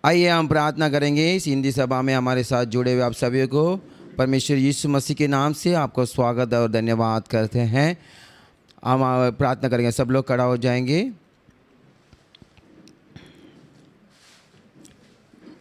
आइए हम प्रार्थना करेंगे। इस हिंदी सभा में हमारे साथ जुड़े हुए आप सभी को परमेश्वर यीशु मसीह के नाम से आपको स्वागत और धन्यवाद करते हैं। हम प्रार्थना करेंगे, सब लोग खड़ा हो जाएंगे।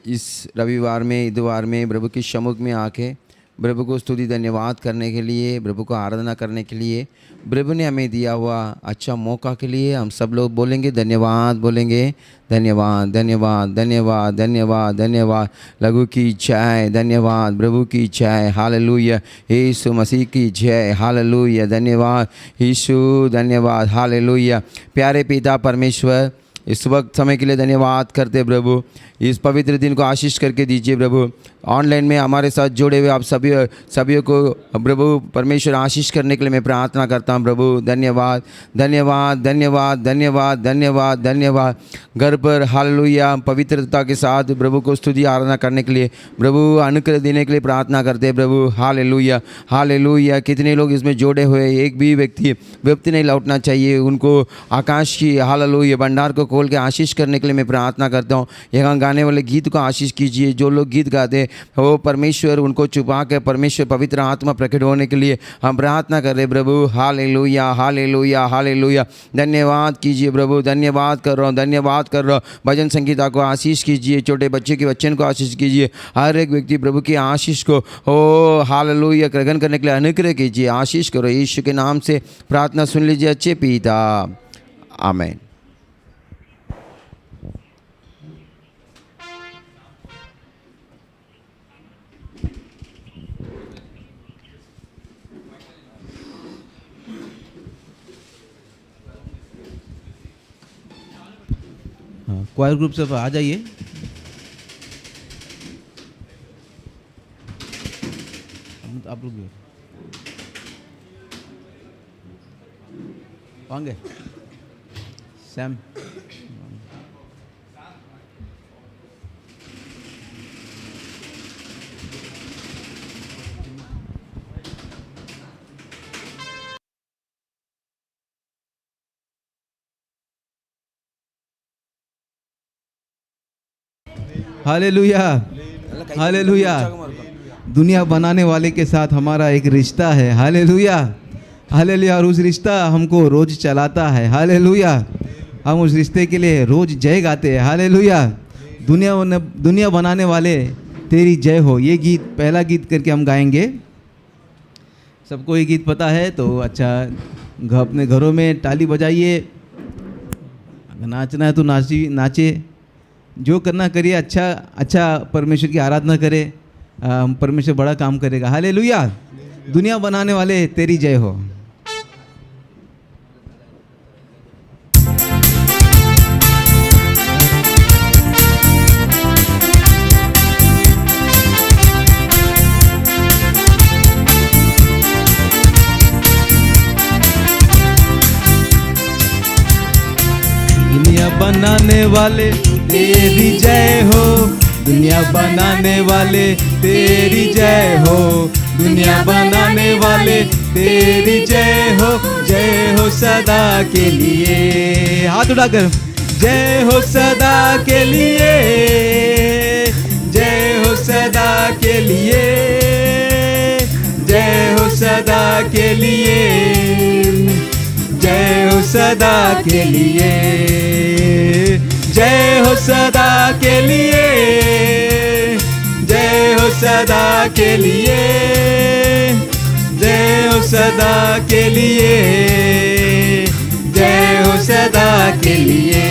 इस रविवार में, इतवार में प्रभु की सम्मुख में आके प्रभु को स्तुति धन्यवाद करने के लिए, प्रभु को आराधना करने के लिए, प्रभु ने हमें दिया हुआ अच्छा मौका के लिए हम सब लोग बोलेंगे धन्यवाद, बोलेंगे धन्यवाद धन्यवाद धन्यवाद धन्यवाद धन्यवाद। लघु की जय, धन्यवाद प्रभु की जय, हालेलुया। यीशु मसीह की जय, हालेलुया। धन्यवाद यीशु, धन्यवाद, हालेलुया। प्यारे पिता परमेश्वर, इस वक्त समय के लिए धन्यवाद करते प्रभु। इस पवित्र दिन को आशीष करके दीजिए प्रभु। ऑनलाइन में हमारे साथ जुड़े हुए आप सभी को प्रभु परमेश्वर आशीष करने के लिए मैं प्रार्थना करता हूँ प्रभु। धन्यवाद धन्यवाद धन्यवाद धन्यवाद धन्यवाद धन्यवाद। घर पर हालेलुया पवित्रता के साथ प्रभु को स्तुति आराधना करने के लिए, प्रभु अनुग्रह देने के लिए प्रार्थना करते हैं प्रभु। Hallelujah hallelujah. कितने लोग इसमें जोड़े हुए, एक भी व्यक्ति नहीं लौटना चाहिए। उनको आकाश की हालेलुया भंडार को खोल के आशीष करने के लिए मैं प्रार्थना करता हूँ। यहाँ गाने वाले गीत को आशीष कीजिए। जो लोग गीत गाते वो परमेश्वर उनको छुपा के परमेश्वर पवित्र आत्मा प्रकट होने के लिए हम प्रार्थना कर रहे प्रभु। Hallelujah hallelujah hallelujah. धन्यवाद कीजिए प्रभु, धन्यवाद कर रहा हूँ, धन्यवाद कर रहा हूँ। भजन संगीता को आशीष कीजिए, छोटे बच्चे के वचन को आशीष कीजिए। हर एक व्यक्ति प्रभु की आशीष को ओ हालेलुया ग्रहण करने के लिए अनुग्रह कीजिए। आशीष करो, यीशु के नाम से प्रार्थना सुन लीजिए अच्छे पिता, आमीन। क्वायर ग्रुप से आ जाइए। आप लोग वांगे सैम, हालेलुया हालेलुया। दुनिया बनाने वाले के साथ हमारा एक रिश्ता है। Hallelujah hallelujah. और उस रिश्ता हमको रोज चलाता है। हालेलुया। हम उस रिश्ते के लिए रोज जय गाते हैं। हालेलुया। दुनिया बनाने वाले तेरी जय हो, ये गीत पहला गीत करके हम गाएंगे। सबको ये गीत पता है तो अच्छा, अपने घरों में ताली बजाइए। अगर नाचना है तो नाचे, जो करना करिए। अच्छा परमेश्वर की आराधना करे, परमेश्वर बड़ा काम करेगा। हालेलुया। दुनिया बनाने वाले तेरी जय हो। दुनिया बनाने वाले तेरी जय हो, दुनिया बनाने वाले तेरी जय हो, दुनिया बनाने वाले तेरी जय हो सदा के लिए। हाथ उठाकर जय हो सदा के लिए, जय हो सदा के लिए, जय हो सदा के लिए, जय हो सदा के लिए, जय हो सदा के लिए, जय हो सदा के लिए, जय हो सदा के लिए, जय हो सदा के लिए।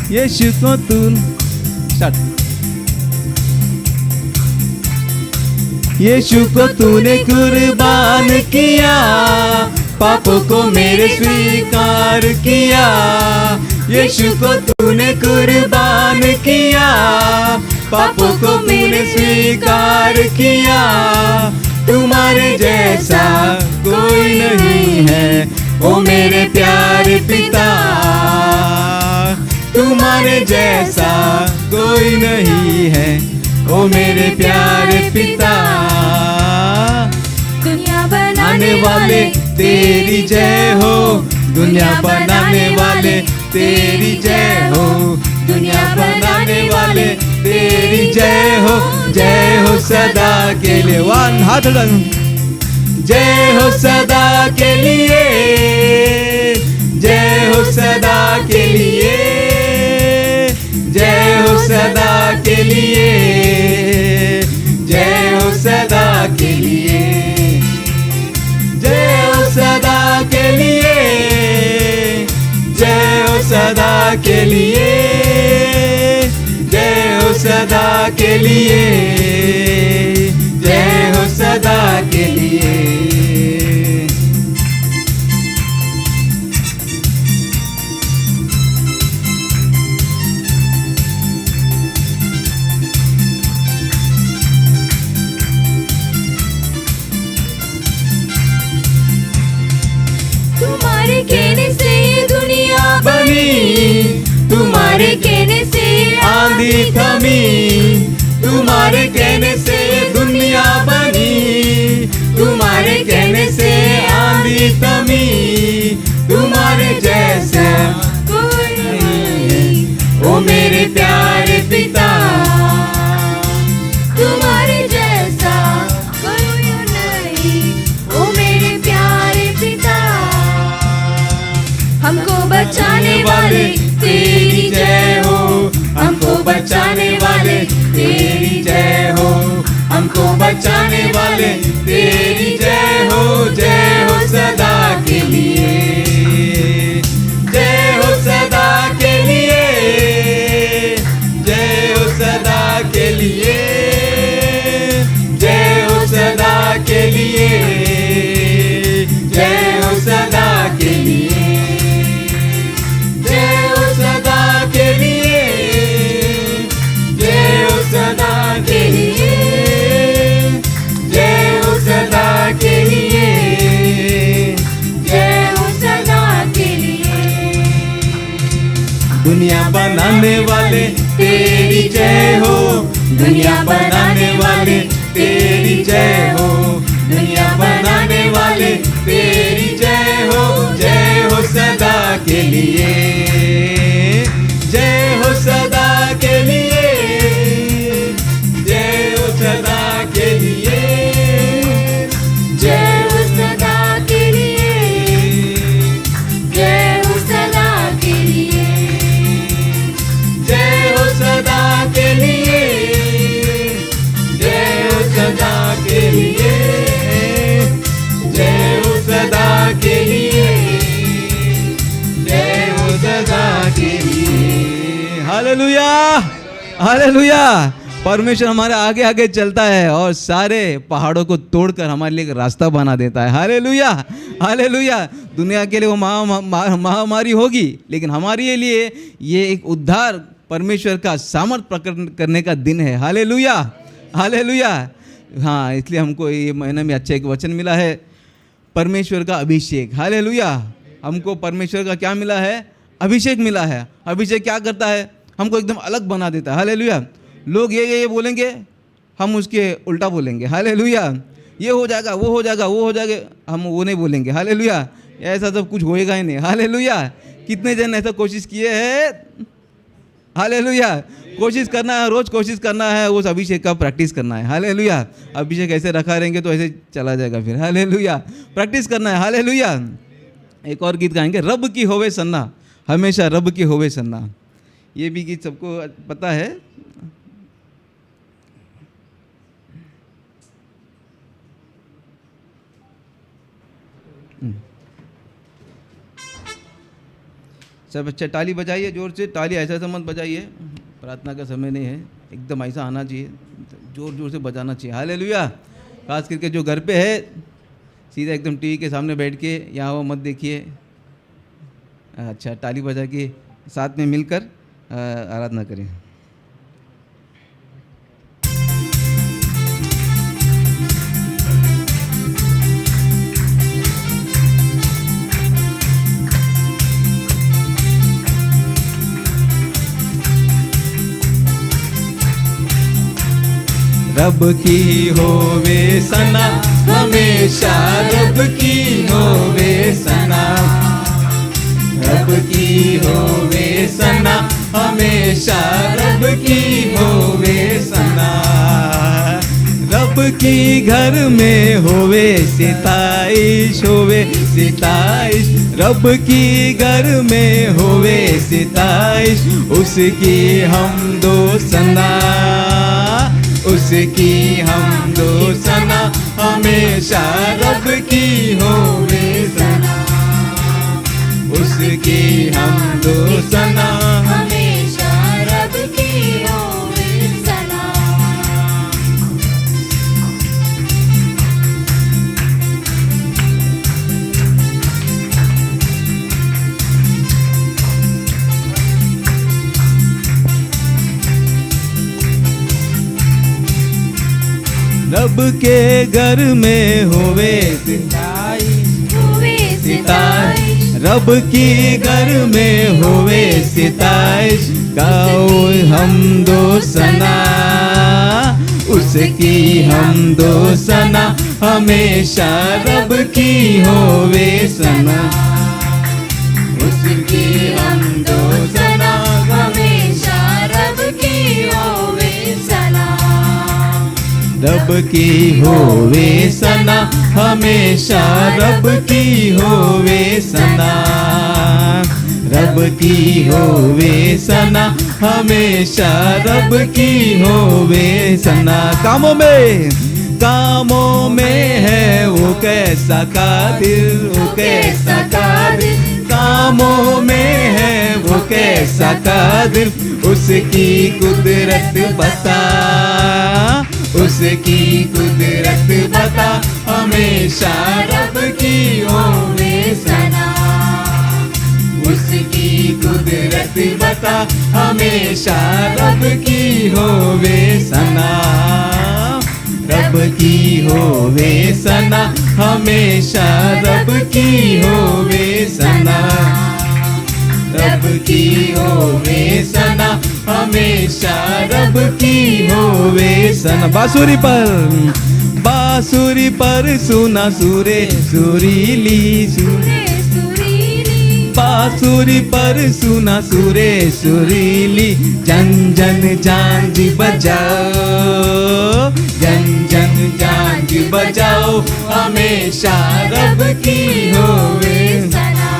यीशु को यीशु को तूने कुर्बान किया, पापों को मेरे स्वीकार किया। यीशु को तूने कुर्बान किया, पापों को मेरे स्वीकार किया। तुम्हारे जैसा कोई नहीं है, ओ मेरे प्यारे पिता, तुम्हारे जैसा कोई नहीं है। ओ मेरे प्यारे पिता, दुनिया बनाने वाले तेरी जय हो, दुनिया बनाने वाले तेरी जय हो, दुनिया बनाने वाले तेरी जय हो सदा के लिए। वन हाथ जय हो सदा के लिए, जय हो सदा के लिए, जय हो सदा के लिए, जय हो सदा के लिए, जय हो सदा के लिए, जय हो सदा के लिए, जय हो सदा के लिए, जय हो सदा के लिए। तुम्हारे कहने से ये दुनिया बनी, तुम्हारे कहने से आंधी थमी, तुम्हारे कहने से दुनिया बनी, तुम्हारे कहने से आंधी थमी, तुम्हारे जैसा कोई नहीं। ओ मेरे प्यारे पिता, तुम्हारे जैसा कोई नहीं। ओ मेरे प्यारे पिता, हमको बचाने वाले तेरी जय हो, हमको बचाने वाले तेरी जय हो, हमको बचाने वाले तेरी जय हो सदा के लिए, जय हो सदा के लिए, जय हो सदा के लिए, जय हो सदा के लिए, जय हो सदा के लिए, जय हो सदा के लिए, जय हो सदा के लिए, जय हो सदा के लिए, जय हो सदा के लिए। दुनिया बनाने वाले तेरी जय हो, दुनिया बनाने वाले तेरी जय हो, दुनिया बनाने वाले तेरी जय हो सदा के लिए, जय हो सदा के लिए, जय हो सदा के लिए, जय हो सदा के लिए, जय हो सदा के लिए, जय हो सदा के लिए, जय हो सदा के लिए, जय हो सदा के लिए, जय हो सदा के लिए। Hallelujah, hallelujah. परमेश्वर हमारे आगे आगे चलता है और सारे पहाड़ों को तोड़कर हमारे लिए एक रास्ता बना देता है। Hallelujah, hallelujah. दुनिया के लिए वो महामारी होगी, लेकिन हमारे लिए ये एक उद्धार परमेश्वर का सामर्थ प्रकट करने का दिन है। Hallelujah, hallelujah. हाँ, इसलिए हमको ये महीने में अच्छा एक वचन मिला है, परमेश्वर का अभिषेक। हालेलुया। हमको परमेश्वर का क्या मिला है? अभिषेक मिला है। अभिषेक क्या करता है? हमको एकदम अलग बना देता है। हालेलुया। लोग ये बोलेंगे, हम उसके उल्टा बोलेंगे। हालेलुया। ये हो जाएगा, वो हो जाएगा, वो हो जाएगा, हम वो नहीं बोलेंगे। हालेलुया। ऐसा सब कुछ होएगा ही नहीं। हालेलुया। कितने जन ऐसा कोशिश किए हैं? हालेलुया। कोशिश करना है, रोज कोशिश करना है, उस अभिषेक का प्रैक्टिस करना है। हालेलुया। अभिषेक ऐसे रखा रहेंगे तो ऐसे चला जाएगा फिर। हालेलुया। प्रैक्टिस करना है। हालेलुया। एक और गीत गाएंगे, रब की होवे सन्ना, हमेशा रब की होवे सन्ना। ये भी गीत सबको पता है। सब अच्छा ताली बजाइए जोर से। ताली ऐसा मत बजाइए, प्रार्थना का समय नहीं है, एकदम ऐसा आना चाहिए, जोर जोर से बजाना चाहिए। हालेलुया। खास करके जो घर पे है, सीधा एकदम टीवी के सामने बैठ के यहाँ वो मत देखिए। अच्छा, ताली बजा के साथ में मिलकर आराधना करें। रब की होवे सना हमेशा, रब की होवे सना, रब की होवे सना हमेशा, रब की होवे सना। रब की घर में होवे सिताइश, होवे सिताइश, रब की घर में होवे सिताइश, उसकी हमदो सना, उसकी हमदो सना हमेशा, रब की होवे सना, उसकी हमदो सना हमेशा रब की होवे सना। रब के घर में होवे सिताइश, होवे सिताइश, रब की घर में होवे सिताइश, गाओ हमदो सना, उसकी हमदो सना हमेशा, रब की होवे सना, उसकी हमदो सना हमेशा रब की होवे सना। रब की होवे सना हमेशा, रब की होवे सना, रब की होवे सना हमेशा, रब की होवे सना। कामों में है वो कैसा कादिर, वो कैसा कादिर, कामों में है वो कैसा कादिर, उसकी कुदरत बता, उसकी कुदरत बता हमेशा, रब की होवे सना, उसकी कुदरत बता हमेशा, रब की होवे सना, रब की होवे सना हमेशा, रब की होवे सना, रब की होवे सना हमेशा, रब की होवे सना। बांसुरी पर सुना सुरे सुरीली, सुरे सुरीली, बांसुरी पर सुना सुरे सुरीली, जन जन झांझ बजाओ, जन जन झांझ बजाओ हमेशा, रब की होवे सना,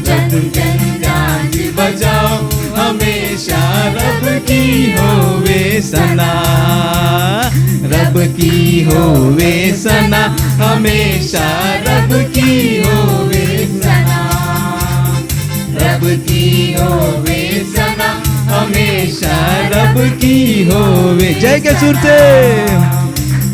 जन जन झांझ बजाओ हमेशा, रब की होवे सना, रब की होवे सना हमेशा, रब की होवे सना, रब की होवे सना हमेशा, रब की होवे। जय के सुर से,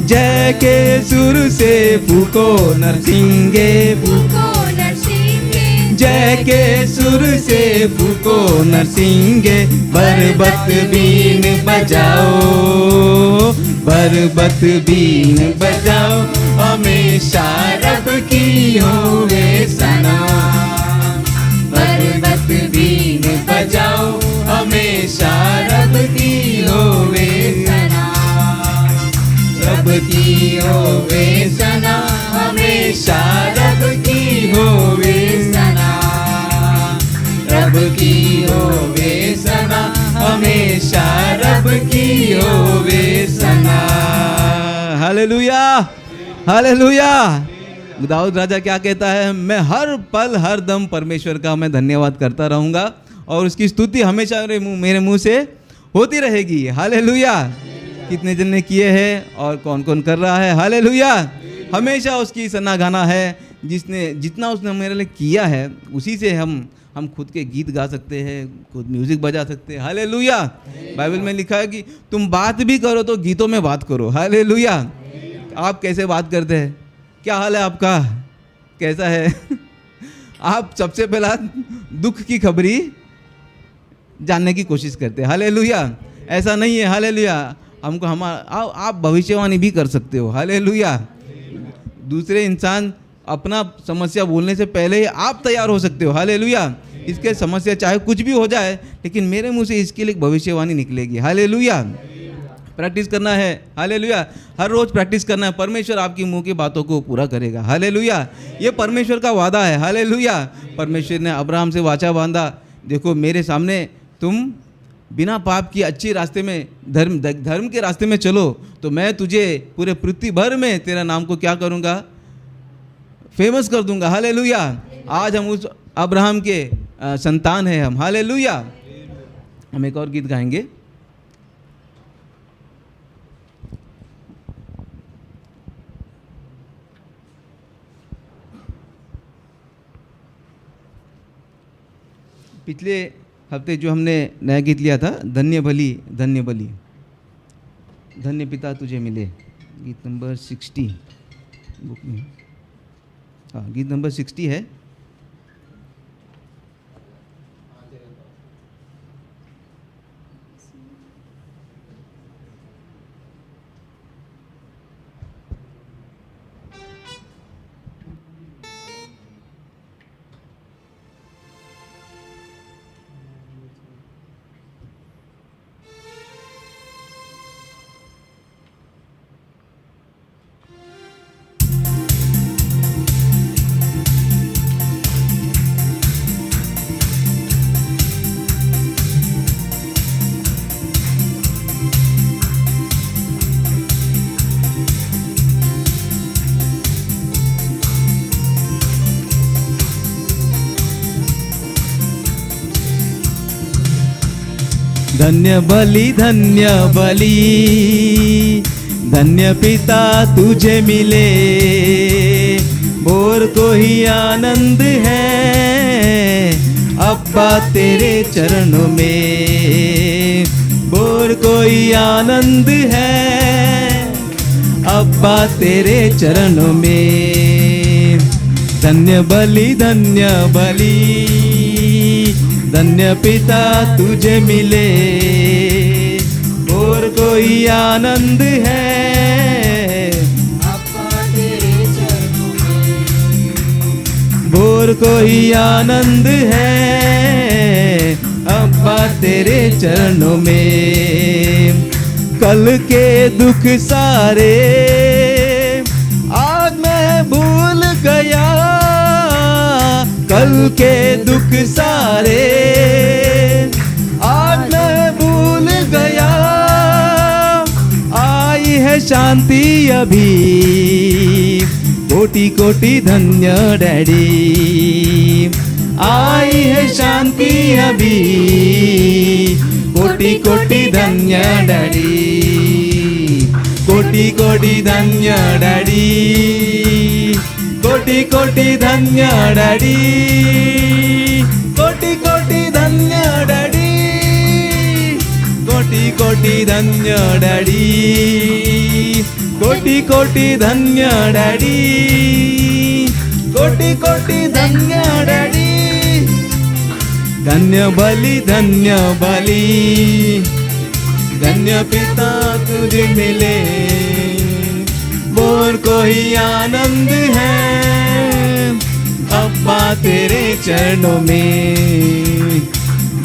जय के सुर से फूको नरसिंगे, फूको नरसिंगे, जय के सुर से फूको नरसिंगे, बरबत बीन बजाओ, बरबत बीन बजाओ हमेशा, रब की होवे सना, बरबत बीन बजाओ हमेशा, रब की होवे सना, रब की होवे सना हमेशा, रब की होवे सना, रब की होवे सना हमेशा, रब की होवे सना। Hallelujah, hallelujah. दाऊद राजा क्या कहता है, मैं हर पल हर दम परमेश्वर का मैं धन्यवाद करता रहूँगा और उसकी स्तुति हमेशा मेरे मुंह से होती रहेगी। हालेलुया। कितने जन ने किए हैं और कौन कौन कर रहा है। हालेलुया। हमेशा उसकी सना गाना है, जिसने जितना उसने मेरे लिए किया है उसी से हम खुद के गीत गा सकते हैं, खुद म्यूजिक बजा सकते हैं। हालेलुया। बाइबल में लिखा है कि तुम बात भी करो तो गीतों में बात करो। हालेलुया। आप कैसे बात करते हैं? क्या हाल है आपका? कैसा है? आप सबसे पहला दुख की खबरी जानने की कोशिश करते हैं। हालेलुया। ऐसा नहीं है। हालेलुया। हमको आप भविष्यवाणी भी कर सकते हो। हालेलुया। दूसरे इंसान अपना समस्या बोलने से पहले ही आप तैयार हो सकते हो। हालेलुया। इसके समस्या चाहे कुछ भी हो जाए, लेकिन मेरे मुंह से इसके लिए भविष्यवाणी निकलेगी। हालेलुया। प्रैक्टिस करना है। हालेलुया। हर रोज प्रैक्टिस करना है। परमेश्वर आपकी मुंह की बातों को पूरा करेगा। हालेलुया। ये परमेश्वर का वादा है। हालेलुया। परमेश्वर ने अब्राहम से वाचा बांधा, देखो मेरे सामने तुम बिना पाप की अच्छी रास्ते में धर्म के रास्ते में चलो तो मैं तुझे पूरे पृथ्वी भर में तेरा नाम को क्या करूँगा, फेमस कर दूंगा। हालेलुया। आज हम उस अब्राहम के संतान हैं हम। हालेलुया। हम एक और गीत गाएंगे। पिछले हफ्ते जो हमने नया गीत लिया था, धन्य बलि धन्य बलि, धन्य पिता तुझे मिले, गीत नंबर 60 बुक में। हाँ, गीत नंबर 60 है। धन्य बलि धन्य पिता तुझे मिले, और कोई आनंद है अब्बा तेरे चरणों में, और कोई आनंद है अब्बा तेरे चरणों में। धन्य बलि धन्य पिता तुझे मिले, और कोई आनंद है अब्बा तेरे चरणों में, और कोई आनंद है अब्बा तेरे चरणों में। कल के दुख सारे आज मैं भूल गया, कल के दुख सारे आज मैं भूल गया, आई है शांति अभी, कोटि कोटि धन्य डैडी, आई है शांति अभी, कोटि कोटि धन्य डैडी, कोटि कोटि धन्य डैडी, कोटि कोटि धन्य डैडी, कोटि कोटि धन्य डैडी, कोटि कोटि धन्य डैडी, कोटि कोटि धन्य डैडी, कोटि कोटि धन्य डैडी। धन्य बलि धन्य पिता तुझे मिले, और कोई आनंद है अब्बा तेरे चरणों में,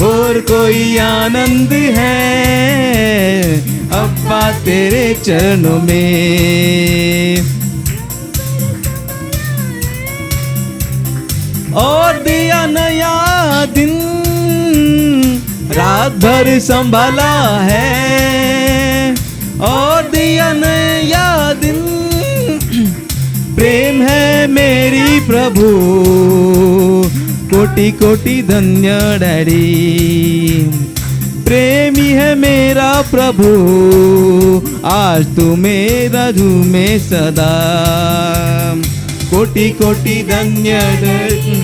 और कोई आनंद है अब्बा तेरे चरणों में। और दिया नया दिन रात भर संभाला है, और दिया नया दिन प्रेम है मेरी प्रभु, कोटि कोटि धन्य डैडी, प्रेमी है मेरा प्रभु, आज तू मेरा झूमे सदा, कोटि कोटि धन्य डैडी,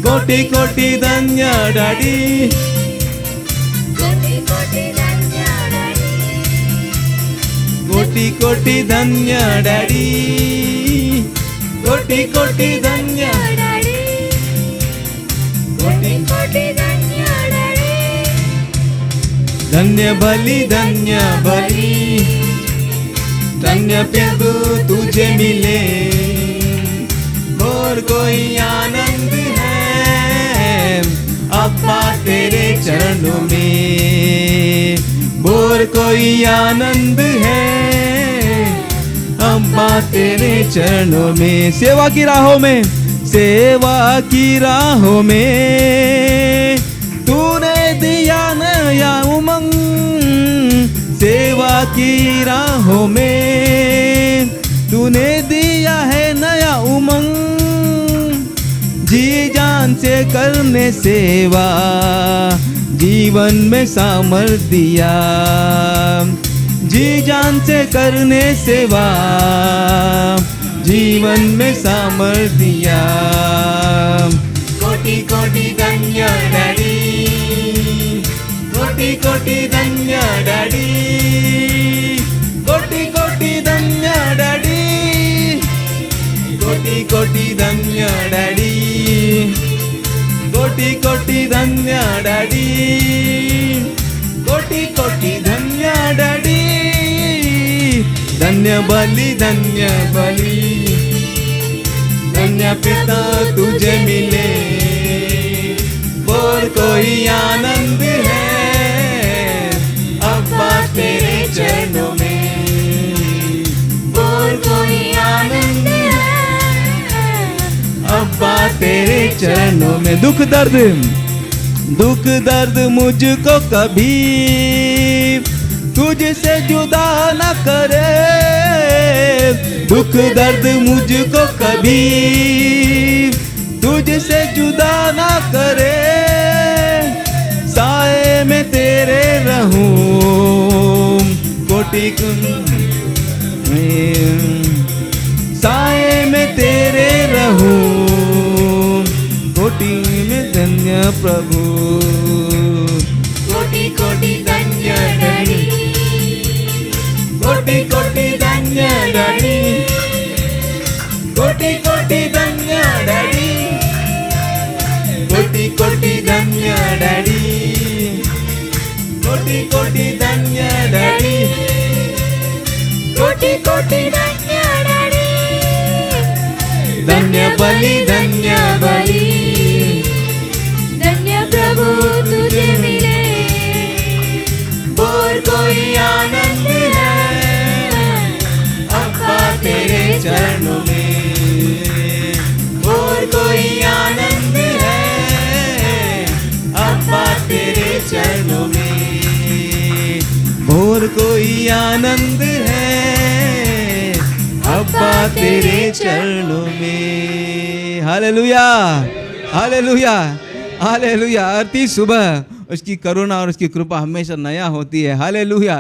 कोटि कोटि धन्य डैडी, कोटि कोटि धन्य डैडी, कोटि कोटि धन्य डैडी, कोटि कोटि धन्य डैडी, कोटि कोटि धन्य डैडी। धन्य बलि धन्य प्रभु तुझे मिले, और कोई आनंद है अब्बा तेरे चरणों में, और कोई आनंद है अब्बा तेरे चरणों में। सेवा की राहों में, सेवा की राहों में तूने दिया नया उमंग। सेवा की राहों में तूने दिया है नया उमंग। जी जान से करने सेवा जीवन में सामर्थ दिया। जी जान से करने सेवा जीवन में सामर्थ दिया। कोटि कोटि धन्य डैडी, कोटि कोटि धन्य डैडी, कोटि कोटि धन्य डैडी, कोटि कोटि धन्य डैडी, कोटि कोटि धन्य डैडी, कोटि कोटि धन्य डैडी। धन्य बलि, धन्य बलि, धन्य पिता तुझे मिले। और कोई आनंद है अब्बा तेरे चरणों में। और कोई आनंद है अब्बा तेरे चरणों में। दुख दर्द मुझको कभी तुझसे जुदा न करे। दुख दर्द मुझको कभी तुझसे जुदा न करे। साए में तेरे रहूं कोटि साए में तेरे रहूं कोटि में धन्य प्रभु। कोटि कोटि धन्य डैडी, कोटि कोटि धन्य डैडी, कोटि कोटि धन्य डैडी, कोटि कोटि धन्य डैडी, कोटि कोटि धन्य डैडी, कोटि कोटि धन्य डैडी। धन्य बलि, धन्य बलि, धन्य प्रभु तुझे मिले। और कोई आनंद है अब्बा तेरे चरणों में। और कोई आनंद है अब्बा तेरे चरणों में। और कोई आनंद है अब्बा तेरे चरणों में। Hallelujah, hallelujah, hallelujah. आरती सुबह उसकी करुणा और उसकी कृपा हमेशा नया होती है। हालेलुया।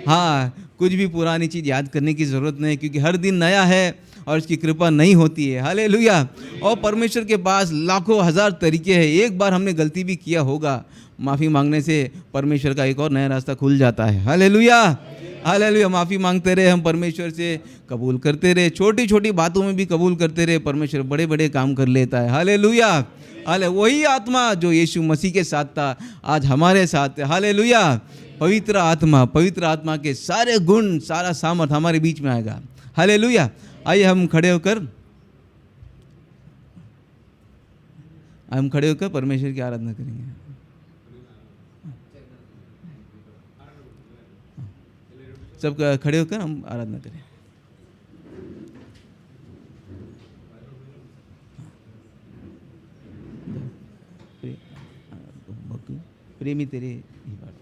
हाँ, कुछ भी पुरानी चीज़ याद करने की ज़रूरत नहीं, क्योंकि हर दिन नया है और उसकी कृपा नहीं होती है। हालेलुया। और परमेश्वर के पास लाखों हज़ार तरीके हैं। एक बार हमने गलती भी किया होगा, माफ़ी मांगने से परमेश्वर का एक और नया रास्ता खुल जाता है। Hallelujah, hallelujah. माफ़ी मांगते रहे हम, परमेश्वर से कबूल करते रहे, छोटी छोटी बातों में भी कबूल करते रहे, परमेश्वर बड़े बड़े काम कर लेता है। हालेलुया, हाले। वही आत्मा जो यीशु मसीह के साथ था आज हमारे साथ है। हालेलुया। पवित्र आत्मा के सारे गुण, सारा सामर्थ हमारे बीच में आएगा। हालेलुया। आइए हम खड़े होकर परमेश्वर की आराधना करेंगे। सब खड़े होकर हम आराधना करें। प्रेमी तेरे ही बात।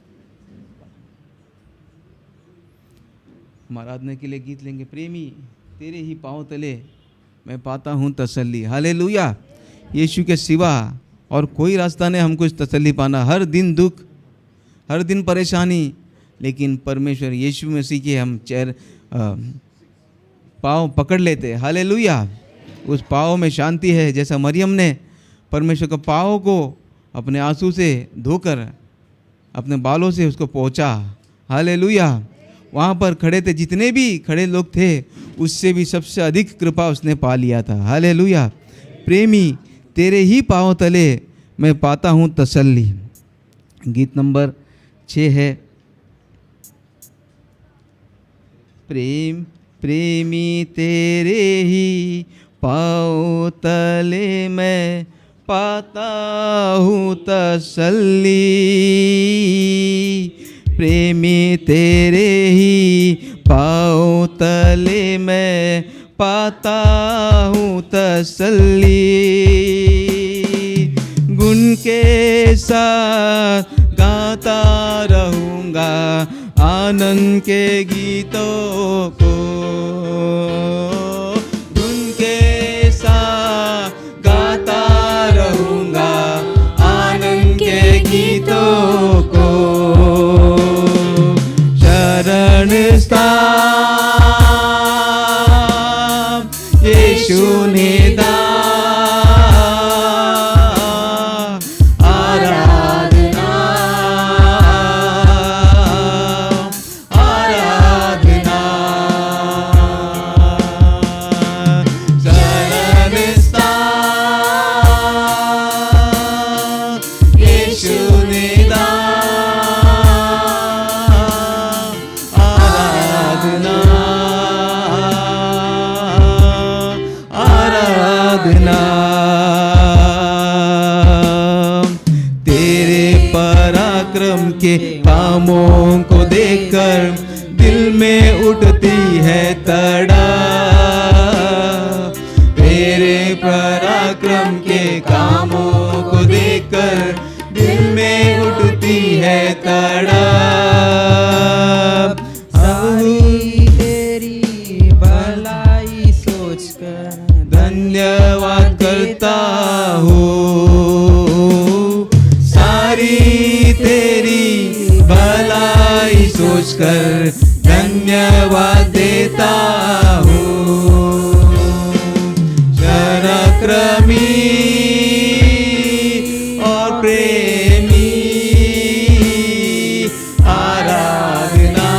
हम आराधना के लिए गीत लेंगे। प्रेमी तेरे ही पाँव तले मैं पाता हूँ तसल्ली। हालेलुया। यीशु के सिवा और कोई रास्ता नहीं हमको इस तसल्ली पाना। हर दिन दुख, हर दिन परेशानी, लेकिन परमेश्वर यीशु मसीह के हम पाँव पकड़ लेते। हालेलुया। उस पाँव में शांति है। जैसा मरियम ने परमेश्वर के पाँव को अपने आंसू से धोकर अपने बालों से उसको पहुँचा। हालेलुया। वहाँ पर खड़े थे, जितने भी खड़े लोग थे उससे भी सबसे अधिक कृपा उसने पा लिया था। हालेलुया। प्रेमी तेरे ही पाँव तले मैं पाता हूँ तसल्ली। गीत नंबर 6 है। प्रेमी तेरे ही पाँव तले मैं पाता हूँ तसल्ली। प्रेमी तेरे ही पाँव तले मैं पाता हूँ तसल्ली। गुण के साथ गाता रहूँगा आनंद के गीतों को। गुण के साथ गाता रहूँगा आनंद के गीतों को। शरण स्थान यीशु निदान, आराधना आराधना। शरण स्थान यीशु निदान, आराधना आराधना। तेरे पराक्रम के कामों को देखकर दिल में उठती है तड़प। तेरे पराक्रम के कामों को देखकर दिल में उठती है तड़प। सारी तेरी भलाई सोचकर धन्यवाद करता हूँ। सारी तेरी भलाई सोचकर धन्यवाद देता हूँ। पराक्रमी और प्रेमी, आराधना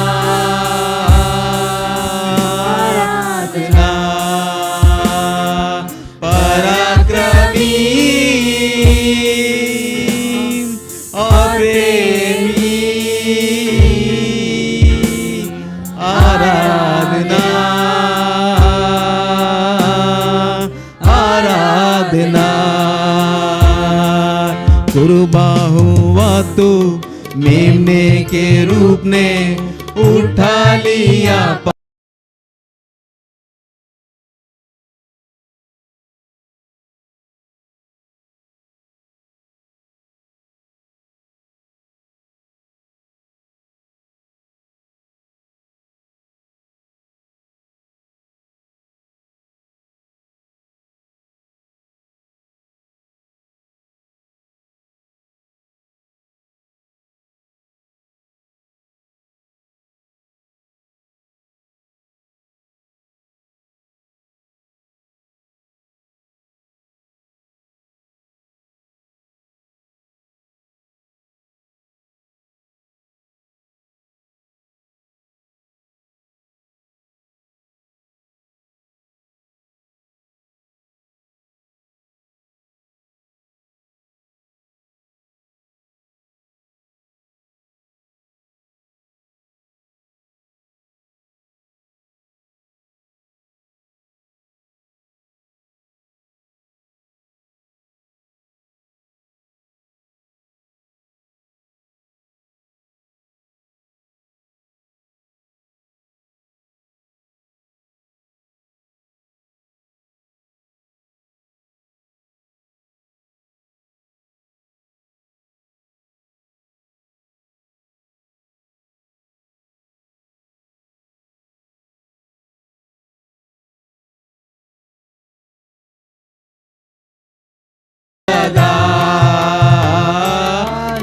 आराधना। पराक्रमी और प्रेमी, आराधना आराधना। कुर्बा हुआ तो मेमने के रूप ने उठा लिया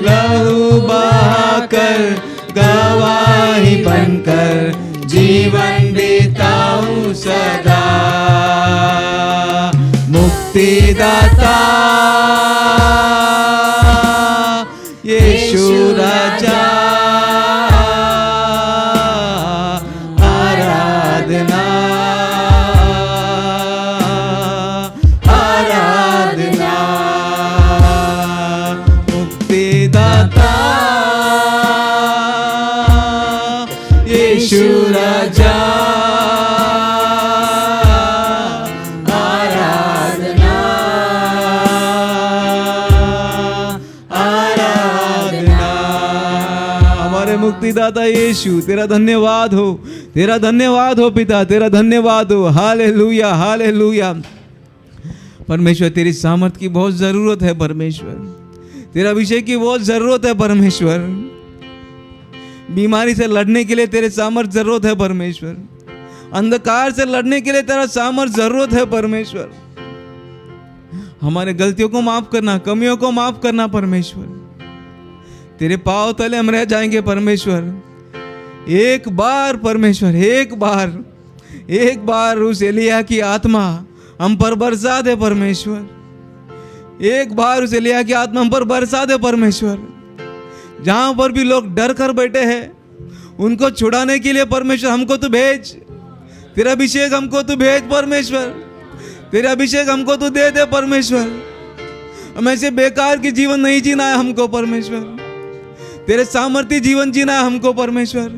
लहू बहाकर गवाही बनकर जीवन बिताऊं सदा। मुक्तिदाता यीशु राजा, आराधना आराधना। मुक्तिदाता यीशु राजा, आराधना आराधना। हमारे मुक्ति मुक्तिदाता यीशु, तेरा धन्यवाद हो, तेरा धन्यवाद हो पिता, तेरा धन्यवाद हो। Hallelujah, hallelujah. परमेश्वर तेरी सामर्थ की बहुत ज़रूरत है परमेश्वर, तेरा अभिषेक की बहुत ज़रूरत है परमेश्वर। बीमारी से लड़ने के लिए तेरे सामर्थ ज़रूरत है परमेश्वर, अंधकार से लड़ने के लिए तेरा सामर्थ ज़रूरत है परमेश्वर। हमारे गलतियों को माफ़ करना, कमियों को माफ़ करना परमेश्वर। तेरे पाँव तले हम रह जाएंगे परमेश्वर। एक बार परमेश्वर, एक बार उस एलिया की आत्मा हम पर बरसा दे परमेश्वर। एक बार उस एलिया की आत्मा हम पर बरसा दे परमेश्वर। जहां पर भी लोग डर कर बैठे हैं उनको छुड़ाने के लिए परमेश्वर हमको तो भेज, तेरा अभिषेक हमको तो भेज परमेश्वर, तेरा अभिषेक हमको तो दे दे परमेश्वर। हम ऐसे बेकार की जीवन नहीं जीना है हमको परमेश्वर, तेरे सामर्थ्य जीवन जीना है हमको परमेश्वर।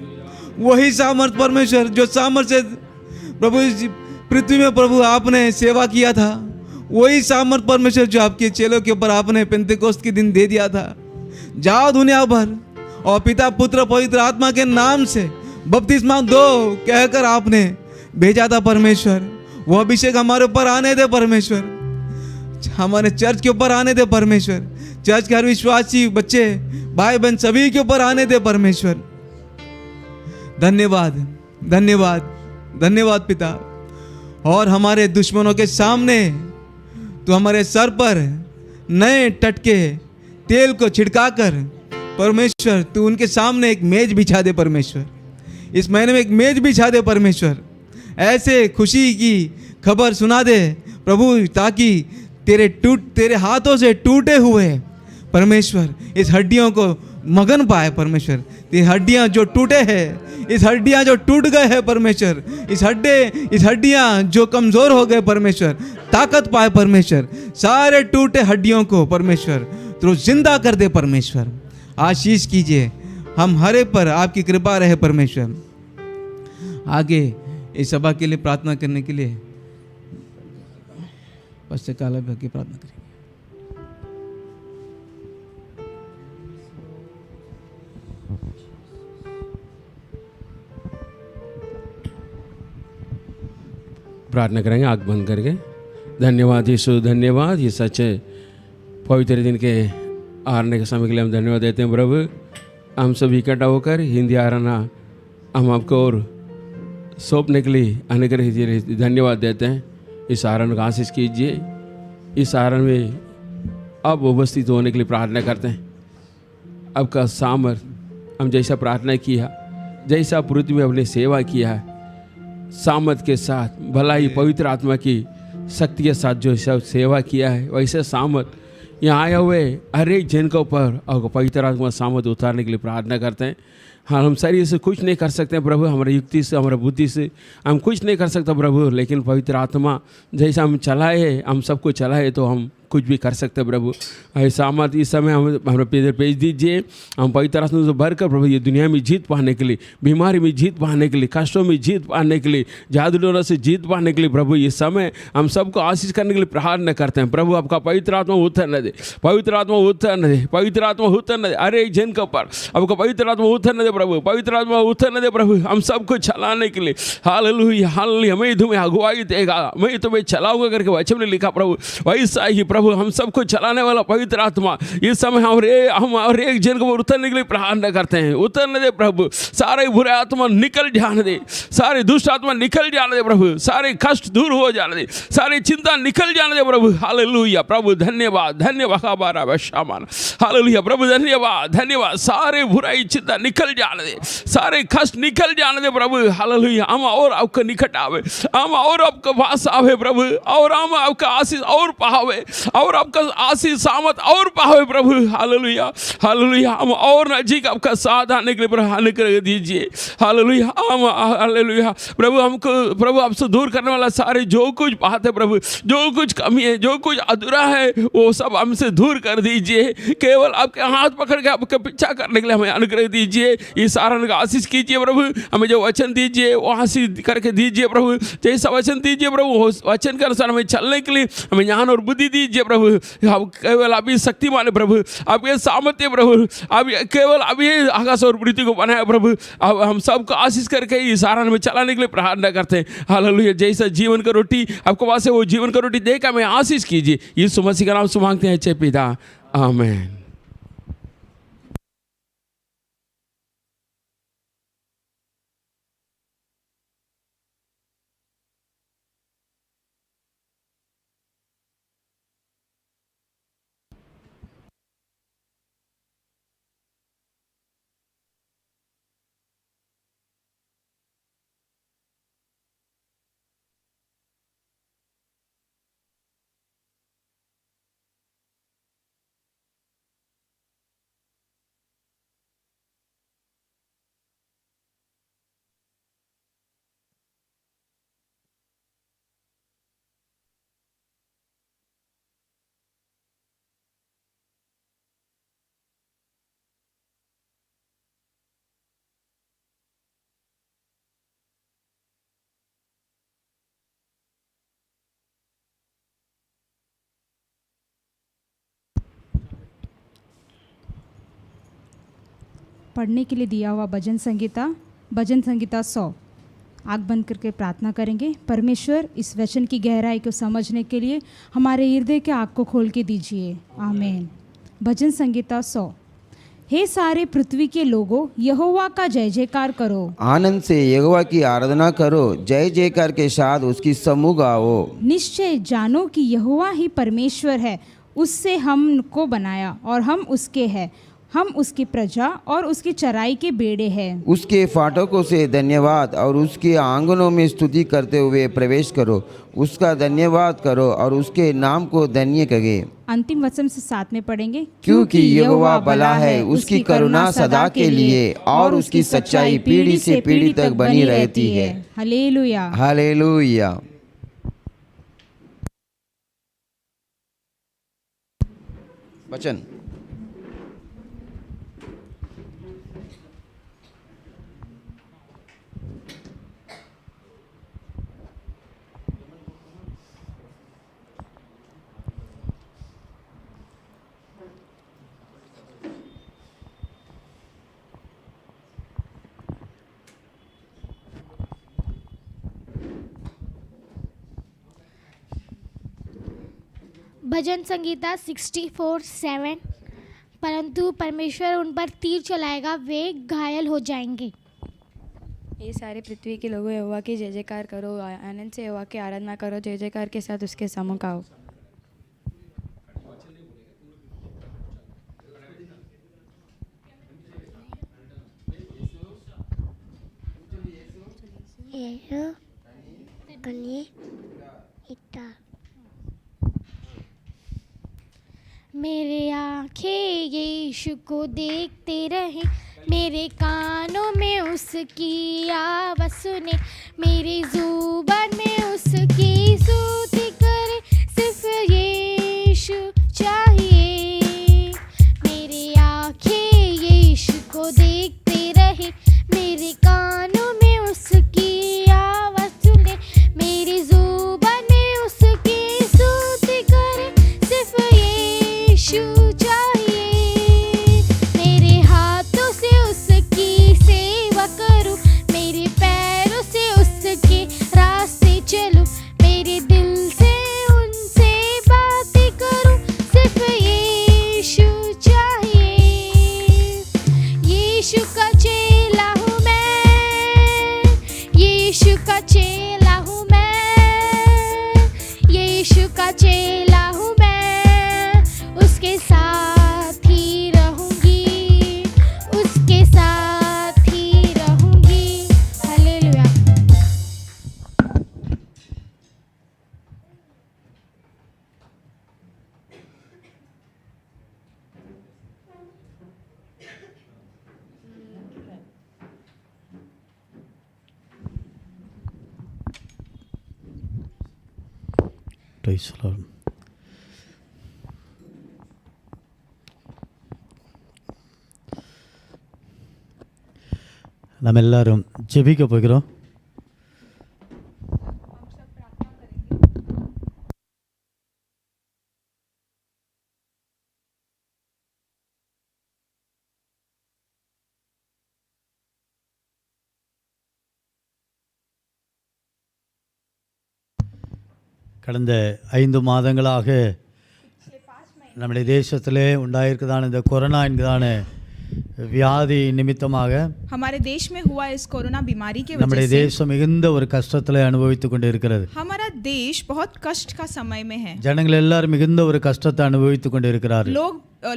वही सामर्थ परमेश्वर जो सामर्थ्य प्रभु पृथ्वी में प्रभु आपने सेवा किया था, वही सामर्थ परमेश्वर जो आपके चेलों के ऊपर आपने पेंतेकोस्त के दिन दे दिया था। जाओ दुनिया भर और पिता पुत्र पवित्र आत्मा के नाम से बपतिस्मा दो कहकर आपने भेजा था परमेश्वर। वो अभिषेक हमारे ऊपर आने दे परमेश्वर, हमारे चर्च के ऊपर आने दे परमेश्वर, चर्च के हर विश्वासी बच्चे भाई बहन सभी के ऊपर आने दे परमेश्वर। धन्यवाद, धन्यवाद, धन्यवाद पिता। और हमारे दुश्मनों के सामने तो हमारे सर पर नए टटके तेल को छिड़काकर परमेश्वर तू उनके सामने एक मेज बिछा दे परमेश्वर। इस महीने में एक मेज बिछा दे परमेश्वर, ऐसे खुशी की खबर सुना दे प्रभु, ताकि तेरे हाथों से टूटे हुए परमेश्वर इस हड्डियों को मगन पाए परमेश्वर। ये हड्डियां जो टूटे हैं, इस हड्डियां जो टूट गए हैं परमेश्वर, इस हड्डियां जो कमजोर हो गए परमेश्वर, ताकत पाए परमेश्वर। सारे टूटे हड्डियों को परमेश्वर तो जिंदा कर दे परमेश्वर। आशीष कीजिए हम हर एक पर, आपकी कृपा रहे परमेश्वर। आगे इस सभा के लिए प्रार्थना करने के लिए पश्च काला की प्रार्थना करेंगे। प्रार्थना करेंगे आँख बंद करके। धन्यवाद यीशु, धन्यवाद ये सच्चे पवित्र दिन के आरने के समय के लिए हम धन्यवाद देते हैं प्रभु। हम सब इकट्ठा होकर हिंदी आराधना हम आपको और सौंपने के लिए अनुग्रह धन्यवाद देते हैं। इस आराधना का आशीष कीजिए। इस आराधना में अब उपस्थित होने के लिए प्रार्थना करते हैं। आपका सामर्थ हम जैसा प्रार्थना किया, जैसा पृथ्वी में अपनी सेवा किया है, सामर्थ के साथ भलाई पवित्र आत्मा की शक्ति के साथ जो सब सेवा किया है, वैसे सामर्थ यहाँ आए हुए हर एक जन के ऊपर और पवित्र आत्मा सामर्थ उतारने के लिए प्रार्थना करते हैं। हाँ, हम शरीर से कुछ नहीं कर सकते प्रभु, हमारे युक्ति से, हमारे बुद्धि से हम कुछ नहीं कर सकते प्रभु, लेकिन पवित्र आत्मा जैसा हम चलाए, हम सबको चलाए तो हम कुछ भी कर सकते हैं प्रभु। सामर्थ इस समय हम हमारे भेज दीजिए। हम पवित्र आत्मा से भरकर प्रभु ये दुनिया में जीत पाने के लिए, बीमारी में जीत पाने के लिए, कष्टों में जीत पाने के लिए, जादू से जीत पाने के लिए प्रभु ये समय हम सबको आशीष करने के लिए प्रार्थना करते हैं प्रभु। आपका पवित्र आत्मा उत्तर न दे, पवित्र आत्मा उत्तर न दे, पवित्र आत्मा उत्तर न दे। अरे एक जन के ऊपर आपका पवित्र आत्मा उत्तर न दे प्रभु, पवित्र आत्मा उत्तर न दे प्रभु, हम सबको चलाने के लिए। Hallelujah, hallelujah. मैं तुम्हें अगुवाई देगा, मैं तुम्हें चलाऊंगा करके वचन में लिखा प्रभु। वैसा ही प्रभु हम सबको चलाने वाला पवित्र आत्मा इस समय हम और एक जन को उतरने के लिए प्रार्थना करते हैं। उतरने दे प्रभु, सारे बुरे आत्मा निकल जाने दे, सारे दुष्ट आत्मा निकल जाने दे प्रभु, सारे कष्ट दूर हो जाने दे, सारी चिंता निकल जाने दे प्रभु। हालेलुया प्रभु, धन्यवाद, धन्यवाद। हालेलुया प्रभु, धन्यवाद, धन्यवाद। सारे बुराई चिंता निकल जाने दे, सारे कष्ट निकल जाने दे प्रभु। हालेलुया। हम और आपके निकट आवे, हम और आपके पास आवे प्रभु, और हम आपका आशीष और पावे, और आपका आशीष सामत और पावे प्रभु। Hallelujah, hallelujah. हम और नजीक आपका साथ आने के लिए प्रभु अनुग्रह दीजिए। हालेलुया, हम हालेलुया प्रभु, हमको प्रभु आपसे दूर करने वाला सारे जो कुछ बात है प्रभु, जो कुछ कमी है, जो कुछ अधूरा है, वो सब हमसे दूर कर दीजिए। केवल आपके हाथ पकड़ के आपका पीछा करने के लिए हमें अनुग्रह दीजिए। इस आराधना का आशीष कीजिए प्रभु। हमें जो वचन दीजिए वो आशीष करके दीजिए प्रभु। जैसा वचन दीजिए प्रभु, वचन के अनुसार हमें चलने के लिए हमें ज्ञान और बुद्धि दीजिए। कीजिए प्रभु। आप केवल आप ही शक्तिमान है प्रभु, आपके सामर्थ्य प्रभु, आप केवल आप ही आकाश और पृथ्वी को बनाया प्रभु। अब हम सबको आशीष करके इस आराधना में चलाने के लिए प्रार्थना करते हैं। हालेलुया। जैसा जीवन का रोटी आपको पास है, वो जीवन का रोटी देकर हमें आशीष कीजिए। यीशु मसीह का नाम से मांगते हैं अच्छे पिता, आमीन। पढ़ने के लिए दिया हुआ भजन संगीता 100। आँख बंद करके प्रार्थना करेंगे। परमेश्वर, इस वचन की गहराई को समझने के लिए हमारे हृदय के आँख को खोल के दीजिए। आमीन। भजन संगीता 100। हे सारे पृथ्वी के लोगों, यहोवा का जय जयकार करो। आनंद से यहोवा की आराधना करो, जय जयकार के साथ उसकी समूह गाओ। निश्चय जानो कि यहोवा ही परमेश्वर है, उससे हमको बनाया और हम उसके हैं, हम उसकी प्रजा और उसकी चराई के बेड़े हैं। उसके फाटकों से धन्यवाद और उसके आंगनों में स्तुति करते हुए प्रवेश करो। उसका धन्यवाद करो और उसके नाम को धन्य कहे। अंतिम वचन से साथ में पढ़ेंगे। क्योंकि यहोवा भला है, उसकी करुणा सदा के लिए और उसकी सच्चाई पीढ़ी से पीढ़ी तक बनी रहती है। हालेलुया। हालेलुया। वचन भजन संगीता 64:7। परंतु परमेश्वर उन पर तीर चलाएगा, वे घायल हो जाएंगे। ये सारे पृथ्वी के लोगों, यहोवा की जय जयकार करो, आनंद से यहोवा की आराधना करो, जय जयकार के साथ उसके सम्मुख आओ। मेरे आँखें यीशु को देखते रहे, मेरे कानों में उसकी आवाज़ सुने, मेरी ज़ुबान में उसकी स्तुति करे, सिर्फ यीशु चाहिए। मेरी आँखें यीशु को देखते रहे, मेरे कानों में उसकी आवाज़ सुने, मेरी ज़ुबान में उसकी स्तुति करे, सिर्फ यीशु चाहिए। मेरे हाथों से उसकी सेवा करूं, मेरे पैरों से उसके रास्ते चलूं, मेरे दिल से उनसे बातें करूं, सिर्फ यीशु चाहिए। यीशु का चेला हूँ मैं, यीशु का चेला हूँ मैं, यीशु का चेला हूँ मैं, उसके साथ ही रहूंगी, उसके साथ ही रहूंगी। हालेलुया। Praise the Lord. நம்ம எல்லாரும் ஜெபிக்க போகிறோம். கடந்த 5 மாதங்களாக நம்முடைய தேசத்திலே உண்டாயிருக்கிறதான இந்த கொரோனா என்கிறதான வியாதி நிமித்தமாக हमारे देश में हुआ इस कोरोना बीमारी के நம்முடைய वजह से தேசம் மிகுந்த ஒரு கஷ்டத்தில் அனுபவித்துக் கொண்டு இருக்கிறது. हमारा देश बहुत कष्ट का समय में है. ஜனங்கள் எல்லாரும் மிகுந்த ஒரு கஷ்டத்தை அனுபவித்துக் கொண்டு இருக்கிறார்கள்.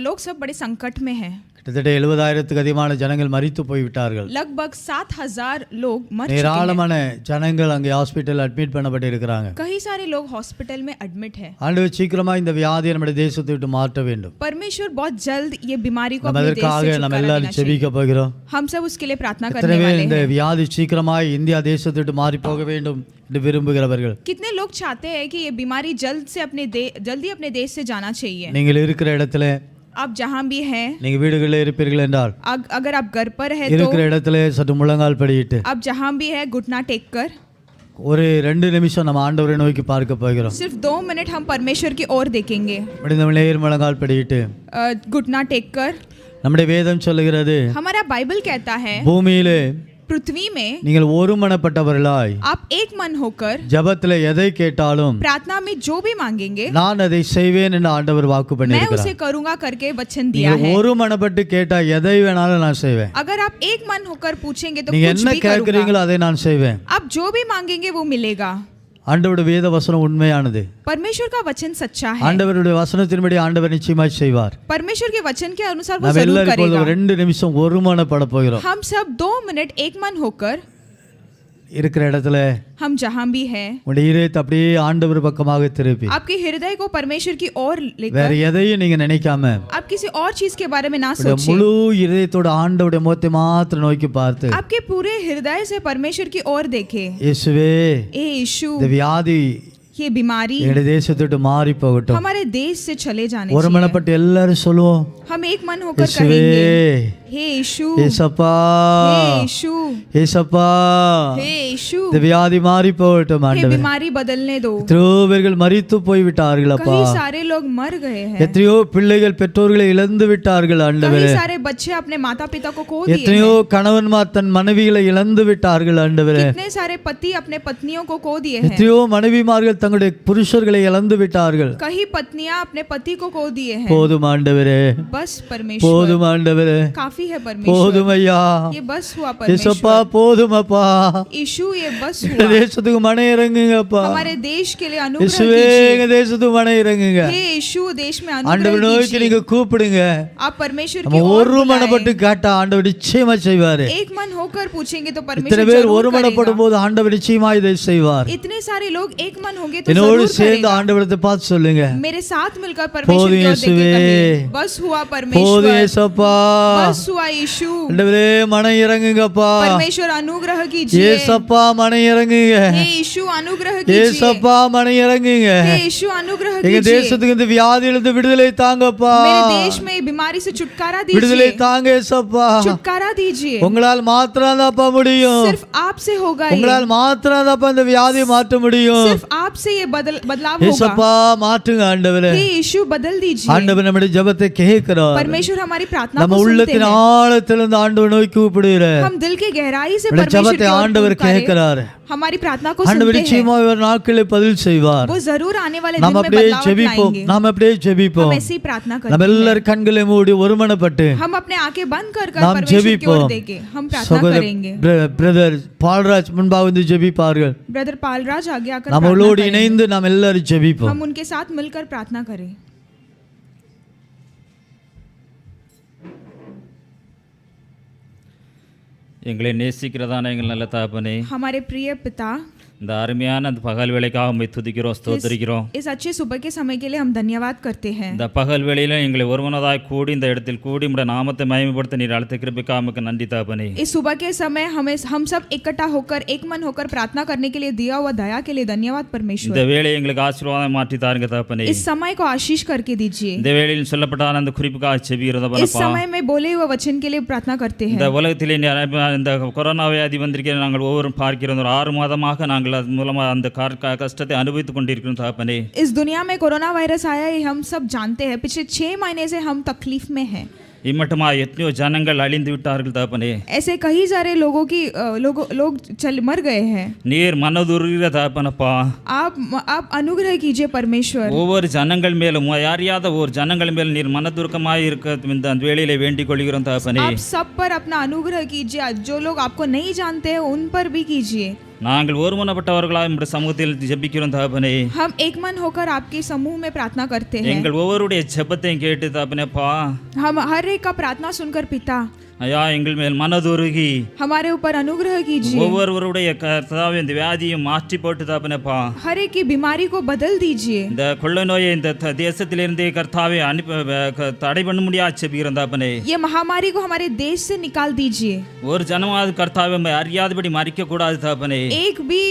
लोग सब बड़े संकट में हैं. கிட்டத்தட்ட 70,000க்கு அதிகமான ஜனங்கள் மரித்து போய்விட்டார்கள். लगभग 7,000 लोग मर चुके हैं. ஏராளமான ஜனங்கள் அங்கே ஹாஸ்பிட்டல் அட்மிட் பண்ணப்பட்டு இருக்கிறாங்க. कई सारे लोग हॉस्पिटल में एडमिट है. ஆண்டவர் சீக்கிரமா இந்த வியாதியை நம்முடைய தேசத்தை விட்டு மாற்ற வேண்டும். परमेश्वर बहुत जल्द ये बीमारी को நம்ம अपने देश से அதற்காக நம்ம छुटकारा எல்லாரும் देना ஜெபிக்க चाहिए. போகிறோம். हम सब उसके लिए प्रार्थना எத்தனை करने பேர் वाले இந்த हैं. வியாதி சீக்கிரமாய் இந்தியா தேசத்தை விட்டு மாறி போக வேண்டும் என்று விரும்புகிறவர்கள்? कितने लोग चाहते हैं कि ये बीमारी जल्दी अपने देश से जाना चाहिए. நீங்கள் இருக்கிற இடத்துல आप जहाँ भी हैं, நீங்க வீடுகளில் இருப்பீர்கள் என்றால் अगर आप घर पर है तो இருக்கிற இடத்துல சற்று முழங்கால் படியிட்டு आप जहाँ भी है घुटना टेक कर ஒரு 2 நிமிஷம் நம்ம ஆண்டவரை நோக்கி பார்க்க போகிறோம். सिर्फ 2 मिनट हम परमेश्वर की ओर देखेंगे. முடிந்தவளே முழங்கால் படியிட்டு घुटना टेक कर. நம்முடைய வேதம் சொல்லுகிறது, हमारा बाइबल कहता है பூமியிலே पृथ्वी में நீங்கள் ஒருமனப்பட்டவர்களாய் आप एक मन होकर ஜெபத்திலே எதை கேட்டாலும் प्रार्थना में जो भी मांगेंगे நான் அதை செய்வேன் என்று ஆண்டவர் வாக்கு मैं பண்ணியிருக்கிறார். उसे करूंगा करके वचन दिया நீங்கள் है. ஒருமனப்பட்டு கேட்டா எதை வேணாலும் நான் செய்வேன். अगर आप एक मन होकर पूछेंगे तो நீங்க कुछ என்ன भी करूंगा. கேட்கிறீங்களோ அதை நான் செய்வேன். आप जो भी मांगेंगे वो मिलेगा. ஆண்டவருடைய வேத வசனம் உண்மையானது. परमेश्वर का वचन सच्चा है. ஆண்டவருடைய வசனத்தின்படி ஆண்டவர் நிச்சயமாய் செய்வார். परमेश्वर के वचन के अनुसार वो நாம் जरूर எல்லாரும் இப்பொழுது करेगा. 2 நிமிஷம் ஒருமனப்பட போகிறோம். हम सब 2 मिनट एक मन होकर இருக்கிற இடத்துல हम जहाँ भी हैं உங்களுடைய இதயத்தை அப்படியே ஆண்டவர் பக்கமாக திருப்பி आपके हृदय को परमेश्वर की ओर வேற लेकर எதையும் நீங்க நினைக்காம आप किसी और चीज के बारे में ना உங்களுடைய सोचिए. முழு இதயத்தோட ஆண்டவருடைய முகத்தை மாத்திரம் நோக்கி பார்த்து, आपके पूरे हृदय से परमेश्वर की ओर देखे. இயேசுவே ए यीशु, இந்த வியாதி ये बीमारी எங்களுடைய தேசத்தை விட்டு மாறி போகட்டும். हमारे देश से चले जाने ஒரு चाहिए. மனப்பட்டு எல்லாரும் சொல்லுவோம், हम एक मन होकर இயேசுவே, कहेंगे हे यीशु, ஏசப்பா, हे यीशु, ஏசப்பா, हे यीशु, இந்த வியாதி மாறி போகட்டும் ये ஆண்டவரே. बीमारी बदलने दो. எத்தனையோ பேர்கள் மரித்து போய் விட்டார்கள் அப்பா. कई सारे लोग मर गए हैं. எத்தனையோ பிள்ளைகள் பெற்றோர்களை இழந்து விட்டார்கள் ஆண்டவரே. कई सारे बच्चे अपने माता पिता को खो दिए எத்தனையோ हैं. கணவன்மார் தன் மனைவிகளை இழந்து விட்டார்கள் ஆண்டவரே. कितने सारे पति अपने पत्नियों को खो दिए हैं. எத்தனையோ மனைவிமார்கள் தங்களுடைய புருஷர்களை இழந்து விட்டார்கள். कई पत्नियां अपने पति को खो दिए हैं. போதும் ஆண்டவரே, बस परमेश्वर, போதும் ஆண்டவரே, काफी है परमेश्वर. போதும் ஐயா, ये बस हुआ ஏசப்பா, परमेश्वर. போதும் அப்பா. यीशु ये बस எங்க हुआ. தேசத்துக்கு மன இறங்குங்கப்பா. हमारे देश के लिए अनुग्रह இயேசுவே, எங்க कीजिए. தேசத்துக்கு மன இறங்குங்க. हे यीशु देश में ஆண்டவர் अनुग्रह நோக்கி कीजिए. நீங்க கூப்பிடுங்க. आप परमेश्वर நம்ம की ओर ஒரு மனப்பட்டு बुलाएं. கேட்டா ஆண்டவர் நிச்சயமா செய்வாரு. एक मन होकर पूछेंगे तो இத்தனை परमेश्वर பேர் जरूर ஒரு மனப்படும் करेगा. போது ஆண்டவர் நிச்சயமா இதை செய்வார். इतने सारे लोग एक मन होंगे तो என்னோடு जरूर சேர்ந்து करेगा. ஆண்டவரத்தை பார்த்து சொல்லுங்க, मेरे साथ मिलकर परमेश्वर போதும் की ओर देख के இயேசுவே. कहें, बस हुआ போதும் परमेश्वर, ஏசப்பா. बस हुआ यीशु. ஆண்டவரே, மன இறங்குங்கப்பா. परमेश्वर अनुग्रह कीजिए. ஏசப்பா, மன இறங்குங்க. हे यीशु अनुग्रह कीजिए. ஏசப்பா, மன இறங்குங்க. हे यीशु अनुग्रह எங்க कीजिए. தேசத்துக்கு இந்த வியாதியிலிருந்து விடுதலை தாங்கப்பா. मेरे देश में बीमारी से छुटकारा விடுதலை दीजिए. தாங்க ஏசப்பா. छुटकारा दीजिए. உங்களால் மாத்திரம் தான்ப்பா முடியும். सिर्फ आपसे होगा ये. உங்களால் மாத்திரம் தான்ப்பா இந்த வியாதியை மாற்ற முடியும். सिर्फ आपसे ये बदलाव होगा. ஏசப்பா, மாற்றுங்க ஆண்டவரே. हे यीशु बदल दीजिए. ஆண்டவர் நம்முடைய ஜெபத்தை கேட்கிறார். परमेश्वर हमारी प्रार्थना நம்ம को सुनते உள்ளத்தின் हैं. ஆழத்திலிருந்து ஆண்டவர் நோக்கி கூப்பிடுகிறார். हम दिल के गहराई से நம்முடைய परमेश्वर ஜெபத்தை की ओर ஆண்டவர் पुकारें. கேட்கிறார். हमारी प्रार्थना को ஆண்டவர் सुनते हैं. நிச்சயமா ஒரு நாட்களில் பதில் செய்வார். वो जरूर आने वाले நாம் दिन में அப்படியே बदलाव ஜெபிப்போம். लाएंगे. நாம் அப்படியே ஜெபிப்போம். हम ऐसी ही प्रार्थना நம்ம करते हैं. எல்லாரும் கண்களை மூடி ஒருமனப்பட்டு हम अपने आंखें बंद कर நாம் परमेश्वर की ओर ஜெபிப்போம். देखें. हम प्रार्थना करेंगे. பிரதர் பால்ராஜ் முன்பாக வந்து ஜெபிப்பார்கள். ब्रदर पालराज आगे आकर நம்மளோடு प्रार्थना करेंगे. இணைந்து நாம் எல்லாரும் ஜெபிப்போம். हम उनके साथ मिलकर प्रार्थना करें. எங்களை நேசிக்கிறதான எங்கள் நல்ல தகப்பனே, हमारे प्रिय पिता, இந்த அருமையான அந்த பகல் வேளைக்காக உம்மை துதிக்கிறோம், ஸ்தோத்திரிக்கிறோம். इस अच्छे सुबह के समय के लिए हम धन्यवाद करते हैं. இந்த பகல் வேளையில எங்களை ஒருமனதாய் கூடி இந்த இடத்தில் கூடி உம்முடைய நாமத்தை மகிமைப்படுத்த நீர் அழைத்த கிருபைக்காக உமக்கு நன்றி தகப்பனே. इस सुबह के समय हम सब इकट्ठा होकर एक मन होकर प्रार्थना करने के लिए दिया हुआ दया के लिए धन्यवाद இந்த परमेश्वर. வேளையை எங்களுக்கு ஆசீர்வாதம் மாற்றி தாருங்க தகப்பனே. इस समय को आशीष करके दीजिए. இந்த வேளையில் சொல்லப்பட்டான அந்த குறிப்புக்காக செபிக்கிறத इस समय में बोले हुए वचन के लिए प्रार्थना करते இந்த हैं. உலகத்திலே இந்த கொரோனா வியாதி வந்திருக்கிற நாங்கள் ஒவ்வொரு பார்க்கிறோம். ஒரு 6 மாதமாக நாங்கள் அது மூலமாக அந்த கஷ்டத்தை அனுபவித்துக் கொண்டிருக்கிறோம் தகப்பனே. इस दुनिया में कोरोना वायरस आया है, हम सब जानते हैं. पिछले 6 महीने से हम तकलीफ में हैं. இம்மட்டுமா எத்தனையோ ஜனங்கள் அழிந்து விட்டார்கள் தகப்பனே. ऐसे कई सारे लोगों की लोग मर गए हैं. நீர் மனதுருகிற தகப்பனப்பா. आप अनुग्रह कीजिए परमेश्वर. ஒவ்வொரு ஜனங்கள் மேலும் அறியாத ஒரு ஜனங்கள் மேல் நீர் மனதுருக்கமாய் இருக்க இந்த வேளையிலே வேண்டிக் கொள்கிறோம் தகப்பனே. आप सब पर अपना अनुग्रह कीजिए. जो लोग आपको नहीं जानते हैं उन पर भी कीजिए. நாங்கள் ஒருமனப்பட்டவர்களாய் உம்முடைய சமூகத்தில் ஜெபிக்கிறோம் தகப்பனே. हम एक मन होकर आपके समूह में प्रार्थना करते हैं. எங்கள் ஒவ்வொருடைய ஜெபத்தையும் கேட்டு தகப்பனேப்பா. हम हर एक का प्रार्थना सुनकर पिता ஐயா எங்கள் மேல் மனதுருகி हमारे ऊपर अनुग्रह कीजिए. ஒவ்வொருவருடைய கர்த்தாவே இந்த வியாதியை மாற்றி போட்டு தகப்பனேப்பா. हर एक की बीमारी को बदल दीजिए. இந்த கொள்ளை நோயை இந்த தேசத்திலிருந்தே கர்த்தாவே தடை பண்ண முடியாது ஜெபிக்கிறோம் தகப்பனே. ये महामारी को हमारे देश से निकाल दीजिए. ஒரு ஜனமாவது கர்த்தாவே அறியாதபடி மரிக்க கூடாது தகப்பனே. एक भी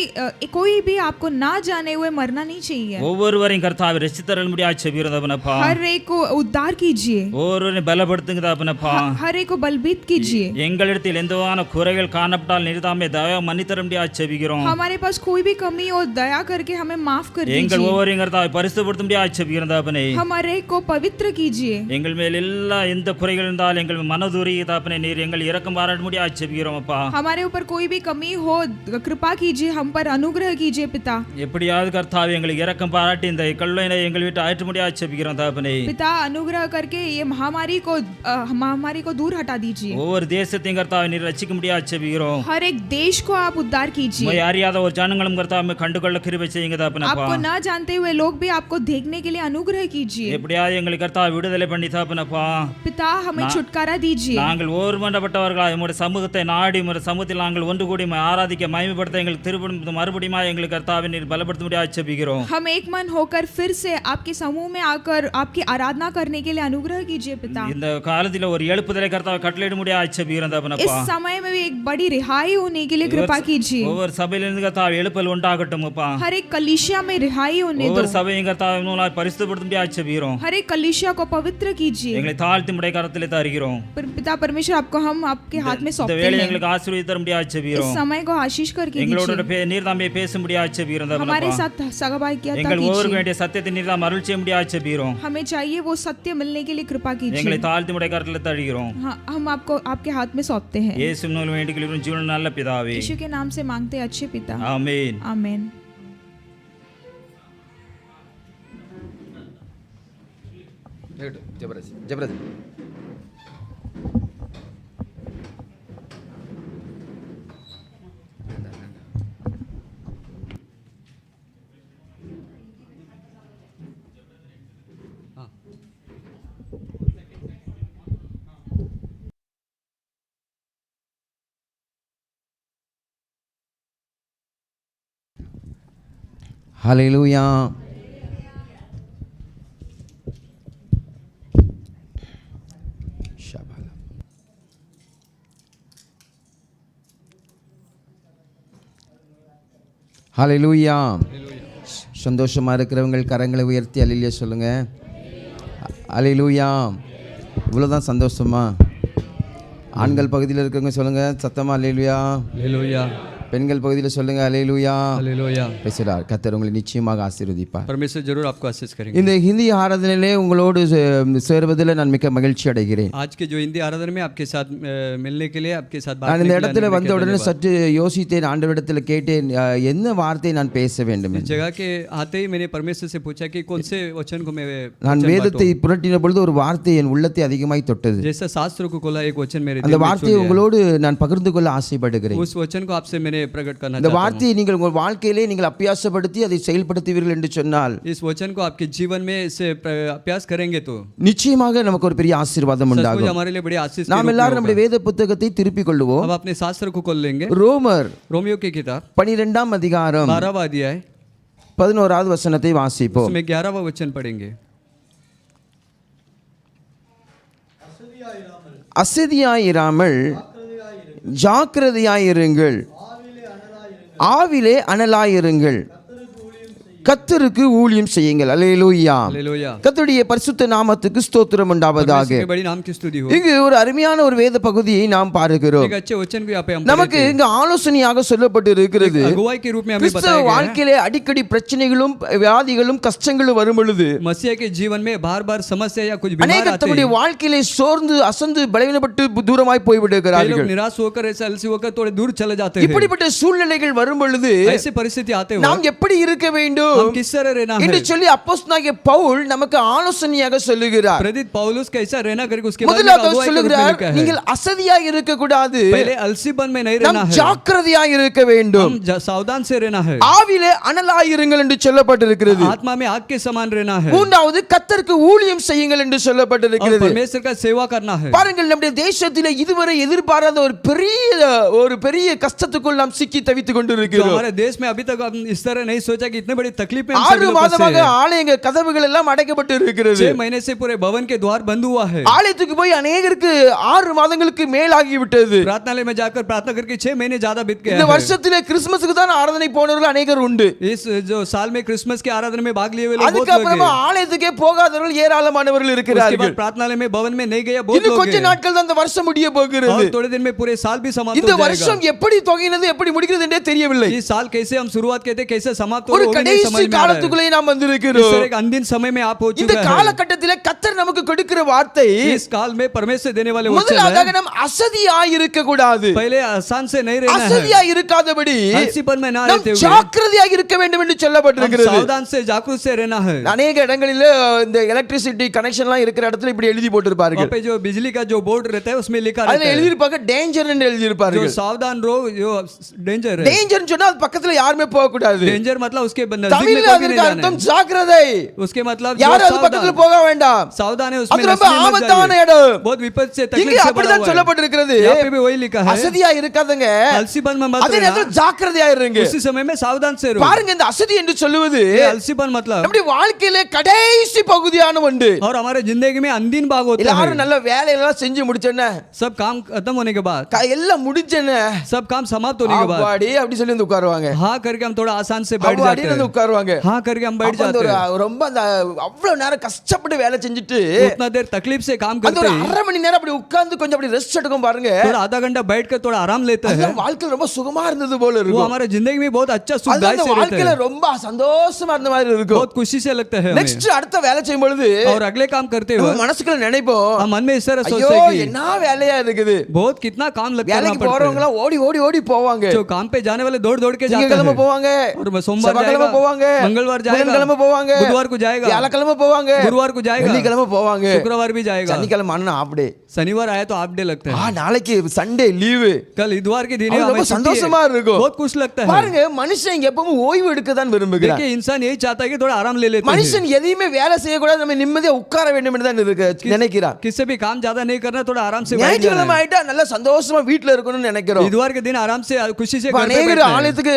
कोई भी आपको ना जाने हुए मरना नहीं चाहिए. ஒவ்வொருவரையும் கர்த்தாவே ரட்சித்தரல் முடியாது ஜெபிக்கிறோம் தகப்பனேப்பா. हर एक को उद्धार कीजिए. ஒவ்வொருவரையும் பலப்படுத்துங்க தகப்பனேப்பா. हर एक को बलबीत कीजिए. எங்களிடத்தில் எந்தவான குறைகள் காணப்பட்டால் நிர்தாமே தயவு மன்னித்தர முடியாது ஜெபிக்கிறோம். हमारे पास कोई भी कमी हो दया करके हमें माफ कर दीजिए. எங்கள் ஒவ்வொருவரையும் கர்த்தாவே பரிசுத்தப்படுத்த முடியாது ஜெபிக்கிறோம் தகப்பனே. हमारे को पवित्र कीजिए. எங்கள் மேல் எல்லா எந்த குறைகள் இருந்தால் எங்கள் மனதுரி தகப்பனே நீர் எங்கள் இரக்கம் பாராட்ட முடியாது ஜெபிக்கிறோம் அப்பா. हमारे ऊपर कोई भी कमी हो कृपा कीजिए. हम पर अनुग्रह कीजिए पिता. எப்படியாவது கர்த்தாவே எங்களுக்கு இரக்கம் பாராட்டி இந்த கொள்ளையை எங்கள் வீட்டு அகற்ற முடியாது ஜெபிக்கிறோம் தகப்பனே. पिता अनुग्रह करके ये महामारी को दूर हटा दीजिए. ஒவ்வொரு தேசத்தையும் கர்த்தாவே நீர் ரட்சிக்க முடியாது ஜெபிக்கிறோம். हर एक देश को आप उद्धार कीजिए. அறியாத ஒரு ஜனங்களும் கர்த்தாவே கண்டுகொள்ள கிருபை செய்யுங்க தகப்பனே. आपको ना जानते हुए लोग भी आपको देखने के लिए अनुग्रह कीजिए. எப்படியாவது எங்களுக்கு கர்த்தாவே விடுதலை பண்ணி தகப்பனேப்பா. पिता हमें छुटकारा दीजिए. நாங்கள் ஒருமனப்பட்டவர்களாய் உம்முடைய சமூகத்தை நாடி உம்முடைய சமூகத்தில் நாங்கள் ஒன்று கூடி ஆராதிக்க மகிமைப்படுத்த எங்களுக்கு திரும்ப மறுபடியும் எங்களுக்கு கர்த்தாவே நீர் பலப்படுத்த முடியாது ஜெபிக்கிறோம். हम एक मन होकर फिर से आपके समूह में आकर आपकी आराधना करने के लिए अनुग्रह कीजिए पिता. இந்த காலத்தில் ஒரு எழுப்புதலை கர்த்தாவே கட்டளையிட முடியாது ஜெபிக்கிறோம் தகப்பனேப்பா. इस समय में भी एक बड़ी रिहाई होने के लिए कृपा कीजिए. ஒவ்வொரு சபையிலிருந்து கர்த்தாவே எழுப்பல் உண்டாகட்டும் அப்பா. हर एक कलीसिया में रिहाई होने दो. ஒவ்வொரு சபையும் கர்த்தாவே மூலமாய் பரிசுத்தப்படுத்த முடியாது ஜெபிக்கிறோம். हर एक कलीसिया को पवित्र कीजिए. எங்களை தாழ்த்தி உம்முடைய கரத்திலே தருகிறோம். पिता परमेश्वर आपको हम आपके हाथ में இந்த सौंपते வேளை हैं. எங்களுக்கு ஆசீர்வாதம் தர முடியாது इस ஜெபிக்கிறோம். समय को आशीष करके எங்களோட दीजिए. நீர் தாமே பேச முடியாது ஜெபிக்கிறோம் हमारे தகப்பனேப்பா. साथ सहभागिता எங்கள் ஒவ்வொரு कीजिए. வேண்டிய சத்தியத்தை நீர் தாம் அருள் செய்ய முடியாது ஜெபிக்கிறோம். हमें चाहिए वो सत्य मिलने के लिए कृपा எங்களை कीजिए. தாழ்த்தி உம்முடைய கரத்திலே தருகிறோம். हम आपको आपके हाथ में सौंपते हैं. இயேசு மூலம் வேண்டிக் கொள்கிறோம் ஜீவனுள்ள நல்ல பிதாவே. यीशु के नाम से मांगते हैं अच्छे पिता. ஆமென். आमीन. जबरदस्त हालेलुया. ஹalleluya. சந்தோஷமா இருக்கிறவங்க கரங்களை உயர்த்தி அல்லேலூயா சொல்லுங்க. ஹalleluya. இவ்வளவுதான் சந்தோஷமா? ஆண்கள் பகுதியில் இருக்கவங்க சொல்லுங்க சத்தமா அல்லேலூயா. ஹalleluya. பெண்கள் பகுதியில் சொல்லுங்க அல்லேலூயா. ஹalleluya. பேசுகிறார். கர்த்தர் உங்களை நிச்சயமாக ஆசீர்வதிப்பார். परमेश्वर जरूर आपको आशीष करेंगे. இந்த ஹிந்தி ஆராதனையிலே உங்களோடு சேர்வதில் நான் மிக்க மகிழ்ச்சி அடைகிறேன். आज के जो हिंदी आराधना में आपके साथ मिलने के लिए आपके साथ बात நான் இந்த करने के இடத்துல लिए வந்த உடனே சற்று யோசித்தேன். ஆண்டவரிடத்தில் கேட்டேன் என்ன வார்த்தை நான் பேச வேண்டும். इस जगह के आते ही मैंने परमेश्वर से पूछा कि कौन से वचन को मैं நான் வேதத்தை புரட்டின பொழுது ஒரு வார்த்தை என் உள்ளத்தை அதிகமாய் தொட்டது. जैसा शास्त्र को खोला एक वचन मेरे அந்த வார்த்தையை உங்களோடு நான் பகிர்ந்து கொள்ள ஆசைப்படுகிறேன். उस वचन को आपसे मैंने प्रकट करना இந்த வார்த்தையை நீங்கள் உங்கள் வாழ்க்கையிலே நீங்கள் அபியாசப்படுத்தி அதை செயல்படுத்துவீர்கள் என்று சொன்னால் इस वचन को आपके जीवन में इसे अभ्यास करेंगे तो நிச்சயமாக நமக்கு ஒரு பெரிய ஆசீர்வாதம் உண்டாகும். हमारे लिए बड़ी आशीष நாம் எல்லாரும் நம்முடைய வேத புத்தகத்தை திருப்பிக் கொள்வோம். अब अपने शास्त्र को खोल लेंगे. ரோமர் रोमियो की किताब 12ஆம் அதிகாரம் 12वां अध्याय 11வது வசனத்தை வாசிப்போம். उसमें 11वां वचन पढ़ेंगे. அசதியாயிராமல் ஜாக்கிரதையாயிருங்கள், ஆவிலே அனலாயிருங்கள், கர்த்தருக்கு ஊழியம் செய்யுங்கள். அல்லேலூயா. हालेलुया। கர்த்தருடைய பரிசுத்த நாமத்துக்கு ஸ்தோத்திரம் உண்டாவதாக. परमेश्वर के बड़ी नाम की स्तुति हो। இங்கு ஒரு அருமையான ஒரு வேத பகுதியை நாம் பார்க்கிறோம். एक अच्छे वचन को यहाँ पे हम நமக்கு இங்கு ஆலோசனையாக சொல்லப்பட்டு இருக்கிறது. अगुवाई के रूप में हमें கிறிஸ்தவ बताया गया है। வாழ்க்கையிலே அடிக்கடி பிரச்சனைகளும் வியாதிகளும் கஷ்டங்களும் வரும் பொழுது मसीह के जीवन में बार-बार समस्या या कुछ बीमार அநேகர் आते தம்முடைய हैं। வாழ்க்கையிலே சோர்ந்து அசந்து பலவீனப்பட்டு தூரமாய் कई போய்விடுகிறார்கள். लोग निराश होकर ऐसे अलसी होकर थोड़े दूर चले जाते हैं। இப்படிப்பட்ட சூழ்நிலைகள் வரும் பொழுது ऐसी परिस्थिति आते हो நாம் எப்படி இருக்க வேண்டும் हम किस तरह रहना என்று है। சொல்லி அப்போஸ்தலனாகிய பவுல் நமக்கு ஆலோசனையாக சொல்லுகிறார். प्रेरित पौलुस कैसा रहना करके उसके बाद में முதலாவது अगुवाई के रूप में சொல்லுகிறார், लिखा है। நீங்கள் அசதியாக இருக்க கூடாது, पहले अलसीपन में नहीं रहना நாம் है, ஜாக்கிரதையாக இருக்க வேண்டும், हम सावधान से रहना है, ஆவிலே அனலாயிருங்கள் என்று சொல்லப்பட்டிருக்கிறது. आत्मा में आग के समान रहना है, மூன்றாவது கர்த்தருக்கு ஊழியம் செய்யுங்கள் என்று और சொல்லப்பட்டிருக்கிறது. परमेश्वर का सेवा करना है। பாருங்கள், நம்முடைய தேசத்திலே இதுவரை எதிர்பாராத ஒரு பெரிய கஷ்டத்துக்குள் நாம் சிக்கி தவித்துக் तो கொண்டிருக்கிறோம். हमारे देश में अभी तक हम इस तरह नहीं सोचा कि इतने बड़ी तकलीफ में हम 6 सभी लोग फंसे மாதமாக हैं। ஆலயங்க கதவுகள் எல்லாம் அடைக்கப்பட்டு இருக்கிறது. 6 महीने से पूरे भवन के द्वार बंद हुआ है। ஆலயத்துக்கு போய் அநேகருக்கு 6 மாதங்களுக்கு மேலாகி விட்டது. प्रार्थनालय में जाकर प्रार्थना करके 6 महीने ज्यादा बीत गया இந்த है। வருஷத்திலே கிறிஸ்துமஸ்க்கு தான் ஆராதனை போனவர்கள் அநேகர் உண்டு. इस जो साल में क्रिसमस के आराधना में भाग लिए हुए लोग बहुत அதுக்கு लोग அப்புறமா हैं। ஆலயத்துக்கே போகாதவர்கள் ஏராளமானவர்கள் उसके இருக்கிறார்கள். बाद प्रार्थनालय में भवन में नहीं गया बहुत இன்னும் लोग கொஞ்ச हैं। நாட்கள் தான் இந்த வருஷம் முடிய போகிறது. और थोड़े दिन में पूरे साल भी समाप्त இந்த हो जाएगा। வருஷம் எப்படி துவங்கினது எப்படி முடிகிறது என்றே தெரியவில்லை. इस साल कैसे हम शुरुआत कहते कैसे समाप्त ஒரு हो वो भी नहीं கடைசி समझ में आ रहा है। காலத்துக்குள்ளே நாம் इस வந்திருக்கிறோம். तरह के अंतिम समय में आप हो இந்த चुके हैं। காலகட்டத்திலே கர்த்தர் நமக்கு கொடுக்கிற வார்த்தை, इस काल में परमेश्वर देने वाले वचन முதலாவதாக है। நாம் அசதியாய் இருக்க கூடாது. पहले आसान से नहीं रहना है, அசதியாய் இருக்காதபடி आलसीपन में ना நாம் रहते हुए ஜாக்கிரதையாக இருக்க வேண்டும் என்று हम சொல்லப்பட்டிருக்கிறது. सावधान से जागरूक से रहना है। அநேக இடங்களில இந்த எலக்ட்ரிசிட்டி கனெக்ஷன்லாம் இருக்கிற இடத்துல இப்படி எழுதி போட்டிருப்பார்கள். वहाँ पे जो बिजली का जो बोर्ड रहता है उसमें लिखा அதுல रहता है எழுதியிருப்பாங்க டேஞ்சர் என்று जो எழுதியிருப்பார்கள். सावधान रहो जो डेंजर है। டேஞ்சர்னு சொன்னா அது பக்கத்துல யாருமே போக கூடாது. डेंजर मतलब उसके नजदीक में தமிழ்ல कोई भी அதற்கு नहीं जाना அர்த்தம் है। ஜாக்கிரதை. उसके मतलब யாரும் அது பக்கத்துல போக வேண்டாம். सावधान है उसमें அது ரொம்ப नजदीक मत ஆபத்தான जाइए। இடம். बहुत विपद से இங்க तकलीफ से बड़ा அப்படிதான் हुआ है। சொல்லப்பட்டிருக்கிறது. यहाँ पे भी वही लिखा है அசதியா இருக்காதங்க, अलसीपन में मत அதே நேரத்துல रहना, ஜாக்கிரதையா இருங்க. उसी समय में सावधान से रहो। பாருங்க, இந்த அசதி என்று சொல்லுவது ये अलसीपन मतलब நம்முடைய வாழ்க்கையில கடைசி பகுதியான ஒன்று. और हमारे जिंदगी में अंतिम भाग होता எல்லாரும் है। நல்ல வேலையெல்லாம் செஞ்சு முடிச்சேன்னு सब काम खत्म होने के बाद எல்லாம் முடிச்சேன்னு सब काम समाप्त होने के बाद அப்பாடி அப்படி சொல்லி வந்து உட்காருவாங்க. हाँ करके हम थोड़ा आसान से बैठ அப்பாடி जाते வந்து हैं। உட்காருவாங்க. हाँ करके हम बैठ அப்ப அந்த जाते ஒரு हैं। ரொம்ப அந்த அவ்வளவு நேரம் கஷ்டப்பட்டு வேலை செஞ்சுட்டு उतना देर तकलीफ से काम அந்த करते ஒரு हैं, 1/2 மணி நேரம் அப்படி உட்கார்ந்து கொஞ்சம் அப்படி ரெஸ்ட் எடுக்கும் பாருங்க. थोड़ा आधा घंटा बैठ कर थोड़ा आराम लेते हैं, அதுதான் வாழ்க்கை ரொம்ப சுகமா இருந்தது போல वो இருக்கும். हमारे जिंदगी में बहुत अच्छा அதுதான் सुखदायक அந்த से रहता வாழ்க்கையில है, ரொம்ப சந்தோஷமா இருந்த மாதிரி இருக்கும். बहुत खुशी से लगता है हमें। நெக்ஸ்ட் அடுத்த வேலை செய்யும் பொழுது और अगले काम करते நம்ம हुए மனசுக்குள்ள நினைப்போம், हम मन में इस तरह ஐயோ सोचते हैं कि என்ன வேலையா இருக்குது. बहुत कितना काम करना வேலைக்கு पड़ता போறவங்க है। எல்லாம் ஓடி ஓடி ஓடி போவாங்க. जो काम पे जाने वाले दौड़ दौड़ के जाते திங்கட்கிழமை हैं, போவாங்க, और सोमवार செவ்வாய்க்கிழமை जाएगा, போவாங்க, मंगलवार जाएगा, புதன்கிழமை போவாங்க, बुधवार को जाएगा, வியாழக்கிழமை போவாங்க, गुरुवार को जाएगा, வெள்ளிக்கிழமை போவாங்க, शुक्रवार भी जाएगा, சனிக்கிழமை ஆனா ஆஃப் டே. शनिवार आया तो हाफ डे लगता है, நாளைக்கு சண்டே லீவு. कल इतवार के दिन அது हमें ரொம்ப छुट्टी है, சந்தோஷமா இருக்கும். बहुत खुश लगता है। பாருங்க, மனுஷன் எப்பவும் ஓய்வு எடுக்க தான் விரும்புகிறான். देखिए इंसान यही चाहता है कि थोड़ा आराम ले लेते हैं, மனுஷன் எதையுமே வேலை செய்யக்கூடாது, நம்ம நிம்மதியா உட்கார வேண்டும் என்று தான் நினைக்கிறான். किससे भी काम ज्यादा नहीं करना, थोड़ा आराम से बैठ ஞாயிற்றுக்கிழமை जाना है। ஆயிட்டா நல்லா சந்தோஷமா வீட்டுல இருக்கணும்னு நினைக்கிறோம். इतवार के दिन आराम से खुशी से இப்ப घर पे அநேகர் बैठते हैं। ஆலயத்துக்கு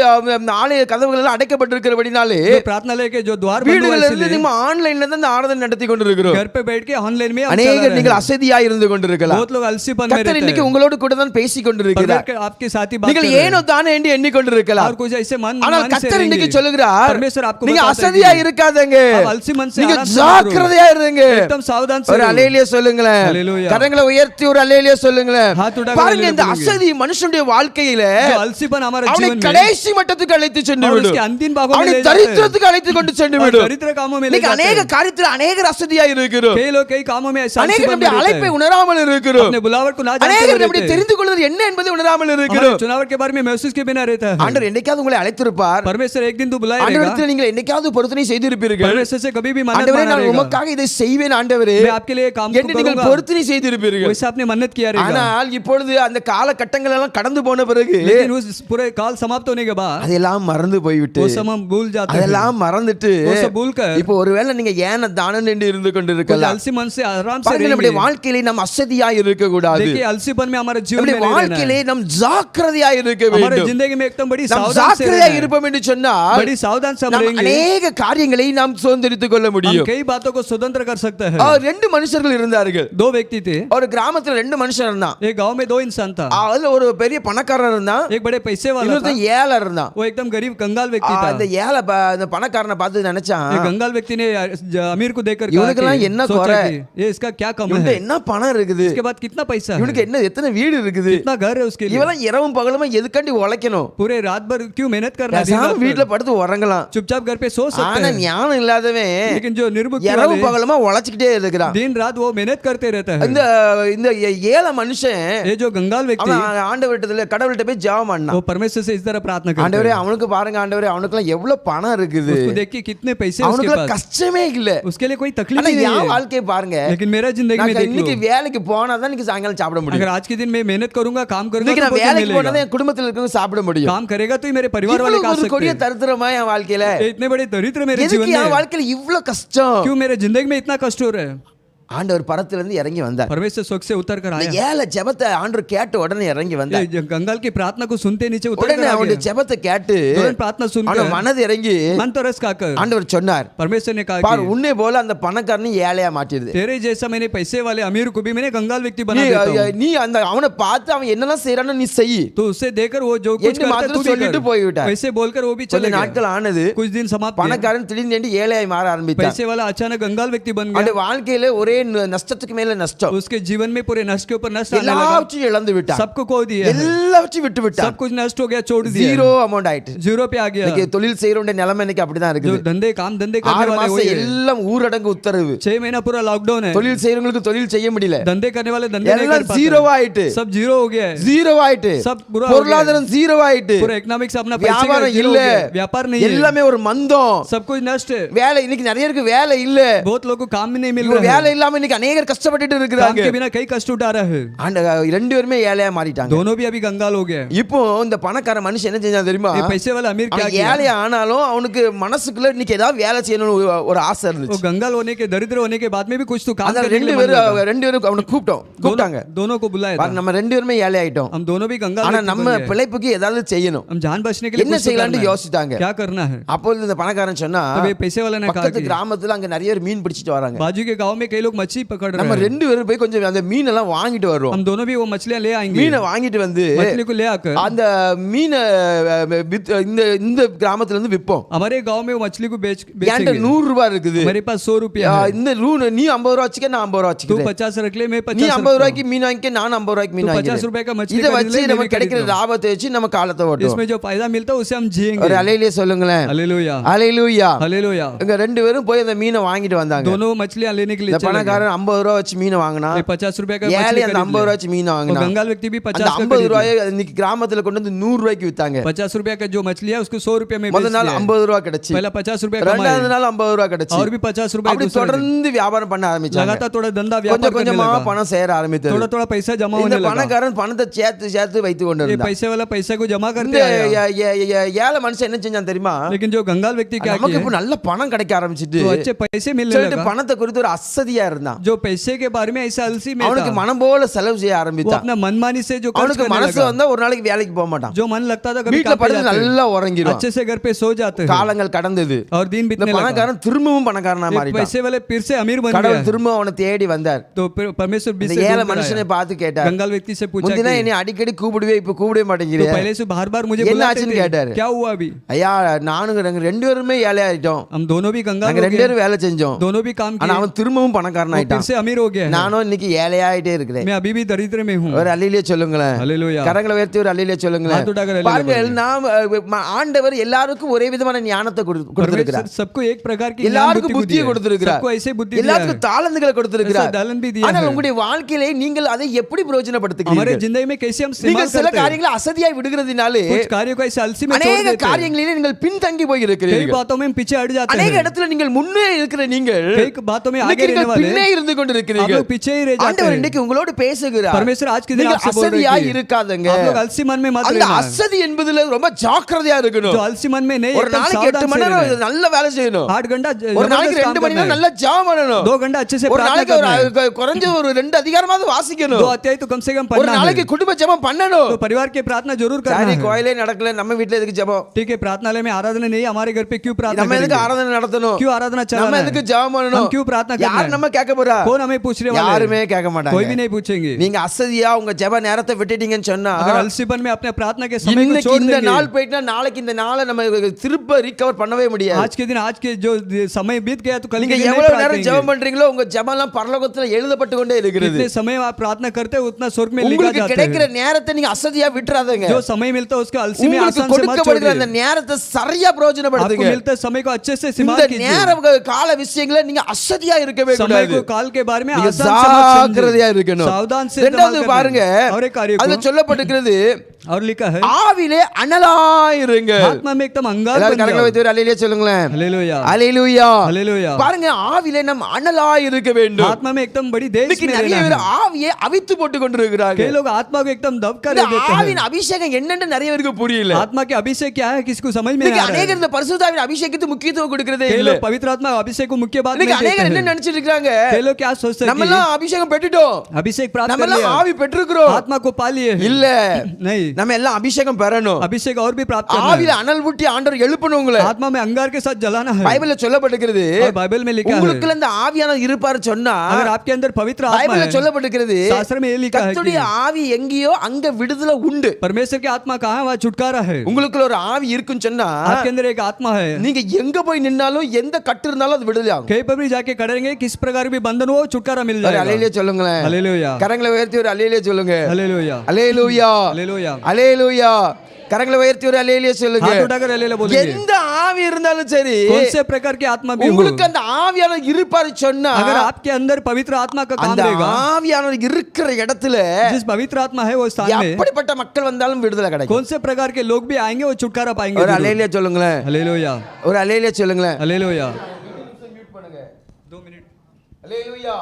ஆலய கதவுகள் எல்லாம் அடைக்கப்பட்டிருக்கிறபடினாலே जो प्रार्थनालय के जो द्वार बंद हुआ வீடுகள்ல இருந்து इसलिए நம்ம ஆன்லைன்ல தான் இந்த ஆராதனை நடத்தி கொண்டிருக்கிறோம். घर पे बैठ के ऑनलाइन में हम चला அநேகர் रहे நீங்கள் हैं। அசதியா இருந்து கொண்டிருக்கலாம். बहुत लोग अलसीपन में கர்த்தர் रहते இன்னைக்கு हैं, உங்களோடு கூட தான் பேசிக் கொண்டிருக்கிறார். परमेश्वर आपके साथ ही बात कर நீங்கள் रहे ஏனோ हैं, தானே என்று எண்ணிக்கொண்டிருக்கலாம். और कुछ ऐसे मन ஆனால் मन से கர்த்தர் இன்னைக்கு रहेंगे। சொல்லுகிறார், परमेश्वर आपको நீங்க बताता है அசதியா कि இருக்காதீங்க, आप अलसी मन से நீங்க आराम से मत ஜாக்கிரதையா இருங்க. एकदम सावधान से ஒரு रहो। அல்லேலூயா சொல்லுங்களேன். அல்லேலூயா. கரங்களை உயர்த்தி ஒரு அல்லேலூயா சொல்லுங்களேன். हाथ उठाकर பாருங்க, இந்த அல்லேலூயா அசதி மனுஷனுடைய வாழ்க்கையில जो अलसीपन हमारे அவனை जीवन में கடைசி மட்டத்துக்கு அழைத்து சென்று और விடும். उसके अंतिम भागों में அவனை ले जाता है, தரித்திரத்துக்கு அழைத்து கொண்டு சென்று और விடும். दरिद्र कामों में ले இன்னைக்கு जाता அநேக है। காரியத்துல அநேகர் அசதியா இருக்கிறோம். कई लोग कई कामों में ऐसा அநேகர் अलसीपन में நம்முடைய रहते அழைப்பை हैं, உணராமல் இருக்கிறோம். अपने बुलावट को ना जानते அநேகர் हुए நம்முடைய रहते हैं, தெரிந்து கொள்வது என்ன என்பதை உணராமல் हमारे இருக்கிறோம். चुनाव के बारे में महसूस के बिना रहता है। ஆண்டவர் என்னைக்காவது உங்களை அழைத்திருப்பார். परमेश्वर एक दिन तो बुलाएगा, ஆண்டவரிடத்தில் நீங்கள் என்னைக்காவது பொருத்தனை செய்திருப்பீர்கள். परमेश्वर से कभी भी मन्नत ஆண்டவரே, मांगा நான் रहेगा, உமக்காக இதை செய்வேன் ஆண்டவரே मैं आपके लिए काम என்று நீங்கள் करूंगा, பொருத்தனை செய்திருப்பீர்கள். वैसे आपने मन्नत किया रहेगा। ஆனால் இப்பொழுது அந்த காலகட்டங்கள் எல்லாம் கடந்து போன பிறகு लेकिन उस पूरे काल समाप्त होने के बाद அதெல்லாம் மறந்து போய்விட்டு वो समय हम भूल जाते हैं, அதெல்லாம் மறந்துட்டு वो सब भूल कर இப்போ ஒருவேளை நீங்க ஏன தானன் என்று இருந்து कुछ கொண்டிருக்கலாம். अलसी मन से आराम से பாருங்க, நம்முடைய रहेंगे। வாழ்க்கையில நாம் அசதியாய் இருக்க கூடாது. देखिए आलसीपन में हमारे जीवन நம்முடைய में नहीं रहना வாழ்க்கையிலே है। நாம் ஜாக்கிரதையாய் இருக்க हमारे வேண்டும். जिंदगी में एकदम बड़ी நாம் सावधान से ஜாக்கிரதையாய் रहना है। இருப்போம் என்று சொன்னால் बड़ी सावधान से हम நாம் रहेंगे, அநேக காரியங்களை நாம் சுதந்திரித்துக் கொள்ள हम முடியும். कई बातों को स्वतंत्र कर सकते हैं। ரெண்டு மனுஷர்கள் இருந்தார்கள். दो व्यक्ति थे, ஒரு கிராமத்துல ரெண்டு மனுஷன் இருந்தான். एक गांव में दो इंसान था, அதுல ஒரு பெரிய பணக்காரர் இருந்தான், एक बड़े पैसे वाला था, இன்னொருத்தன் ஏழை இருந்தான். वो एकदम गरीब कंगाल व्यक्ति था। அந்த ஏழை அந்த பணக்காரனை பார்த்து நினைச்சான், एक कंगाल व्यक्ति ने अमीर को देखकर कहा இவனுக்கெல்லாம் என்ன कि, सोचा குறை? कि ये इसका क्या कम இவன்கிட்ட है, என்ன பணம் இருக்குது, इसके बाद कितना पैसा है, இவனுக்கு என்ன எத்தனை வீடு இருக்குது, कितना घर है उसके लिए, இவெல்லாம் இரவும் பகலுமா எதுக்காண்டி உழைக்கணும், पूरे रात भर क्यों मेहनत करना है, दिन பேசாம रात வீட்டுல भर படுத்து உறங்கலாம். चुपचाप घर पे सो सकते ஆனா हैं। ஞானம் இல்லாதவன் लेकिन जो निर्बुद्धि இரவு वाले பகலுமா உழைச்சிக்கிட்டே இருக்கிறான். दिन रात वो मेहनत करते रहता है। இந்த இந்த ஏழை மனுஷன் ये जो कंगाल व्यक्ति அவன் ஆண்டவர்கிட்ட கடவுள்கிட்ட போய் ஜெபம் பண்ணான். वो परमेश्वर से इस तरह प्रार्थना करता ஆண்டவரே है, அவனுக்கு பாருங்க ஆண்டவரே அவனுக்குலாம் எவ்வளவு பணம் இருக்குது, उसको देखिए कितने पैसे उसके அவனுக்கு पास, கஷ்டமே இல்ல. उसके लिए कोई तकलीफ ஆனா नहीं என் है। வாழ்க்கையை பாருங்க, लेकिन मेरा जिंदगी में நான் देख இன்னைக்கு लो, வேலைக்கு போனா தான் இன்னைக்கு சாயங்காலம் சாப்பிட முடியும். अगर आज के दिन मैं मेहनत करूंगा, काम करूंगा, இன்னைக்கு तो நான் भोजन வேலைக்கு போனா मिलेगा। தான் என் குடும்பத்துல இருக்கவங்க சாப்பிட முடியும். काम करेगा तो ही मेरे परिवार वाले खा இவ்வளவு ஒரு सकते கொடிய हैं। தரித்திரமா என் வாழ்க்கையில ये इतने बड़े दरिद्र मेरे जीवन எதுக்கு என் में, வாழ்க்கையில இவ்வளவு கஷ்டம்? क्यों मेरे जिंदगी में इतना कष्ट हो रहा है? ஆண்டவர் பரத்துல இருந்து இறங்கி வந்தார். परमेश्वर स्वर्ग से उतर कर இந்த आया, ஏழை ஜெபத்தை ஆண்டவர் கேட்ட உடனே இறங்கி வந்தார். ये कंगाल की प्रार्थना को सुनते नीचे उतर உடனே कर आ அவனுடைய गया। ஜெபத்தை கேட்டு तुरंत प्रार्थना அவன் सुनकर மனது இறங்கி मन तरस खाकर ஆண்டவர் சொன்னார், परमेश्वर ने कहा பார் कि உன்னை போல அந்த பணக்காரனை ஏழையா மாற்றிடுது. तेरे जैसा मैंने पैसे वाले अमीर को भी मैंने कंगाल व्यक्ति बना நீ देता हूं। நீ அந்த அவனை பார்த்து அவன் என்னெல்லாம் செய்யறானோ நீ செய். तो उससे देखकर वो जो कुछ என்று करता है மாத்திரம் तू भी சொல்லிட்டு कर। போய்விட்டார். वैसे बोलकर वो भी கொஞ்ச चले गए। நாட்கள் ஆனது, कुछ दिन समाप्त किया, பணக்காரன் திடீர்னு ஏழையாய் மாற ஆரம்பித்தான். पैसे वाला अचानक कंगाल व्यक्ति बन அவனுடைய गया। வாழ்க்கையில ஒரே நஷ்டத்துக்கு மேல நஷ்டம். उसके जीवन में पूरे नष्ट के ऊपर नष्ट आने लगा, எல்லாவற்றையும் இழந்து விட்டான். सबको खो दिया है। எல்லாவற்றையும் விட்டு விட்டான். सब कुछ नष्ट हो गया, छोड़ दिया, ஜீரோ அமௌண்ட் ஆயிட்டு. जीरो पे आ गया। இன்னைக்கு தொழில் செய்யறவங்க நிலைமை இன்னைக்கு அப்படிதான் जो இருக்குது. धंधे काम धंधे 6 करने वाले மாசம் वही है। எல்லாம் ஊரடங்கு உத்தரவு. 6 महीना पूरा लॉकडाउन है, தொழில் செய்யறவங்களுக்கு தொழில் செய்ய முடியல. धंधे करने वाले धंधे नहीं कर எல்லாம் पाते, ஜீரோ ஆயிட்டு. सब जीरो हो गया है, ஜீரோ ஆயிட்டு. सब बुरा हो गया है। பொருளாதாரம் ஜீரோ ஆயிட்டு. पूरा इकोनॉमिक्स अपना पैसे का வியாபாரம் जीरो हो இல்ல. गया है, व्यापार नहीं है, எல்லாமே ஒரு மந்தம். सब कुछ नष्ट है। வேலை இன்னைக்கு நிறைய பேருக்கு வேலை இல்ல. बहुत लोगों को काम भी नहीं मिल இவங்க रहा है, வேலை இல்லாம இன்னைக்கு அநேகர் கஷ்டப்பட்டுட்டு काम இருக்கிறாங்க. के बिना कई कष्ट उठा रहा है। ரெண்டு பேருமே ஏழையா மாறிட்டாங்க. दोनों भी अभी कंगाल हो गए। இப்போ இந்த பணக்கார மனுஷன் என்ன செஞ்சான் தெரியுமா? ये पैसे वाला अमीर क्या அவன் किया? ஏழையா ஆனாலும் அவனுக்கு மனசுக்குள்ள இன்னைக்கு ஏதாவது வேலை செய்யணும்னு ஒரு ஆசை वो இருந்துச்சு. कंगाल होने के दरिद्र होने के बाद में भी कुछ तो काम அதனால करने के ரெண்டு लिए मन लगा। பேரும் அவனை கூப்பிட்டாங்க. दोनों को बुलाया था, பாரு, நம்ம ரெண்டு பேருமே ஏழை ஆயிட்டோம். हम दोनों भी कंगाल ஆனா व्यक्ति நம்ம बन गए। பிழைப்புக்கு ஏதாவது செய்யணும். हम जान बचने के लिए என்ன कुछ तो செய்யலாம்னு करना है। யோசிச்சாங்க. क्या करना है? அப்பொழுது இந்த பணக்காரன் சொன்னா, तब ये पैसे वाला ने कहा பக்கத்து कि கிராமத்துல அங்க நிறைய பேர் மீன் பிடிச்சிட்டு வராங்க. बाजू के गांव में कई लोग मछली पकड़ रहे நம்ம हैं, ரெண்டு பேரும் போய் கொஞ்சம் அந்த மீன் எல்லாம் வாங்கிட்டு வருவோம். हम दोनों भी वो मछलियां ले आएंगे। மீனை வாங்கிட்டு வந்து मछली को ले आकर அந்த மீனை இந்த இந்த கிராமத்துல இருந்து விற்போம். हमारे गांव में वो मछली को என்கிட்ட बेचेंगे। 100 ரூபாய் இருக்குது. मेरे पास 100 रुपया है, இந்த நீ 50 ரூபாய் வச்சுக்க, நான் 50 ரூபாய் तू வச்சுக்கிறேன். 50 रख ले, मैं நீ 50 50 ரூபாய்க்கு மீன் வாங்கிக்க, நான் 50 ரூபாய்க்கு மீன் तू 50 வாங்கிக்கிறேன். रुपए का मछली இதை खरीद வச்சு ले, मैं நம்ம भी கிடைக்கிற खरीद लूं। லாபத்தை வச்சு நம்ம காலத்தை ஓட்டுவோம். इसमें जो फायदा मिलता है उसे हम ஒரு जिएंगे। அலையிலே சொல்லுங்களேன். हालेलुया, ஹalleluya. हालेलुया। இங்க ரெண்டு பேரும் போய் அந்த மீனை வாங்கிட்டு வந்தாங்க. दोनों मछलियां लेने के लिए இந்த चले गए। பணக்காரன் 50 ரூபாய் வச்சு மீனை வாங்கினா, ये 50 रुपए का ஏழை मछली அந்த खरीद 50 ले। ரூபாய் வச்சு மீனை वो வாங்கினா, कंगाल व्यक्ति भी அந்த 50 का 50 खरीद ரூபாயை ले। இன்னைக்கு கிராமத்துல கொண்டு வந்து 100 ரூபாய்க்கு வித்தாங்க. 50 रुपया का जो मछली है उसको 100 रुपया में बेच முதல் நாள் दिया है। 50 ரூபாய் கிடைச்சு, पहला 50 रुपया ரெண்டாவது कमाए நாள் 50 ரூபாய் கிடைச்சு, और भी 50 रुपया அப்படி दूसरे दिन। தொடர்ந்து வியாபாரம் பண்ண ஆரம்பிச்சாங்க. लगातार थोड़ा धंधा கொஞ்சம் व्यापार करने கொஞ்சமா लगा, பணம் சேர ஆரம்பித்தது. थोड़ा थोड़ा पैसा जमा இந்த होने लगा। பணக்காரன் பணத்தை சேர்த்து சேர்த்து வைத்து கொண்டு ये இருந்தான். पैसे वाला पैसा को जमा இந்த करते आया, ஏழை மனுஷன் என்ன செஞ்சான் தெரியுமா? लेकिन जो कंगाल व्यक्ति क्या நமக்கு किया, இப்ப நல்ல பணம் கிடைக்க ஆரம்பிச்சிட்டு तो अच्छे पैसे मिलने சொல்லிட்டு लगा, பணத்தை குறித்து ஒரு அசதியா இருந்தான். जो पैसे के बारे में ऐसा अलसी में அவனுக்கு था, மனம் போல செலவு செய்ய वो ஆரம்பித்தான். अपना मनमानी से जो खर्च அவனுக்கு करने மனசு लगा, வந்தா ஒரு நாளைக்கு வேலைக்கு போக மாட்டான். जो मन लगता था कभी வீட்டுல काम पे படுத்து जाते, நல்லா உறங்கிடுவான். अच्छे से घर पे सो जाते हैं, காலங்கள் கடந்தது. और दिन இந்த बीतने लगा। பணக்காரன் திரும்பவும் பணக்காரனா ये மாறிட்டான். पैसे वाले फिर से अमीर बन கடவுள் गया, திரும்ப அவனை தேடி வந்தார். तो फिर परमेश्वर बीच இந்த से ஏழை ढूंढ कर மனுஷனை आया। பார்த்து கேட்டார், कंगाल व्यक्ति से पूछा முந்தினா कि என்னை அடிக்கடி கூப்பிடுவே, இப்ப கூப்பிடவே तो மாட்டேங்கிறீங்க. पहले से बार बार मुझे என்ன बुलाते ஆச்சுன்னு थे, கேட்டாரு. क्या हुआ अभी? ஐயா நானுங்க நாங்க ரெண்டு பேருமே ஏழை ஆயிட்டோம். हम दोनों भी कंगाल நாங்க हो ரெண்டு गए, பேரும் வேலை செஞ்சோம். दोनों भी काम ஆனா किए, அவன் திரும்பவும் பணக்காரன் वो फिर ஆயிட்டான். से अमीर हो गया है। நானும் இன்னைக்கு ஏழையாயிட்டே இருக்கிறேன். मैं अभी भी दरिद्र में हूँ। ஒரு அல்லிலே சொல்லுங்களேன். हालेलुया। கரங்களை உயர்த்தி ஒரு அல்லிலே சொல்லுங்களேன். हाथ उठाकर हालेलुया பாருங்கள், बोलिए। நாம் ஆண்டவர் எல்லாருக்கும் ஒரே விதமான ஞானத்தை கொடுத்திருக்கிறார். परमेश्वर सबको एक प्रकार की ज्ञान எல்லாருக்கும் बुद्धि புத்தியை दी है, கொடுத்திருக்கிறார். सबको ऐसे बुद्धि दिया எல்லாருக்கும் है, தாளந்துகளை கொடுத்திருக்கிறார். ऐसा दालन भी दिया ஆனால் है। உங்களுடைய வாழ்க்கையிலே நீங்கள் அதை எப்படி हमारे பிரயோஜனப்படுத்துகிறீர்கள்? जिंदगी में कैसे हम நீங்கள் इस्तेमाल சில करते हैं, காரியங்களை அசதியாய் விடுகிறதினாலே कुछ कार्यों को ऐसे अलसी में छोड़ அநேக देते हैं, காரியங்களிலே நீங்கள் பின்தங்கி போய் कई இருக்கிறீர்கள். बातों में हम पीछे हट जाते அநேக हैं, இடத்துல நீங்கள் முன்னே இருக்கிற நீங்கள் कई बातों में आगे இன்னைக்கு रहने நீங்கள் वाले பின்னே இருந்து आप கொண்டிருக்கிறீர்கள் लोग पीछे ही रह जाते ஆண்டவர் हैं। இன்னைக்கு உங்களோடு பேசுகிறார் परमेश्वर आज के दिन நீங்க आपसे बोल रहे அசதியா हैं कि இருக்காதங்க आप लोग आलसी मन में मत அந்த रहना। அசதி என்பதுல ரொம்ப ஜாக்கிரதையா இருக்கணும் जो आलसी मन में नहीं, ஒரு एकदम நாளைக்கு 8 सावधान மணி से रहना है। நேரம் நல்ல வேலை செய்யணும் 8 घंटा ஒரு நாளைக்கு जबरदस्त 2 काम மணி करना நேரம் है। நல்ல ஜெபம் பண்ணணும் 2 घंटा अच्छे से ஒரு प्रार्थना நாளைக்கு करना है। ஒரு குறைஞ்ச ஒரு 2 அதிகாரமாவது 2 வாசிக்கணும் अध्याय तो कम से कम ஒரு पढ़ना है। நாளைக்கு குடும்ப ஜெபம் பண்ணணும் तो परिवार की प्रार्थना जरूर करना சரி है। கோயிலே நடக்கல நம்ம வீட்ல எதுக்கு ஜெபம் ठीक है, प्रार्थनालय में आराधना नहीं, हमारे घर पे क्यों प्रार्थना நம்ம எதுக்கு करेंगे? ஆராதனை நடத்தணும் क्यों आराधना चलाना நம்ம है? எதுக்கு ஜெபம் பண்ணணும் हम क्यों प्रार्थना करना யார் है? நம்ம கேட்க போறா कौन हमें पूछने वाला है? யாருமே கேட்க कोई भी மாட்டாங்க नहीं पूछेंगे। நீங்க அசதியா உங்க ஜெப நேரத்தை விட்டுட்டீங்கன்னு சொன்னா अगर अलसीपन में अपने प्रार्थना के समय को இன்னைக்கு छोड़ இந்த देंगे, நாள் போயிட்டா நாளைக்கு இந்த நாளை நம்ம திரும்ப ரிகவர் பண்ணவே முடியாது आज के दिन आज के जो समय बीत गया तो कल நீங்க के दिन नहीं எவ்வளவு प्रार्थना நேரம் ஜெபம் करेंगे। பண்றீங்களோ உங்க ஜெபம்லாம் பரலோகத்துல எழுதப்பட்டு கொண்டே இருக்கிறது जितने समय आप प्रार्थना करते हो उतना स्वर्ग में लिखा உங்களுக்கு जाता கிடைக்கிற है। நேரத்தை நீங்க அசதியா விட்டுறாதீங்க जो समय मिलता है उसका अलसी में உங்களுக்கு आसान से मत கொடுக்கப்படுகிற அந்த छोड़िए। நேரத்தை சரியா आपको பிரயோஜனப்படுத்துங்க मिलते समय को अच्छे से இந்த इस्तेमाल कीजिए। நேர கால விஷயங்களை நீங்க அசதியா இருக்கவே समय கூடாது को काल के बारे में நீங்க आसान से मत ஜாக்கிரதையா समझिए। இருக்கணும் सावधान से இரண்டாவது इस्तेमाल பாருங்க करना है। और एक कार्य அதுல को சொல்லப்பட்டிருக்கிறது और लिखा है ஆவிலே அனலாயிருங்க आत्मा में एकदम अंगार எல்லாரும் बन கரங்களை जाओ। வைத்து அல்லேலூயா சொல்லுங்களேன் हालेलुया அல்லேலூயா हालेलुया। பாருங்க ஆவிலே நம்ம அனலாய் இருக்க வேண்டும் आत्मा में एकदम बड़ी देश இன்னைக்கு में நிறைய रहना பேர் है। ஆவியை அவித்து போட்டு கொண்டிருக்கிறாங்க कई लोग आत्मा को एकदम दब कर இந்த रख देते ஆவியின் हैं। அபிஷேகம் என்னன்னு நிறைய பேருக்கு புரியல आत्मा के अभिषेक क्या है किसको समझ में नहीं இன்னைக்கு आ रहा அநேகர் है। இந்த பரிசுத்தாவின் அபிஷேகத்துக்கு முக்கியத்துவம் கொடுக்கிறதே कई இல்ல लोग पवित्र आत्मा अभिषेक को मुख्य बात இன்னைக்கு नहीं देते அநேகர் என்ன हैं। நினைச்சிட்டு இருக்காங்க कई लोग क्या सोचते हैं நம்ம कि எல்லாம் அபிஷேகம் பெற்றுட்டோம் अभिषेक प्राप्त நம்ம कर எல்லாம் लिया, ஆவி பெற்றிருக்கிறோம் आत्मा को पा लिए हैं। இல்ல नहीं, நம்ம எல்லாம் அபிஷேகம் பெறணும் अभिषेक और भी प्राप्त करना ஆவியில है। அனல் ஊட்டி ஆண்டவர் எழுப்பணும் உங்களை आत्मा में अंगार के साथ जलाना है। பைபிள்ல சொல்லப்பட்டிருக்கிறது और बाइबल में लिखा है உங்களுக்குள்ள இந்த ஆவியானவர் இருப்பார் சொன்னா अगर आपके अंदर पवित्र आत्मा பைபிள்ல है, சொல்லப்பட்டிருக்கிறது शास्त्र में ये लिखा है கர்த்தருடைய कि ஆவி எங்கேயோ அங்க விடுதலை உண்டு परमेश्वर की आत्मा कहाँ है वहाँ छुटकारा है। உங்களுக்குள்ள ஒரு ஆவி இருக்குன்னு சொன்னா आपके अंदर एक आत्मा है, நீங்க எங்க போய் நின்னாலும் எந்த கட்டு இருந்தாலும் அது விடுதலை ஆகும் कहीं पर भी जाके करेंगे किस प्रकार भी बंधन हो छुटकारा मिल ஒரு जाएगा। அல்லேலூயா சொல்லுங்களேன் हालेलुया கரங்களை உயர்த்தி ஒரு அல்லேலூயா சொல்லுங்க हालेलुया அல்லேலூயா हालेलुया। அல்லேலூயா கரங்களை உயர்த்தி ஒரு அல்லேலூயா சொல்லுங்க हाथ उठाकर हालेलुया बोलेंगे। எந்த ஆவி இருந்தாலும் சரி कौन से प्रकार की आत्मा भी हो, உங்களுக்கு அந்த ஆவியானவர் இருப்பாரு சொன்னா अगर आपके अंदर पवित्र आत्मा का काम அந்த देगा, ஆவியானவர் இருக்கிற இடத்துல जिस पवित्र आत्मा है वो स्थान में எப்படிப்பட்ட மக்கள் வந்தாலும் விடுதலை கிடைக்கும் कौन से प्रकार के लोग भी आएंगे वो छुटकारा पाएंगे। ஒரு அல்லேலூயா சொல்லுங்களேன் हालेलुया ஒரு அல்லேலூயா சொல்லுங்களேன் हालेलुया। அல்லேலூயா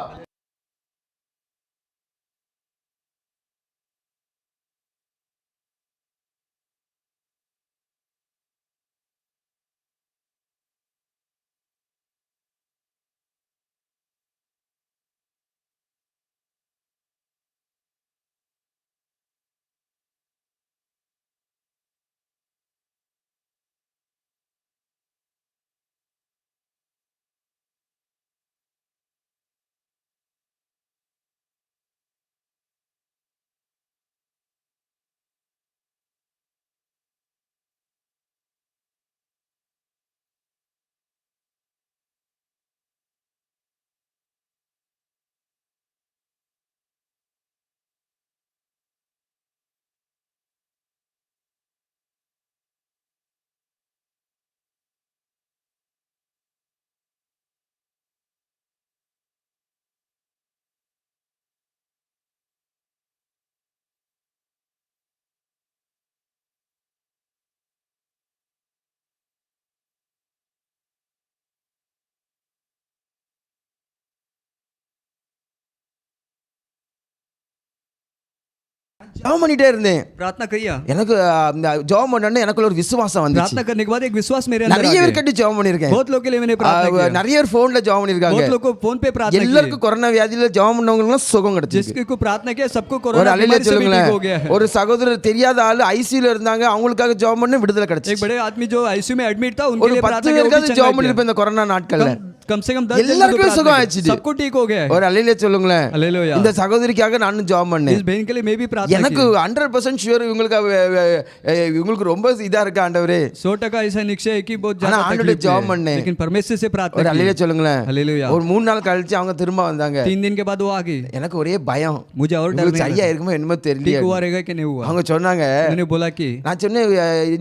ஜெபம் பண்ணிட்டே இருந்தேன் प्रार्थना किया, எனக்கு இந்த ஜெபம் பண்ணனே எனக்குள்ள ஒரு விசுவாசம் வந்துச்சு प्रार्थना करने के बाद एक विश्वास मेरे अंदर आ நிறைய பேர் गया। கட்டி ஜெபம் பண்ணிருக்கேன் बहुत लोग के लिए मैंने प्रार्थना किया, நிறைய பேர் போன்ல ஜெபம் பண்ணிருக்காங்க बहुत लोग को फोन पे प्रार्थना की, எல்லாருக்கும் கொரோனா வியாதியில ஜெபம் பண்ணவங்களுக்கு சுகம் கிடைச்சிருக்கு जिसको प्रार्थना किया सबको ஒரு कोरोना அல்லேலூயா बीमारी से भी ठीक சொல்லுங்களேன் हो गया है। ஒரு சகோதரர் தெரியாத ஆளு ஐசியூல இருந்தாங்க அவங்களுக்காக ஜெபம் பண்ணி விடுதலை एक கிடைச்சிச்சு बड़े आदमी जो आईसीयू में एडमिट था उनके ஒரு लिए 10 प्रार्थना किया, वो भी பேருக்காவது चंगा ஜெபம் किया। பண்ணிருப்பேன் இந்த கொரோனா நாட்கள்ல कम से कम 10 जन को எல்லாருக்கும் प्रार्थना சுகம் किया। ஆயிடுச்சு सबको ठीक हो गया है। ஒரு அல்லேலூயா சொல்லுங்களேன் हालेलुया। இந்த சகோதரிக்காக நானும் ஜெபம் பண்ணேன் इस बहन के लिए मैं भी प्रार्थना எனக்கு की। 100% ஷூர் இவங்களுக்கு ரொம்ப இதா இருக்கு ஆண்டவரே 100% ऐसा निश्चय है कि बहुत ஆனா ज्यादा ஆண்டவருடைய तकलीफ ஜெபம் है, பண்ணேன் लेकिन परमेश्वर से ஒரு प्रार्थना அல்லேலூயா की। சொல்லுங்களேன் हालेलुया। ஒரு 3 நாள் கழிச்சு அவங்க திரும்ப வந்தாங்க 3 दिन के बाद वो आ गई, எனக்கு ஒரே பயம் मुझे और डर உங்களுக்கு लगा। சரியா இருக்குமோ என்னமோ ठीक தெரியல हुआ रहेगा कि नहीं हुआ। அவங்க சொன்னாங்க मैंने बोला कि நான் சொன்னேன்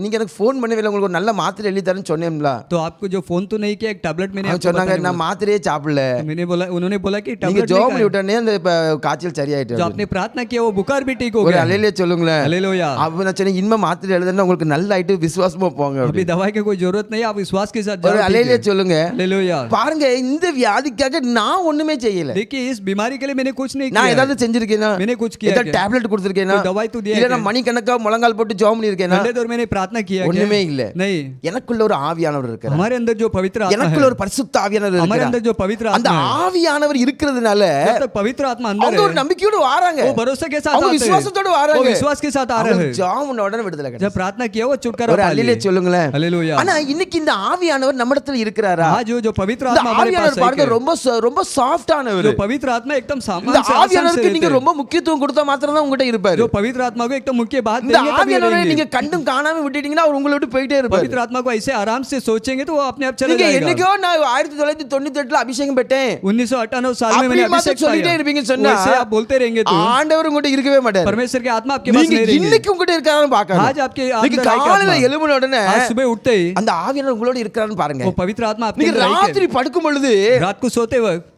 நீங்க எனக்கு ஃபோன் பண்ணவே இல்லை உங்களுக்கு ஒரு நல்ல மாத்திரை எழுதி தரேன்னு சொன்னேன்ல तो आपको जो फोन तो नहीं किया, एक टैबलेट मैंने அவங்க आपको சொன்னாங்க நான் மாத்திரையே சாப்பிடல, मैंने बोला, उन्होंने बोला कि நீங்க टैबलेट ஜோம் नहीं பண்ணி விட்டோன்னே அந்த காய்ச்சல் சரியாயிட்டு. जो आपने प्रार्थना किया वो बुखार भी ठीक हो ஒரு गया। அல்லேலூயா சொல்லுங்களேன். हालेलुया। அப்ப நான் சொன்னேன் இனிமே மாத்திரை எழுதுனா உங்களுக்கு நல்ல ஆயிட்டு விசுவாசமா போங்க. अभी दवाई की कोई जरूरत नहीं, आप विश्वास के साथ ஒரு जाओ। அல்லேலூயா சொல்லுங்க. हालेलुया। பாருங்க இந்த வியாதிக்காக நான் ஒண்ணுமே செய்யல. देखिए इस बीमारी के लिए मैंने कुछ नहीं நான் किया। ஏதாவது செஞ்சிருக்கேனா? मैंने कुछ किया ஏதாவது क्या? டேப்லெட் கொடுத்திருக்கேனா? कोई दवाई तो दिया இல்ல क्या? நான் மணிக்கணக்கா முழங்கால் போட்டு ஜெபம் பண்ணிருக்கேனா? पहले दौर मैंने प्रार्थना किया क्या? ஒண்ணுமே இல்ல. नहीं। எனக்குள்ள ஒரு ஆவியானவர் இருக்கிறார். हमारे अंदर जो पवित्र आत्मा எனக்குள்ள है, ஒரு பரிசுத்த ஆவியானவர் हमारे இருக்கிறார். अंदर जो पवित्र அந்த आत्मा है, ஆவியானவர் இருக்கிறதுனால जब तक पवित्र आत्मा अंदर அவங்க ஒரு है, நம்பிக்கையோட வராங்க. वो भरोसे के साथ அவங்க आते हैं, விசுவாசத்தோட वो வராங்க. विश्वास के साथ आ रहे हैं। ஜெபம் பண்ண உடனே விடுதலை கிடைக்கும். जब प्रार्थना किया वो छुटकारा ஒரு पा அல்லேலூயா लिए। சொல்லுங்களேன். हालेलुया। ஆனா இன்னைக்கு இந்த ஆவியானவர் நம்மிடத்துல இருக்கிறாரா? आज जो पवित्र இந்த आत्मा हमारे पास ஆவியானவர் है பாருங்க क्या? ரொம்ப சாஃப்டானவர். जो पवित्र आत्मा एकदम இந்த सामान्य से आसान से ஆவியானவருக்கு நீங்க रहते हैं। ரொம்ப முக்கியத்துவம் கொடுத்தா மாத்திரம் தான் உங்ககிட்ட இருப்பாரு. जो पवित्र आत्मा को एकदम मुख्य बात இந்த देंगे तभी ஆவியானவரை रहेंगे। நீங்க கண்டும் காணாம விட்டுட்டீங்கன்னா அவர் உங்களை விட்டு போயிட்டே இருப்பாரு. पवित्र आत्मा को ऐसे आराम से सोचेंगे तो वो अपने आप चले நீங்க जाएगा। என்னைக்கோ நான் 1998ல அபிஷேகம் பெற்றேன் 1998 साल में அப்படி मैंने மாத்திரம் अभिषेक சொல்லிட்டே पाया। இருப்பீங்கன்னு சொன்னா वैसे आप बोलते रहेंगे तो ஆண்டவர் உங்ககிட்ட இருக்கவே மாட்டார். परमेश्वर के आत्मा आपके पास நீங்க नहीं रहेंगे। இன்னைக்கு உங்ககிட்ட இருக்காருன்னு பார்க்கணும். आज आपके நீங்க अंदर आएगा காலையில आत्मा। எழும்பின உடனே आज सुबह उठते ही அந்த ஆவியானவர் உங்களோட இருக்காருன்னு பாருங்க. वो पवित्र आत्मा आपके நீங்க अंदर ராத்திரி रहेगा। படுக்கும் பொழுது रात को सोते वक्त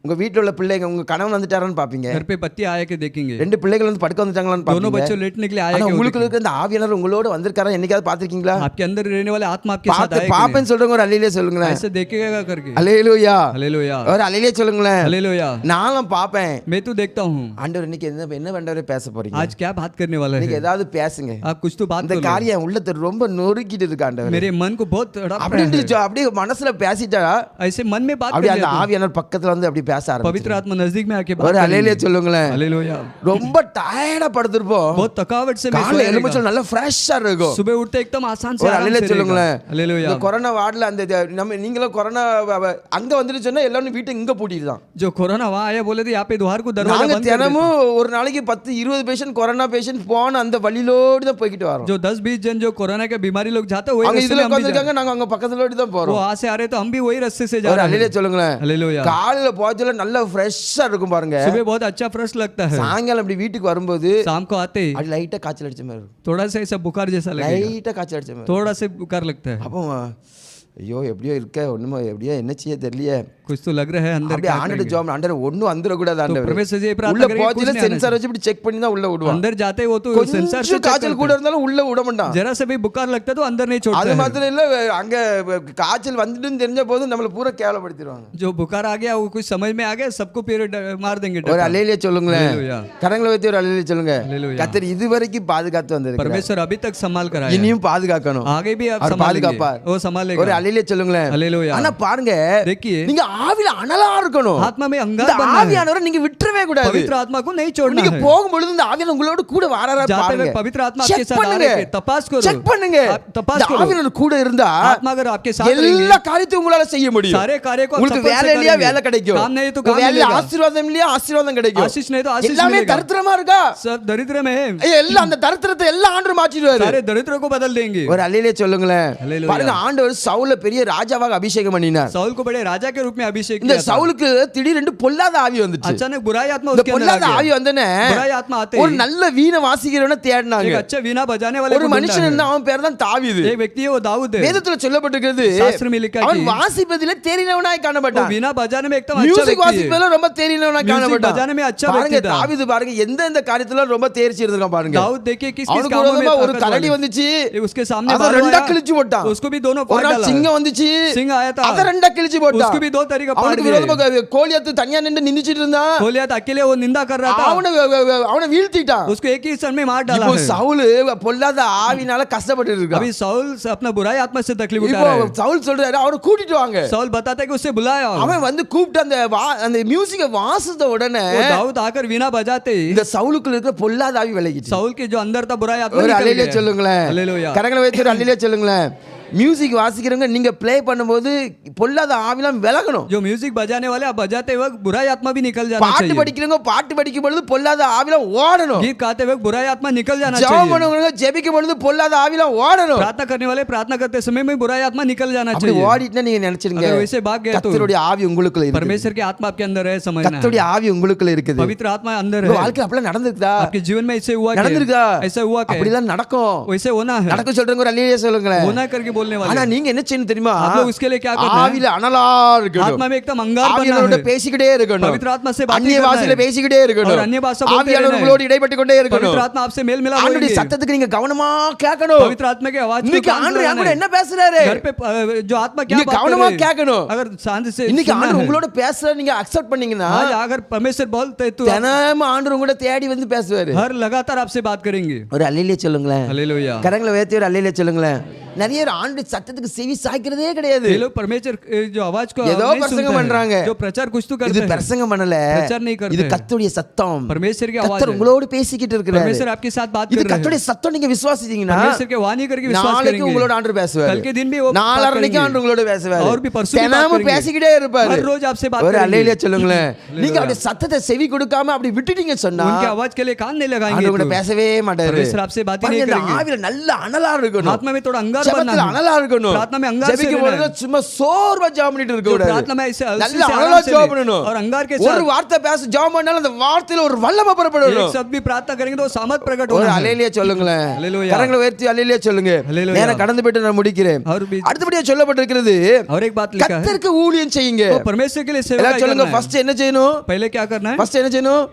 உங்க வீட்ல உள்ள பிள்ளைங்க உங்க கணவன் வந்துட்டாரான்னு பாப்பீங்க. घर पे पति आया के देखेंगे, ரெண்டு பிள்ளைகள் வந்து படுக்க வந்துட்டாங்களான்னு दोनों பாப்பீங்க. बच्चों लेटने के लिए आया ஆனா के உங்களுக்கு இருக்க அந்த ஆவியானவர் உங்களோட வந்திருக்காரா என்னைக்காவது பாத்திருக்கீங்களா? आपके अंदर रहने वाले आत्मा आपके साथ பார்த்து आएगा। பாப்பேன்னு சொல்றவங்க ஒரு அல்லேலூயா சொல்லுங்களேன். ऐसे देखेगा करके। அல்லேலூயா. हालेलुया। ஒரு அல்லேலூயா சொல்லுங்களேன். हालेलुया। நானும் பாப்பேன். मैं तो देखता हूँ ஆண்டவர் இன்னைக்கு என்ன வேண்டவரே பேச போறீங்க? आज क्या बात करने वाला நீங்க है। ஏதாவது பேசுங்க. आप कुछ तो बात இந்த करो। காரியம் உள்ளத்தை ரொம்ப நொறுக்கிட்டு இருக்கு ஆண்டவர். मेरे मन को बहुत तड़प रहा அப்படியே है। அப்படியே மனசுல பேசிட்டா ऐसे मन में बात कर அப்படியே அந்த लिया तो ஆவியானவர் பக்கத்துல வந்து அப்படி பேச पवित्र ஆரம்பிச்சு. आत्मा नजदीक में आके ஒரு बात அல்லேலூயா சொல்லுங்களேன். हालेलुया। ரொம்ப டயர்டா படுத்திருப்போம். बहुत थकावट से मैं காலையில सोया எழும்புச்சு रहेगा। நல்ல ஃப்ரெஷ்ஷா இருக்கும். सुबह उठते एकदम आसान से ஒரு आराम அல்லேலூயா से रहेगा। சொல்லுங்களேன். हालेलुया। இந்த கொரோனா வார்டுல அந்த நம்ம நீங்களும் கொரோனா அங்க வந்துட்டு சொன்னா எல்லாரும் வீட்டை இங்க பூட்டிட்டு தான். जो कोरोना वहाँ आया बोले थे यहाँ पे द्वार को दरवाजा நாங்க बंद कर देते। தினமும் ஒரு நாளைக்கு 10-20 பேஷண்ட் கொரோனா பேஷண்ட் போன அந்த வழியிலோடு தான் போய்கிட்டு வரோம். जो 10-20 जन जो कोरोना के बीमारी लोग जाते हैं वही அங்க रास्ते இதுல में हम भी உட்கார்ந்திருக்காங்க நாங்க அங்க பக்கத்துலோடி தான் वो போறோம். वहाँ से आ रहे तो हम भी वही रास्ते से जा ஒரு रहे அல்லேலூயா हैं। சொல்லுங்களேன். हालेलुया। காலையில போறதுல நல்ல ஃப்ரெஷ்ஷா இருக்கும் பாருங்க. सुबह बहुत अच्छा फ्रेश लगता है। சாயங்காலம் அப்படி வீட்டுக்கு வரும்போது शाम को आते ही அது லைட்டா காய்ச்சல் அடிச்ச மாதிரி இருக்கும். थोड़ा सा ऐसा बुखार जैसा लगेगा, லைட்டா காய்ச்சல் அடிச்ச மாதிரி. थोड़ा सा बुखार लगता है। அப்போ ஐயோ எப்படியோ இருக்க ஒண்ணுமோ எப்படியோ என்ன செய்ய தெரியலையே. कुछ तो लग रहा है अंदर அப்படியே क्या ஆண்டவர் करेंगे। ஜெபம் ஆண்டவர் ஒண்ணும் வந்துட கூடாது ஆண்டவர். परमेश्वर से ये प्रार्थना உள்ள करें कि போறதுல कुछ नहीं आना சென்சார் வச்சு இப்படி செக் பண்ணி தான் உள்ள விடுவான். अंदर जाते वो तो सेंसर से கொஞ்சம் காய்ச்சல் கூட இருந்தாலும் உள்ள விட மாட்டான். जरा से भी बुखार लगता है तो अंदर नहीं छोड़ता அது है। மாத்திரம் இல்ல அங்க காய்ச்சல் வந்துட்டுன்னு தெரிஞ்ச போது நம்மள பூரா கேவலப்படுத்திடுவாங்க. जो बुखार आ गया वो कुछ समझ में आ गया सबको फिर मार देंगे ஒரு डका। அல்லேலூயா சொல்லுங்களேன். हालेलुया। கரங்களை வைத்து ஒரு அல்லேலூயா சொல்லுங்க. हालेलुया। கர்த்தர் இதுவரைக்கும் பாதுகாத்து வந்திருக்கிறார். परमेश्वर अभी तक संभाल कर आया, இனியும் பாதுகாக்கணும். आगे भी आप அவர் संभालेंगे, பாதுகாப்பார். वो संभालेगा। ஒரு அல்லேலூயா சொல்லுங்களேன். हालेलुया। ஆனா பாருங்க देखिए நீங்க ஆவில அனலா இருக்கணும். आत्मा में अंगार இந்த बनना है। ஆவியானவரை நீங்க விட்டுறவே கூடாது. पवित्र आत्मा को नहीं छोड़ना நீங்க है। போகும்பொழுது இந்த ஆவியானவர் உங்களோட கூட வராரா जाते பாருங்க. हुए पवित्र आत्मा आपके Check साथ आ பண்ணுங்க. रहे हैं, तपास करो। செக் பண்ணுங்க. आप तपास இந்த करो। ஆவியானவர் கூட இருந்தா आत्मा अगर आपके साथ எல்லா रहेंगे காரியத்தையும் உங்களால செய்ய முடியும். सारे कार्य को आप உங்களுக்கு सफल से வேலை இல்லையா करेंगे। வேலை கிடைக்கும். काम नहीं तो काम வேலையில मिलेगा। ஆசீர்வாதம் இல்லையா ஆசீர்வாதம் கிடைக்கும். आशीष नहीं तो आशीष எல்லாமே मिलेगा। தரித்திரமா இருக்கா सब दरिद्र में है, ஐயா, எல்லாம் அந்த தரித்திரத்தை எல்லாம் ஆண்டவர் மாற்றிடுவாரு. सारे दरिद्रों को बदल देंगे। ஒரு அல்லேலூயா சொல்லுங்களேன். हालेलुया। பாருங்க ஆண்டவர் சவுல பெரிய ராஜாவாக அபிஷேகம் பண்ணினார். साउल को बड़े राजा के रूप में अभिषेक இந்த किया था। சவுலுக்கு திடீரென்று பொல்லாத ஆவி வந்துச்சு. अचानक बुराई आत्मा இந்த उसके अंदर आ பொல்லாத गया। ஆவி வந்தனே बुराई आत्मा आते ஒரு ही நல்ல வீணை வாசிக்கிறவனை தேடினாங்க. एक अच्छा वीणा बजाने वाले ஒரு को ढूंढा மனுஷன் है। இருந்தா அவன் பேர் தான் தாவீது. एक व्यक्ति है वो दाऊद है। வேதத்துல சொல்லப்பட்டிருக்கிறது शास्त्र में लिखा है அவன் कि வாசிப்பதிலே தேறினவனாய் वो காணப்பட்டான். वीणा बजाने में एकदम अच्छा மியூசிக் व्यक्ति है। வாசிப்பதில ரொம்ப தேறினவனாய் Music காணப்பட்டான். बजाने में अच्छा பாருங்க व्यक्ति था। தாவீது பாருங்க எந்த காரியத்துல ரொம்ப தேர்ச்சி இருந்திருக்கான் பாருங்க. दाऊद देखिए किस किस அவனுக்கு कामों में விரோதமா ஒரு ताकत கரடி वाले। வந்துச்சு. उसके सामने அத बाल ரெண்டா आया, கிழிச்சு போட்டான். उसको भी दोनों ஒரு फाड़ நாள் डाला। சிங்கம் வந்துச்சு. सिंह आया था, அத ரெண்டா கிழிச்சு போட்டான். उसको भी दो तरीका फाड़ அவனுக்கு दिए। விரோதமா கோலியாத்து தனியா நின்னு நின்னுச்சிட்டு இருந்தான். गोलियत अकेले वो निंदा कर रहा था, அவனை வீழ்த்திட்டான். उसको एक ही क्षण में मार डाला இப்போ है। சவுல் பொல்லாத ஆவினால கஷ்டப்பட்டு இருக்கான். अभी साउल अपना बुराई आत्मा से तकलीफ उठा இப்போ रहा है। சவுல் சொல்றாரு அவரை கூட்டிட்டு வாங்க. साउल बताता है कि उससे बुलाया। அவன் வந்து கூப்பிட்டு அந்த மியூசிக்கை வாசித்த உடனே वो दाऊद आकर वीणा बजाते ही இந்த சவுலுக்குள்ள இருக்கிற பொல்லாத ஆவி விலகிச்சு. साउल के जो अंदर था बुराई आत्मा ஒரு निकल அல்லேலூயா गया। சொல்லுங்களேன். हालेलुया। கரங்களை வைத்து ஒரு அல்லேலூயா சொல்லுங்களேன். மியூசிக் வாசிக்கிறவங்க நீங்க ப்ளே பண்ணும்போது பொல்லாத ஆவிலாம் விலகணும். जो म्यूजिक बजाने वाले आप बजाते वक्त बुराई आत्मा भी निकल जाना பாட்டு चाहिए। படிக்கிறவங்க பாட்டு படிக்கும் பொழுது பொல்லாத ஆவிலாம் ஓடணும். गीत गाते वक्त बुराई आत्मा निकल जाना ஜெபம் चाहिए। பண்ணுறவங்க ஜெபிக்கும் பொழுது பொல்லாத ஆவிலாம் ஓடணும். प्रार्थना करने वाले प्रार्थना करते समय में बुराई आत्मा निकल जाना அப்படி चाहिए। ஓடிட்டுனா நீங்க நினைச்சிருங்க अगर वैसे भाग गया तो கர்த்தருடைய ஆவி உங்களுக்குள்ள இருக்கு. परमेश्वर की आत्मा आपके अंदर है, समझना கர்த்தருடைய है। ஆவி உங்களுக்குள்ள இருக்குது. पवित्र आत्मा अंदर உங்க है। வாழ்க்கையில அப்படிலாம் நடந்துருக்குதா? आपके जीवन में ऐसे हुआ क्या? நடந்துருக்கா? ऐसा हुआ क्या? அப்படிலாம் நடக்கும். वैसे होना है। நடக்க சொல்றவங்க ஒரு அல்லேலூயா சொல்லுங்களேன். होना करके बोलने वाले ஆனா हैं। நீங்க என்ன செய்யணும் தெரியுமா? आप लोग उसके लिए क्या करना है? ஆவியில அனலா இருக்கணும். आत्मा में एकदम अंगार बनना ஆவியானவரோட है। பேசிக்கிட்டே இருக்கணும். पवित्र आत्मा से बातें அந்நிய करना பாஷையில है। பேசிக்கிட்டே இருக்கணும். और अन्य भाषा बोलते ஆவியானவர் रहना है। உங்களோடு இடைப்பட்டு கொண்டே இருக்கணும். पवित्र आत्मा आपसे मेल मिलाप ஆண்டவருடைய होंगे। சத்தத்துக்கு நீங்க கவனமா கேட்கணும். पवित्र आत्मा की आवाज को இன்னைக்கு कान से ஆண்டவர் लगाना கூட है। என்ன பேசுறாரு? घर पे जो आत्मा क्या நீங்க बात कर கவனமா रहे हैं, கேட்கணும். अगर शांति से இன்னைக்கு सुनना ஆண்டவர் है। உங்களோட பேசுற நீங்க அக்செப்ட் பண்ணீங்கன்னா आज अगर परमेश्वर बोलते तो தினமும் ஆண்டவர் உங்களை தேடி வந்து பேசுவாரு. हर लगातार आपसे बात करेंगे। ஒரு அல்லேலூயா சொல்லுங்களேன். हालेलुया। கரங்களை உயர்த்தி ஒரு அல்லேலூயா சொல்லுங்களேன். நிறைய பேர் ஆண்டவர் சத்தத்துக்கு செவி சாய்க்கிறதே கிடையாது. ये लोग परमेश्वर जो आवाज को ஏதோ नहीं பிரசங்கம் सुनते பண்றாங்க. हैं, जो प्रचार कुछ तो இது करते हैं, பிரசங்கம் பண்ணல. प्रचार नहीं करते இது हैं। கர்த்தருடைய சத்தம். परमेश्वर की आवाज கர்த்தர் है। உங்களோடு பேசிக்கிட்டு இருக்கிறாரு. परमेश्वर आपके साथ बात இது कर रहे हैं। கர்த்தருடைய சத்தம் நீங்க விசுவாசிச்சீங்கன்னா परमेश्वर के वाणी करके विश्वास நாளைக்கு करेंगे। உங்களோட ஆண்டவர் பேசுவாரு. कल के दिन भी वो बात நாளன்னைக்கு करेंगे। ஆண்டவர் உங்களோட பேசுவாரு. और भी परसों भी बात தினமும் करेंगे। பேசிக்கிட்டே இருப்பாரு. हर रोज आपसे बात ஒரு करेंगे। அல்லேலூயா சொல்லுங்களேன். நீங்க அவருடைய சத்தத்தை செவி கொடுக்காம அப்படி விட்டுட்டீங்க சொன்னா उनके आवाज के लिए कान नहीं लगाएंगे ஆண்டவர் கூட तो பேசவே மாட்டாரு. परमेश्वर आपसे बात ही नहीं பாருங்க, இந்த करेंगे। ஆவியில நல்ல அனலா இருக்கணும். आत्मा में थोड़ा अंगार बनना ஜெபத்துல है। அனலா இருக்கணும். प्रार्थना में अंगार से ஜெபிக்கும் रहना பொழுது है। சும்மா சோர்வா ஜெபம் பண்ணிட்டு இருக்க जो கூடாது. प्रार्थना में ऐसे अलसी நல்ல से அனலா आराम से ஜெபம் ले। பண்ணணும். और अंगार के ஒரு साथ வார்த்தை பேச ஜெபம் பண்ணாலும் அந்த வார்த்தையில ஒரு வல்லமை एक புறப்படணும். शब्द भी प्रार्थना करेंगे तो सामर्थ प्रकट ஒரு होना है। அல்லேலூயா சொல்லுங்களேன். அல்லேலூயா। கரங்களை உயர்த்தி அல்லேலூயா சொல்லுங்க. அல்லேலூயா। நேரம் கடந்து போயிட்டு நான் முடிக்கிறேன். और भी அடுத்தபடியா சொல்லப்பட்டிருக்கிறது और एक बात लिखा है, கர்த்தருக்கு ஊழியம் செய்யுங்க. तो परमेश्वर के लिए सेवा எல்லாம் சொல்லுங்க. करना है। ஃபர்ஸ்ட் என்ன செய்யணும்? पहले क्या करना है? ஃபர்ஸ்ட் என்ன செய்யணும்?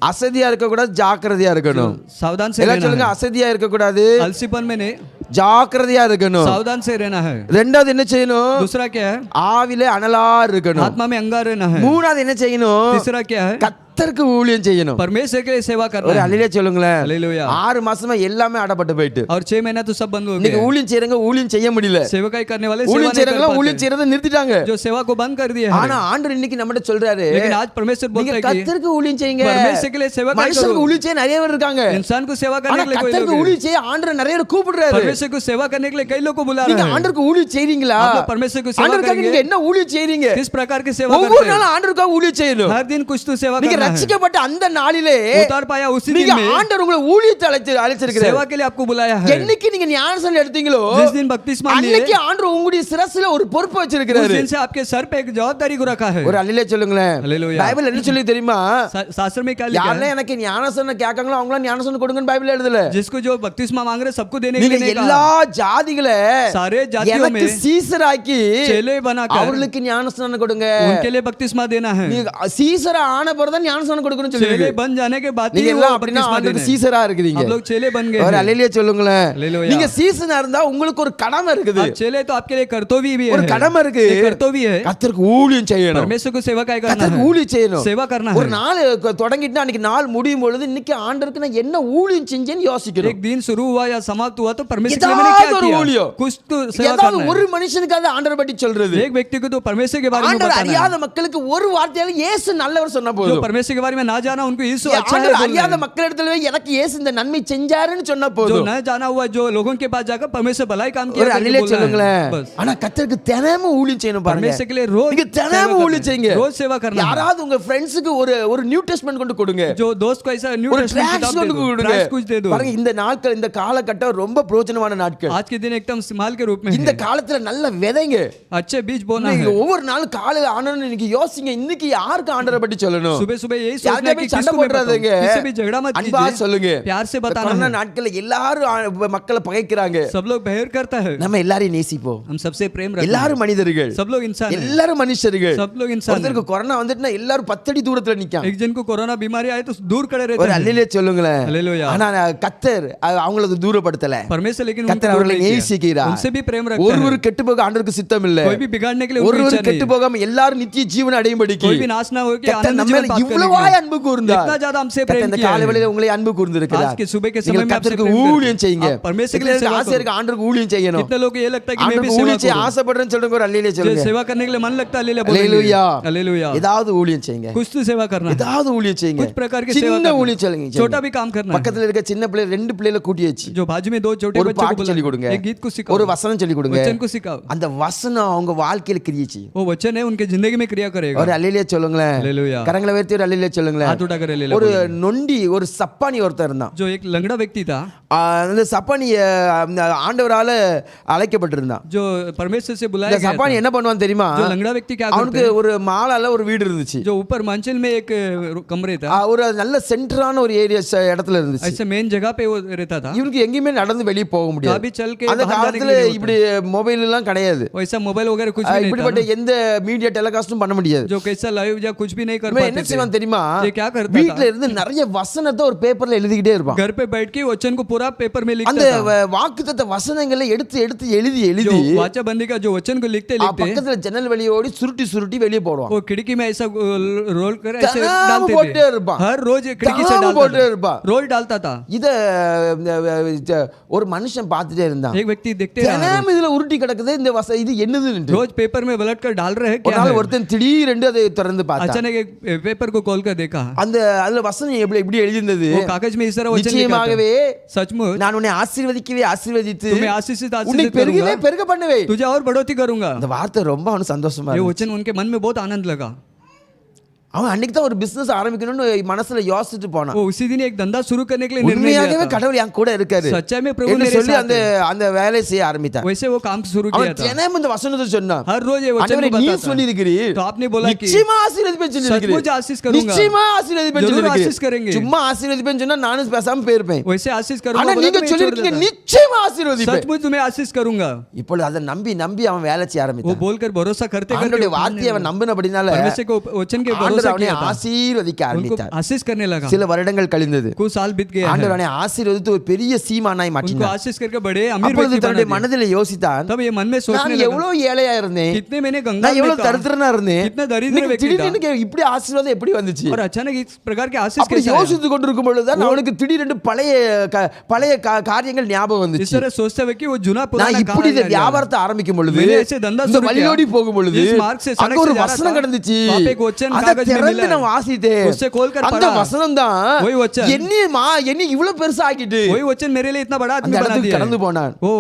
அசதியா இருக்க கூடாது, ஜாக்கிரதையா இருக்கணும். सावधान से எல்லாம் रहना சொல்லுங்க. है। அசதியா இருக்க கூடாது, अलसीपन में नहीं, ஜாக்கிரதையா இருக்கணும். सावधान से रहना है। ரெண்டாவது என்ன செய்யணும்? दूसरा क्या है? ஆவிலே அனலா இருக்கணும். आत्मा में अंगार रहना है। மூணாவது என்ன செய்யணும்? तीसरा क्या है? கர்த்தருக்கு ஊழியம் செய்யணும். परमेश्वर के लिए सेवा करना ஒரு है। அல்லேலூயா சொல்லுங்களேன். हालेलुया। 6 மாசமா எல்லாமே அடப்பட்டு போயிட்டு और 6 महीना तो सब बंद हो இன்னைக்கு गए। ஊழியம் செய்றவங்க ஊழியம் செய்ய முடியல. सेवकाई करने वाले सेवा ஊழியம் नहीं செய்றவங்க कर ஊழியம் पाते। செய்யறதை நிறுத்திட்டாங்க. जो सेवा को बंद कर दिया ஆனா है। ஆண்டவர் இன்னைக்கு நம்மட்ட சொல்றாரு, लेकिन आज परमेश्वर நீங்க बोलता है कि கர்த்தருக்கு ஊழியம் செய்யுங்க. परमेश्वर के लिए सेवा करो। மனுஷருக்கு ஊழியம் செய்ய நிறைய பேர் இருக்காங்க. इंसान को सेवा ஆனா करने के लिए कोई கர்த்தருக்கு लोग हैं। ஊழியம் செய்ய ஆண்டவர் நிறைய பேர் கூப்பிடுறாரு. परमेश्वर को सेवा करने के लिए कई लोग को बुला நீங்க रहा है। ஆண்டவருக்கு ஊழியம் செய்றீங்களா? आप लोग परमेश्वर को सेवा ஆண்டவருக்காக करेंगे? நீங்க என்ன ஊழியம் செய்றீங்க? किस प्रकार की सेवा ஒவ்வொரு करते நாளும் हैं? ஆண்டவருக்காக ஊழியம் செய்யணும். हर दिन कुछ तो सेवा நீங்க करना है। ரட்சிக்கப்பட்ட அந்த நாளிலே उतार पाया उसी நீங்க दिन में ஆண்டவர் உங்களை ஊழியத்தை அழைச்சிருக்கிறார். सेवा के लिए आपको बुलाया है। என்னைக்கு நீங்க ஞானஸ்நானம் எடுத்தீங்களோ जिस दिन बपतिस्मा लिए அன்னைக்கு ஆண்டவர் உங்களுடைய சிரசில ஒரு பொறுப்பு उस வச்சிருக்கிறாரு. दिन से आपके सर पे एक जवाबदारी को रखा है। ஒரு அல்லேலூயா சொல்லுங்களேன். हालेलुया। பைபிள் என்ன சொல்லி தெரியுமா? शास्त्र में क्या लिखा யாரெல்லாம் है? எனக்கு ஞானஸ்நானம் கேட்காங்களோ அவங்களாம் ஞானஸ்நானம் கொடுங்கன்னு பைபிள் எழுதல. जिसको जो बपतिस्मा मांग रहे सबको देने के நீங்க लिए नहीं எல்லா कहा। ஜாதிகளை सारे जातियों எனக்கு में சீசராக்கி चेले बनाकर அவர்களுக்கு ஞானஸ்நானம் கொடுங்க. उनके लिए बपतिस्मा देना है। நீங்க சீசரா ஆன பிறகு ஞானஸ்நானம் கொடுக்கணும்னு चेले சொல்லுங்க. बन जाने के बाद ही நீங்க वो எல்லாம் அப்படினா बपतिस्मा ஆண்டவருக்கு देना है। சீசரா இருக்கிறீங்க. आप लोग चेले बन गए ஒரு हैं। அல்லேலூயா சொல்லுங்களேன். हालेलुया। நீங்க சீசனா இருந்தா உங்களுக்கு ஒரு கடமை இருக்குது. आप चेले तो आपके लिए कर्तव्य भी ஒரு है। கடமை இருக்கு. एक कर्तव्य है। கர்த்தருக்கு ஊழியம் செய்யணும். परमेश्वर को सेवा क्या करना கர்த்தருக்கு है? ஊழியம் செய்யணும். सेवा करना ஒரு है। நாள் தொடங்கிட்டு அன்னைக்கு நாள் முடியும் பொழுது இன்னைக்கு ஆண்டவருக்கு நான் என்ன ஊழியம் செஞ்சேன்னு யோசிக்கணும். एक दिन शुरू हुआ या समाप्त हुआ तो परमेश्वर के लिए मैंने ஏதாவது क्या ஒரு किया? ஊழியம். कुछ तो सेवा ஏதாவது करना ஒரு है। மனுஷனுக்காக ஆண்டவரை பத்தி சொல்றது. एक व्यक्ति को तो परमेश्वर के बारे में ஆண்டவர் बताना அறியாத है। மக்களுக்கு ஒரு வார்த்தையால இயேசு நல்லவர் சொன்னா जो போதும். परमेश्वर के बारे में ना जाना उनको यीशु अच्छा है ஆண்டவர் बोलना அறியாத है। மக்களிடத்துல எனக்கு இயேசு இந்த நன்மை செஞ்சாருன்னு சொன்னா जो போதும். न जाना हुआ जो लोगों के पास जाकर परमेश्वर भलाई काम किया ஒரு करके அல்லேலூயா बोलना है। சொல்லுங்களேன். बस ஆனா கர்த்தருக்கு தினமும் ஊழியம் செய்யணும் பாருங்க. परमेश्वर के लिए रोज நீங்க सेवा தினமும் करना ஊழியம் है। செய்யுங்க. रोज सेवा करना है। யாராவது உங்க ஃப்ரெண்ட்ஸ்க்கு ஒரு நியூ டெஸ்ட்மென்ட் கொண்டு கொடுங்க. जो दोस्त को ऐसा न्यू ஒரு टेस्टमेंट ட்ராக்ஸ் किताब கொண்டு दे दो, கொடுங்க. ट्रैक्स कुछ दे दो। பாருங்க இந்த நாட்கள் இந்த காலகட்டம் ரொம்ப பிரயோஜனமான நாட்கள். आज के दिन एकदम इस्तेमाल के रूप में இந்த है। காலத்துல நல்ல விதைங்க. अच्छे बीज बोना நீங்க है। ஒவ்வொரு நாளும் காலையில ஆனன்னு இன்னைக்கு யோசிங்க. இன்னைக்கு யாருக்கு ஆண்டவரை பத்தி சொல்லணும்? सुबह सुबह यही सोचना யார்கிட்ட है कि போய் சண்டை किसको मैं போடுறாதீங்க. बताऊं। किससे भी झगड़ा मत அன்பா कीजिए। சொல்லுங்க. प्यार से இந்த बताना கொரோனா है। நாட்கள்ல எல்லாரும் மக்களை பகைக்கிறாங்க. सब लोग बहर करता है। நம்ம எல்லாரையும் நேசிப்போம். हम सबसे प्रेम रखते हैं। எல்லாரும் மனிதர்கள். सब लोग इंसान हैं। எல்லாரும் மனுஷர்கள். सब लोग इंसान हैं। ஒருத்தருக்கு கொரோனா வந்துட்டுனா எல்லாரும் 10 அடி தூரத்துல நிக்காங்க. एक जन को कोरोना बीमारी आए तो दूर खड़े रहते ஒரு हैं। அல்லேலூயா சொல்லுங்களேன். हालेलुया। ஆனா கர்த்தர் அவங்கள தூரப்படுத்தல. परमेश्वर लेकिन उनको கர்த்தர் दूर அவர்களை नहीं किया। நேசிக்கிறார். उनसे भी प्रेम रखता है। ஒருவர் கெட்டு போக ஆண்டவருக்கு சித்தம் இல்ல. कोई भी बिगाड़ने के लिए उनको ஒருவர் इच्छा கெட்டு नहीं। போகாம எல்லாரும் நித்திய ஜீவனை அடையும்படிக்கு कोई भी नाश ना हो कि கர்த்தர் आनंद நம்ம जीवन மேல प्राप्त இவ்வளவாய் करने அன்பு के लिए। கூர்ந்தார். इतना ज्यादा हमसे கர்த்தர் प्रेम இந்த किया காலை है। வேளையில உங்களை அன்பு கூர்ந்திருக்கிறார். आज के सुबह के समय நீங்கள் में आपसे கர்த்தருக்கு प्रेम करते ஊழியம் हैं। செய்யுங்க. आप परमेश्वर के இதுல लिए सेवा ஆசை இருக்கு करो। ஆண்டவருக்கு ஊழியம் செய்யணும். कितने लोग ये लगता है कि मैं भी ஆண்டவருக்கு सेवा ஊழியம் செய்ய करूं। ஆசைப்படுறேன்னு சொல்லுங்க. ஒரு அல்லேலூயா जो சொல்லுங்க. सेवा करने के लिए मन लगता है ले அல்லேலூயா. हालेलुया। ஏதாவது ஊழியம் செய்யுங்க. कुछ तो सेवा करना है। ஏதாவது ஊழியம் செய்யுங்க. कुछ प्रकार की सेवा சின்ன करना ஊழியம் है। செய்யுங்க. छोटा भी काम करना है। பக்கத்துல இருக்க சின்ன பிள்ளை 2 பிள்ளைகளை கூட்டி வச்சு जो बाजू में 2 छोटे ஒரு बच्चों को பாட்டு சொல்லி கொடுங்க. बुलाओ। एक गीत को सिखाओ। ஒரு வசனம் சொல்லி கொடுங்க. वचन को सिखाओ। அந்த வசனம் அவங்க வாழ்க்கையில கிரியை செய்யும். वो वचन है उनके जिंदगी में क्रिया करेगा। ஒரு அல்லேலூயா சொல்லுங்களேன். हालेलुया। கரங்களை உயர்த்தி ஒரு அல்லேலூயா சொல்லுங்களேன். हाथ उठाकर हालेलुया ஒரு बोलेंगे। நொண்டி ஒரு சப்பானி ஒருத்தர் இருந்தான். जो एक लंगड़ा व्यक्ति था, அந்த சப்பானி ஆண்டவரால அழைக்கப்பட்டிருந்தான். जो परमेश्वर से இந்த बुलाया गया சப்பானி था। என்ன பண்ணுவான் தெரியுமா? जो लंगड़ा व्यक्ति क्या அவனுக்கு करते हैं, ஒரு மாலால ஒரு வீடு இருந்துச்சு. जो ऊपर मंजिल में एक कमरे था, ஒரு நல்ல சென்டரான ஒரு ஏரியா இடத்துல இருந்துச்சு. ऐसे मेन जगह पे वो रहता था। இவனுக்கு எங்கேயுமே நடந்து வெளியே போக முடியாது. कभी चल के அந்த बाहर जाने के காலத்துல लिए नहीं இப்படி மொபைல் எல்லாம் கிடையாது. होता। वैसा मोबाइल वगैरह कुछ भी नहीं இப்படிப்பட்ட था, எந்த மீடியா டெலிகாஸ்டும் பண்ண முடியாது. जो कैसा लाइव या कुछ भी नहीं कर இவன் என்ன पाते செய்வான் थे। தெரியுமா? ये क्या करता வீட்ல था, இருந்து நிறைய வசனத்தை ஒரு பேப்பர்ல எழுதிக்கிட்டே இருப்பான். घर पे बैठ के वचन को पूरा पेपर में அந்த लिखता था। வாக்குத்தத்த வசனங்களை எடுத்து எடுத்து எழுதி जो எழுதி वाचा बंदी का जो वचन को लिखते लिखते பக்கத்துல ஜன்னல் வழியோடி சுருட்டி சுருட்டி வெளியே போடுவான். वो खिड़की में ऐसा रोल कर ऐसे தினமும் डालते போட்டே थे। இருப்பான். हर रोज खिड़की से தினமும் போட்டே डालता இருப்பான். था, रोज डालता था। இத ஒரு மனுஷன் பார்த்துட்டே இருந்தான். एक व्यक्ति देखते रहा, தினமும் இதுல உருட்டி கிடக்குது இந்த இது என்னதுன்னு. रोज पेपर में पलट कर डाल रहे हैं ஒரு क्या நாள் है। ஒருத்தன் திடீரென்று அதை திறந்து பார்த்தான். अचानक एक पेपर को खोल कर देखा, அந்த அதுல வசனம் எப்படி எப்படி எழுதியிருந்தது? वो कागज में इस तरह वचन लिखा நிச்சயமாகவே था, सचमुच நான் உன்னை ஆசீர்வதிக்கவே ஆசீர்வதித்து तुम्हें आशीषित உன்னை आशीषित பெருகவே करूंगा, பெருக பண்ணுவேன். तुझे और बढ़ोतरी करूंगा। அந்த வார்த்தை ரொம்ப அவனுக்கு சந்தோஷமா ये இருந்துச்சு. वचन उनके मन में बहुत आनंद लगा। அவன் அன்னைக்கு தான் ஒரு பிசினஸ் ஆரம்பிக்கணும்னு மனசுல யோசிச்சுட்டு போனான். वो उसी दिन एक धंधा शुरू करने के लिए निर्णय உண்மையாகவே लिया था। கடவுள் என் கூட இருக்காரு सच्चाई में प्रभु என்று मेरे சொல்லி साथ அந்த है। அந்த வேலையை செய்ய ஆரம்பித்தான். वैसे वो काम शुरू किया அவன் था। தினமும் இந்த வசனத்தை சொன்னான். हर रोज ये वचन ஆண்டவரே को நீ बताता சொல்லி था। இருக்கிறீர், तो आपने बोला कि நிச்சயமா ஆசீர்வதிப்பேன் சொல்லி सचमुच இருக்கிறீர், आशीष करूंगा, நிச்சயமா ஆசீர்வதிப்பேன் जरूर சொல்லி आशीष இருக்கிறீர். करेंगे। சும்மா ஆசீர்வதிப்பேன் சொன்னா நானும் பேசாம போயிருப்பேன். वैसे आशीष करूंगा ஆனா बोला நீங்க तो मैं சொல்லி छोड़ இருக்கீங்க देता। நிச்சயமா ஆசீர்வதிப்பேன். सचमुच तुम्हें आशीष करूंगा, இப்பொழுது அதை நம்பி நம்பி அவன் வேலை செய்ய वो ஆரம்பித்தான். बोलकर भरोसा करते करते ஆண்டவருடைய வார்த்தையை அவன் நம்பினபடினால परमेश्वर को वचन के ஆண்டவர் भरोसा அவனை किया था, ஆசீர்வதிக்க उनको ஆரம்பித்தார். आशीष करने लगा। சில வருடங்கள் கழிந்தது. कुछ साल बीत गया ஆண்டவர் है, அவனை ஆசீர்வதித்து ஒரு பெரிய சீமானாய் उनको மாற்றினார். आशीष करके बड़े अमीर அப்பொழுது व्यक्ति बना தன்னுடைய दिया। மனதில் யோசித்தான், तब ये मन में सोचने நான் लगा, எவ்வளவு ஏழையா இருந்தேன், कितने मैंने நான் गंगा में எவ்வளவு था, தரித்திரனா இருந்தேன், कितना दरिद्र இன்னைக்கு व्यक्ति था, திடீர்னு இப்படி ஆசீர்வாதம் எப்படி வந்துச்சு? और अचानक इस प्रकार के आशीष அப்படி कैसे आया? யோசித்து கொண்டிருக்கும் பொழுதுதான் அவனுக்கு திடீரென்று பழைய காரியங்கள் ஞாபகம் इस வந்துச்சு. तरह सोचते हुए कि वो जुना நான் पुराना இப்படி இந்த काम याद आया। வியாபாரத்தை ஆரம்பிக்கும் பொழுது मैंने ऐसे धंधा இந்த शुरू किया, வழியோடி போகும் பொழுது जिस मार्ग से सड़क அங்க ஒரு से जा रहा வசனம் था, கிடந்துச்சு. वहाँ पे एक वचन அதை कागज में திறந்து मिला, நான் வாசித்தேன். उससे खोलकर அந்த पढ़ा, வசனம் தான் वही वचन, என்னை இவ்வளவு பெருசா ஆக்கிட்டு वही वचन मेरे लिए इतना बड़ा அந்த आदमी बना இடத்துக்கு दिया கடந்து है। போனான். वो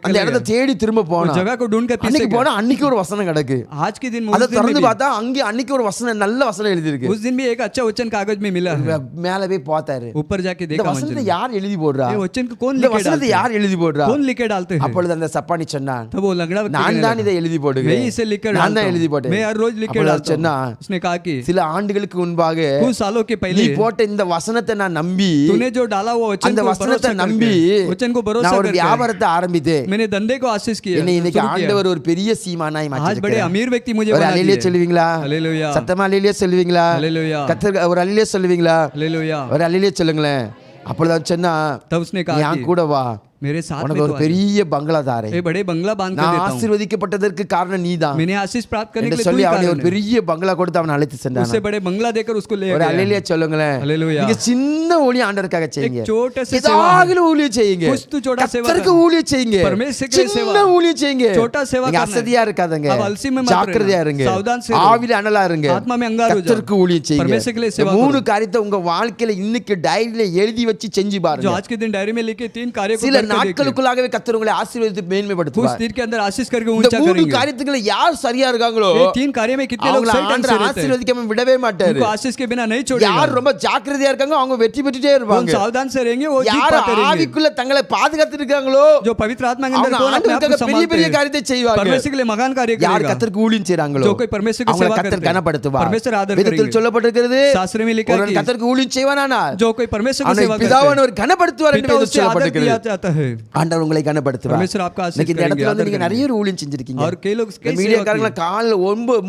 அந்த இடத்தை தேடி திரும்ப वो போனான். जगह को ढूंढ कर पीछे அன்னைக்கு गया। போனா அன்னைக்கு ஒரு வசனம் கிடக்கு. आज के दिन அதை उस दिन திறந்து में பார்த்தா அங்கே அன்னைக்கு ஒரு வசனம் நல்ல வசனம் எழுதி இருக்கு. भी- उस दिन भी एक अच्छा वचन कागज में मिला है। மேல போய் பார்த்தாரு. ऊपर जाके இந்த देखा வசனத்தை मंजिल में। யார் எழுதி போடுறா? ये वचन को कौन இந்த लिखे வசனத்தை डालते யார் हैं? எழுதி போடுறா? कौन लिखे डालते हैं? அப்பொழுது அந்த சப்பானி சொன்னான், तब वो लंगड़ा व्यक्ति நான் कहने தான் लगा, இதை எழுதி போடுகிறேன், मैं इसे लिखकर நான் डालता தான் हूँ। எழுதி போட்டேன். मैं हर रोज लिख के அப்பொழுது डालता சொன்னா, हूँ। उसने कहा कि சில ஆண்டுகளுக்கு முன்பாக कुछ सालों के நீ पहले போட்ட இந்த வசனத்தை நான் நம்பி तूने जो डाला वो वचन அந்த को வசனத்தை भरोसा நம்பி करके, वचन को भरोसा நான் ஒரு करके வியாபாரத்தை ஆரம்பித்தேன். मैंने धंधे को आशीष किया, என்னை இன்னைக்கு शुरू किया। ஆண்டவர் ஒரு பெரிய சீமானாய் आज बड़े மாற்றிருக்கிறார். अमीर व्यक्ति मुझे ஒரு बना அல்லேலூயா दिए। சொல்லுவீங்களா? हालेलुया, சத்தமா அல்லேலூயா சொல்லுவீங்களா? हालेलुया, கர்த்தர் ஒரு அல்லேலூயா சொல்லுவீங்களா? हालेलुया। ஒரு அல்லேலூயா சொல்லுங்களேன். அப்பொழுது சொன்னா, तब उसने நீ कहा என் कि கூட வா, मेरे साथ में உனக்கு ஒரு तो आ। பெரிய பங்களா தாரேன். ये बड़े बंगला बांध कर நான் देता हूँ। ஆசீர்வதிக்கப்பட்டதற்கு காரணம் நீதான் मैंने आशीष प्राप्त करने के என்று लिए तू சொல்லி ही அவனை कारण ஒரு है। பெரிய பங்களா கொடுத்து அவனை அழைத்து சென்றான். उससे बड़े बंगला देकर उसको ले ஒரு गया। அல்லேலூயா சொல்லுங்களேன். हालेलुया। நீங்க சின்ன ஊழியம் ஆண்டவருக்காக செய்யுங்க. एक छोटे से ஏதாவது ஊழியம் செய்யுங்க. कुछ तो छोटा सेवा கர்த்தருக்கு करना। ஊழியம் செய்யுங்க. परमेश्वर के लिए சின்ன सेवा। ஊழியம் செய்யுங்க. छोटा सेवा நீங்க करना है। அசதியா இருக்காதங்க. अब आलसी में मत ஜாக்கிரதையா रहना। இருங்க. सावधान से रहो। ஆவில அனலா இருங்க. आत्मा में अंगार हो जाओ। கர்த்தருக்கு ஊழியம் செய்யுங்க. परमेश्वर के लिए இந்த सेवा மூணு करो। காரியத்தை உங்க வாழ்க்கையில இன்னைக்கு டைரியில எழுதி வச்சு செஞ்சு जो பாருங்க. आज के दिन डायरी में लिखे 3 कार्य को சில करके देखिए। நாட்களுக்குள்ளாகவே கர்த்தர் உங்களை ஆசீர்வதித்து कुछ மேன்மைப்படுத்துவார். दिन के अंदर आशीष करके இந்த ऊंचा மூணு करेंगे। காரியத்துக்குள்ள யார் சரியா இருக்காங்களோ ये 3 कार्य में कितने लोग அவங்கள सही ढंग ஆண்டவர் से रहते हैं? ஆசீர்வதிக்காம விடவே மாட்டாரு. उनको आशीष के बिना नहीं யார் छोड़ेगा। ரொம்ப ஜாக்கிரதையா இருக்காங்க அவங்க வெற்றி பெற்றுட்டே कौन இருப்பாங்க. सावधान से रहेंगे वो जीत யார் पाते रहेंगे। ஆவிக்குள்ள தங்களை பாதுகாத்து இருக்காங்களோ जो पवित्र आत्मा के अंदर அவங்க कौन अपने आप को ஆண்டவருக்காக பெரிய संभालते பெரிய हैं, காரியத்தை செய்வாங்க. परमेश्वर के लिए महान कार्य யார் करेगा। கர்த்தருக்கு ஊழியம் செய்றாங்களோ जो कोई परमेश्वर की அவங்களை सेवा கர்த்தர் करते हैं, கனப்படுத்துவார். परमेश्वर आदर வேதத்தில் करेंगे। சொல்லப்பட்டிருக்கிறது, शास्त्र में लिखा है ஒருவன் कि கர்த்தருக்கு ஊழியம் செய்வானானால் जो कोई परमेश्वर की அவனை सेवा करता பிதாவானவர் கனப்படுத்துவார் என்று पिता வேதத்தில் उससे आदर दिया சொல்லப்பட்டிருக்கிறது. जाता है। ஆண்டவர் உங்களை கனப்படுத்துவார். परमेश्वर आपका आशीष இன்னைக்கு இந்த करेंगे, இடத்துல வந்து आदर நீங்க करेंगे। நிறைய ஊழியம் செஞ்சிருக்கீங்க. और कई लोग कई மீடியா सेवा காரங்கள की। காலைல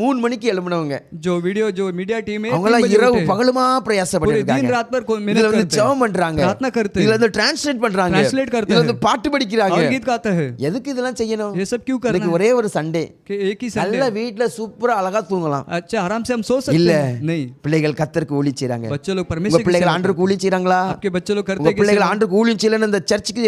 3 மணிக்கு எழும்புனவங்க. जो वीडियो जो मीडिया टीम है அவங்கள 3 बजे இரவு उठे। பகலுமா पूरे பிரயாசப்பட்டு दिन இருக்காங்க. रात भर இதுல मेहनत வந்து करते ஜெபம் हैं, பண்றாங்க. प्रार्थना करते இதுல हैं, வந்து டிரான்ஸ்லேட் பண்றாங்க. ट्रांसलेट करते இதுல வந்து हैं பாட்டு படிக்கிறாங்க. और गीत गाते हैं। எதுக்கு இதெல்லாம் செய்யணும்? ये सब क्यों करना இன்னைக்கு है? ஒரே ஒரு சண்டே कि एक ही நல்ல संडे வீட்ல சூப்பரா அழகா தூங்கலாம். अच्छा आराम से हम सो सकते இல்ல हैं? नहीं। பிள்ளைகள் கர்த்தருக்கு ஊழியம் செய்றாங்க. बच्चे लोग உங்க परमेश्वर की பிள்ளைகள் सेवा ஆண்டவருக்கு ஊழியம் செய்றாங்களா? करते हैं। आपके बच्चे लोग करते உங்க हैं कि பிள்ளைகள் सेवा? ஆண்டவருக்கு ஊழியம் செய்யலன்னு இந்த சர்ச்சுக்கு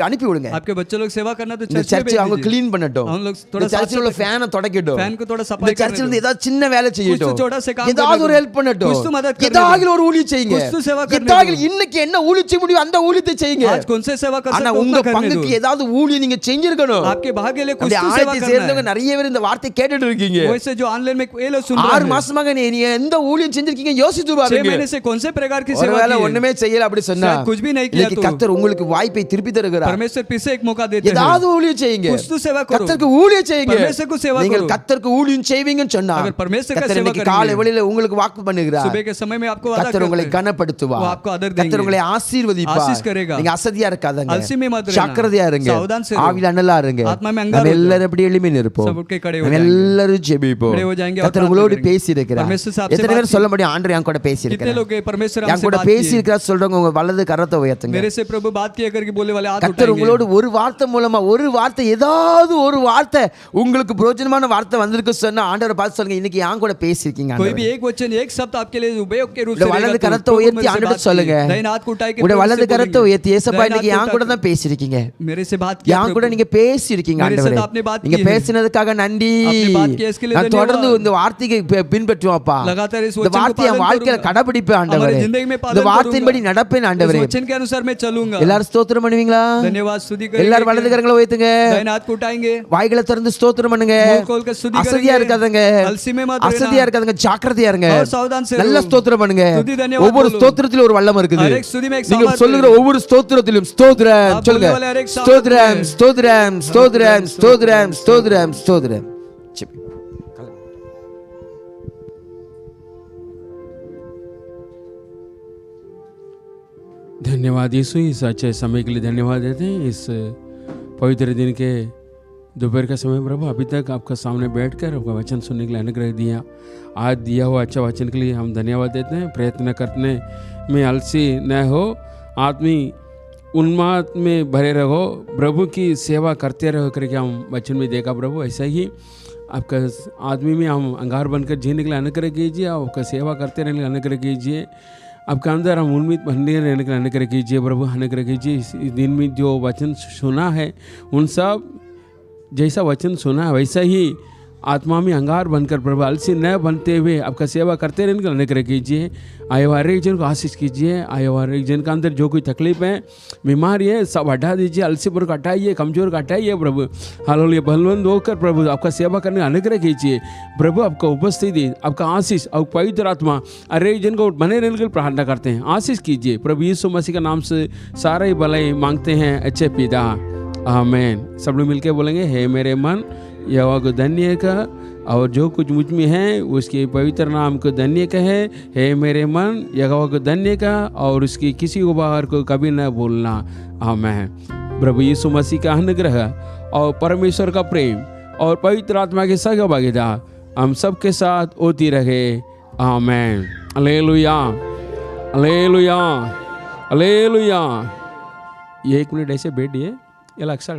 அனுப்பி விடுங்க. आपके बच्चे लोग सेवा करना तो இந்த चर्च में சர்ச்சை भेज அவங்க दीजिए। க்ளீன் பண்ணட்டும். हम लोग थोड़ा இந்த சர்ச்சில் உள்ள ஃபேனை தொடக்கட்டும். फैन को थोड़ा இந்த सफाई சர்ச்சில் करने இருந்து ஏதாவது சின்ன வேலை செய்யட்டும். कुछ छोटा से काम ஏதாவது करने ஒரு दो। ஹெல்ப் பண்ணட்டும். कुछ तो मदद करने ஏதாவது दो। ஒரு ஊழியம் செய்யுங்க. कुछ तो सेवा करने ஏதாவது दो। இன்னைக்கு என்ன ஊழியம் செய்ய முடியும் அந்த ஊழியத்தை செய்யுங்க. आज कौन से सेवा कर ஆனா सकते हो உங்க उतना करने दो। பங்குக்கு ஏதாவது ஊழியம் நீங்க செஞ்சிருக்கணும். आपके भाग के लिए कुछ அந்த तो सेवा ஆயத்தை करना சேர்ந்தவங்க है। நிறைய பேர் இந்த வார்த்தை கேட்டுட்டு இருக்கீங்க. वैसे जो ऑनलाइन में ये लोग सुन रहे 6 हैं, மாசமாக நீங்க எந்த ஊழியம் செஞ்சிருக்கீங்க யோசிச்சு 6 பாருங்க. महीने से कौन से प्रकार की सेवा ஒருவேளை की है? ஒண்ணுமே செய்யல அப்படி சொன்னா शायद कुछ भी नहीं किया இன்னைக்கு तो கர்த்தர் உங்களுக்கு வாய்ப்பை திருப்பி தருகிறார். परमेश्वर फिर से एक मौका देते हैं। ஏதாவது ஊழியம் செய்யுங்க. कुछ तो सेवा करो। கர்த்தருக்கு ஊழியம் செய்யுங்க. परमेश्वर को सेवा நீங்கள் करो। கர்த்தருக்கு ஊழியம் செய்வீங்கன்னு சொன்னா अगर परमेश्वर का கர்த்தர் सेवा இன்னைக்கு करेंगे, காலை வேளையில உங்களுக்கு வாக்கு பண்ணுகிறார். सुबह के समय में आपको वादा கர்த்தர் உங்களை करते हैं। கனப்படுத்துவார். वो आपको आदर देंगे। கர்த்தர் உங்களை ஆசீர்வதிப்பார். आशीष करेगा। நீங்க அசதியா இருக்காதங்க. आलसी में मत रहना। ஜாக்கிரதையா இருங்க. सावधान से रहो। ஆவியில அனலா இருங்க. आत्मा में अंगार நம்ம हो जाओ। எல்லாரும் அப்படி எளிமையா இருப்போம். सब उठ के खड़े हो நம்ம जाएंगे। எல்லாரும் ஜெபிப்போம். खड़े हो जाएंगे और கர்த்தர் प्रार्थना உங்களோடு करेंगे। பேசி இருக்கிறார். परमेश्वर से आपसे எத்தனை बात பேர் சொல்ல முடியும் ஆண்டவர் என் கூட பேசி कितने இருக்கிறார். लोग परमेश्वर என் हमसे கூட बात பேசி किए? இருக்கிறார் சொல்றவங்க உங்க வலது கரத்தை உயர்த்துங்க. मेरे से प्रभु बात किया करके बोले वाले हाथ கர்த்தர் उठाएंगे। உங்களோடு ஒரு வார்த்தை மூலமா ஒரு வார்த்தை ஏதாவது ஒரு வார்த்தை உங்களுக்கு பிரயோஜனமான வார்த்தை வந்திருக்கு சொன்னா ஆண்டவரை பார்த்து சொல்லுங்க இன்னைக்கு என் கூட பேசியிருக்கீங்க कोई भी ஆண்டவரே. एक वचन एक शब्द आपके लिए उपयोग के रूप से உடைய வலது கரத்தை உயர்த்தி ஆண்டவரை சொல்லுங்க. दाहिने हाथ को उठाए के உடைய प्रभु வலது से கரத்தை बोलेंगे। உயர்த்தி ஏசப்பா दाहिने இன்னைக்கு हाथ என் को கூட उठा தான் பேசியிருக்கீங்க. मेरे से बात किया என் கூட प्रभु। நீங்க பேசியிருக்கீங்க मेरे से ஆண்டவரே. तो आपने बात நீங்க की है। பேசினதுக்காக நன்றி. आपने बात किया इसके लिए நான் தொடர்ந்து धन्यवाद। இந்த வார்த்தையை பின்பற்றுவோம்ப்பா. लगातार इस இந்த वचन को வார்த்தையை என் पालन வாழ்க்கையில करूंगा। கடைபிடிப்பேன் ஆண்டவரே. हमारी जिंदगी में पालन இந்த வார்த்தையின்படி करूंगा। நடப்பேன் इस ஆண்டவரே. वचन के अनुसार मैं चलूंगा। எல்லாரும் ஸ்தோத்திரம் பண்ணுவீங்களா? धन्यवाद स्तुति करेंगे। எல்லாரும் வலது கரங்களை உயர்த்துங்க. दाहिने हाथ को उठाएंगे। வாய்களை திறந்து ஸ்தோத்திரம் பண்ணுங்க. मुंह खोल कर स्तुति அசதியா करेंगे। இருக்காதங்க. आलसी में मत அசதியா रहना। இருக்காதங்க. ஜாக்கிரதையா இருங்க. और सावधान से நல்ல रहो। ஸ்தோத்திரம் பண்ணுங்க. स्तुति धन्यवाद ஒவ்வொரு बोलो। ஸ்தோத்திரத்திலும் ஒரு வல்லம் இருக்குது. हर एक स्तुति में एक நீங்க सामर्थ्य சொல்லுகிற है। ஒவ்வொரு ஸ்தோத்திரத்திலும் ஸ்தோத்திரம் आप சொல்லுங்க. बोलने वाले हर एक सामर्थ्य ஸ்தோத்திரம் है। ஸ்தோத்திரம் ஸ்தோத்திரம் ஸ்தோத்திரம் ஸ்தோத்திரம் ஸ்தோத்திரம். சரி. धन्यवाद यीशु, इस अच्छे समय के लिए धन्यवाद देते हैं। इस पवित्र दिन के दोपहर का समय प्रभु अभी तक आपका सामने बैठकर आपका वचन सुनने के लिए अनुग्रह दिया। आज दिया हुआ अच्छा वचन के लिए हम धन्यवाद देते हैं। प्रयत्न करने में आलसी न हो, आत्मी उन्माद में भरे रहो, प्रभु की सेवा करते रहो करके हम वचन में देखा प्रभु। ऐसा ही आपका आदमी में हम अंगार बनकर जीने के लिए अनुग्रह कीजिए, आपका सेवा करते रहने के लिए अनुग्रह कीजिए, आपका अंदर हम उन्मीद बनने रहने के लिए अनुग्रह कीजिए प्रभु। अनुग्रह कीजिए इस दिन में जो वचन सुना है उन सब जैसा वचन सुना है वैसा ही आत्मा में अंगार बनकर प्रभु आलसी न बनते हुए आपका सेवा करते रहने के लिए अनुग्रह कीजिए। आए हुए हर एक जन को आशीष कीजिए। आए हुए हर एक जन का अंदर जो कोई तकलीफ है, बीमारी है, सब हटा दीजिए। आलसीपुर को हटाइए, कमजोर को हटाइए प्रभु। हालेलुया, बलवंत होकर प्रभु आपका सेवा करने का अनुग्रह कीजिए प्रभु। आपका उपस्थिति, आपका आशीष और पवित्र आत्मा हर एक जन को बने रहने के लिए प्रार्थना करते हैं। आशीष कीजिए प्रभु यीशु मसीह के नाम से सारे ही भलाई मांगते हैं अच्छे पिता, आमीन। सब लोग मिलकर बोलेंगे, हे मेरे मन यहोवा को धन्य कह, और जो कुछ मुझ में है उसके पवित्र नाम को धन्य कहे। हे मेरे मन यहोवा को धन्य कह, और उसकी किसी उपहार को कभी न भूलना, आमीन। प्रभु यीशु मसीह का अनुग्रह और परमेश्वर का प्रेम और पवित्र आत्मा की सहभागिता हम सबके साथ होती रहे, आमीन। Hallelujah, hallelujah, hallelujah. ये 1 मिनट ऐसे बैठिए, ये अक्सर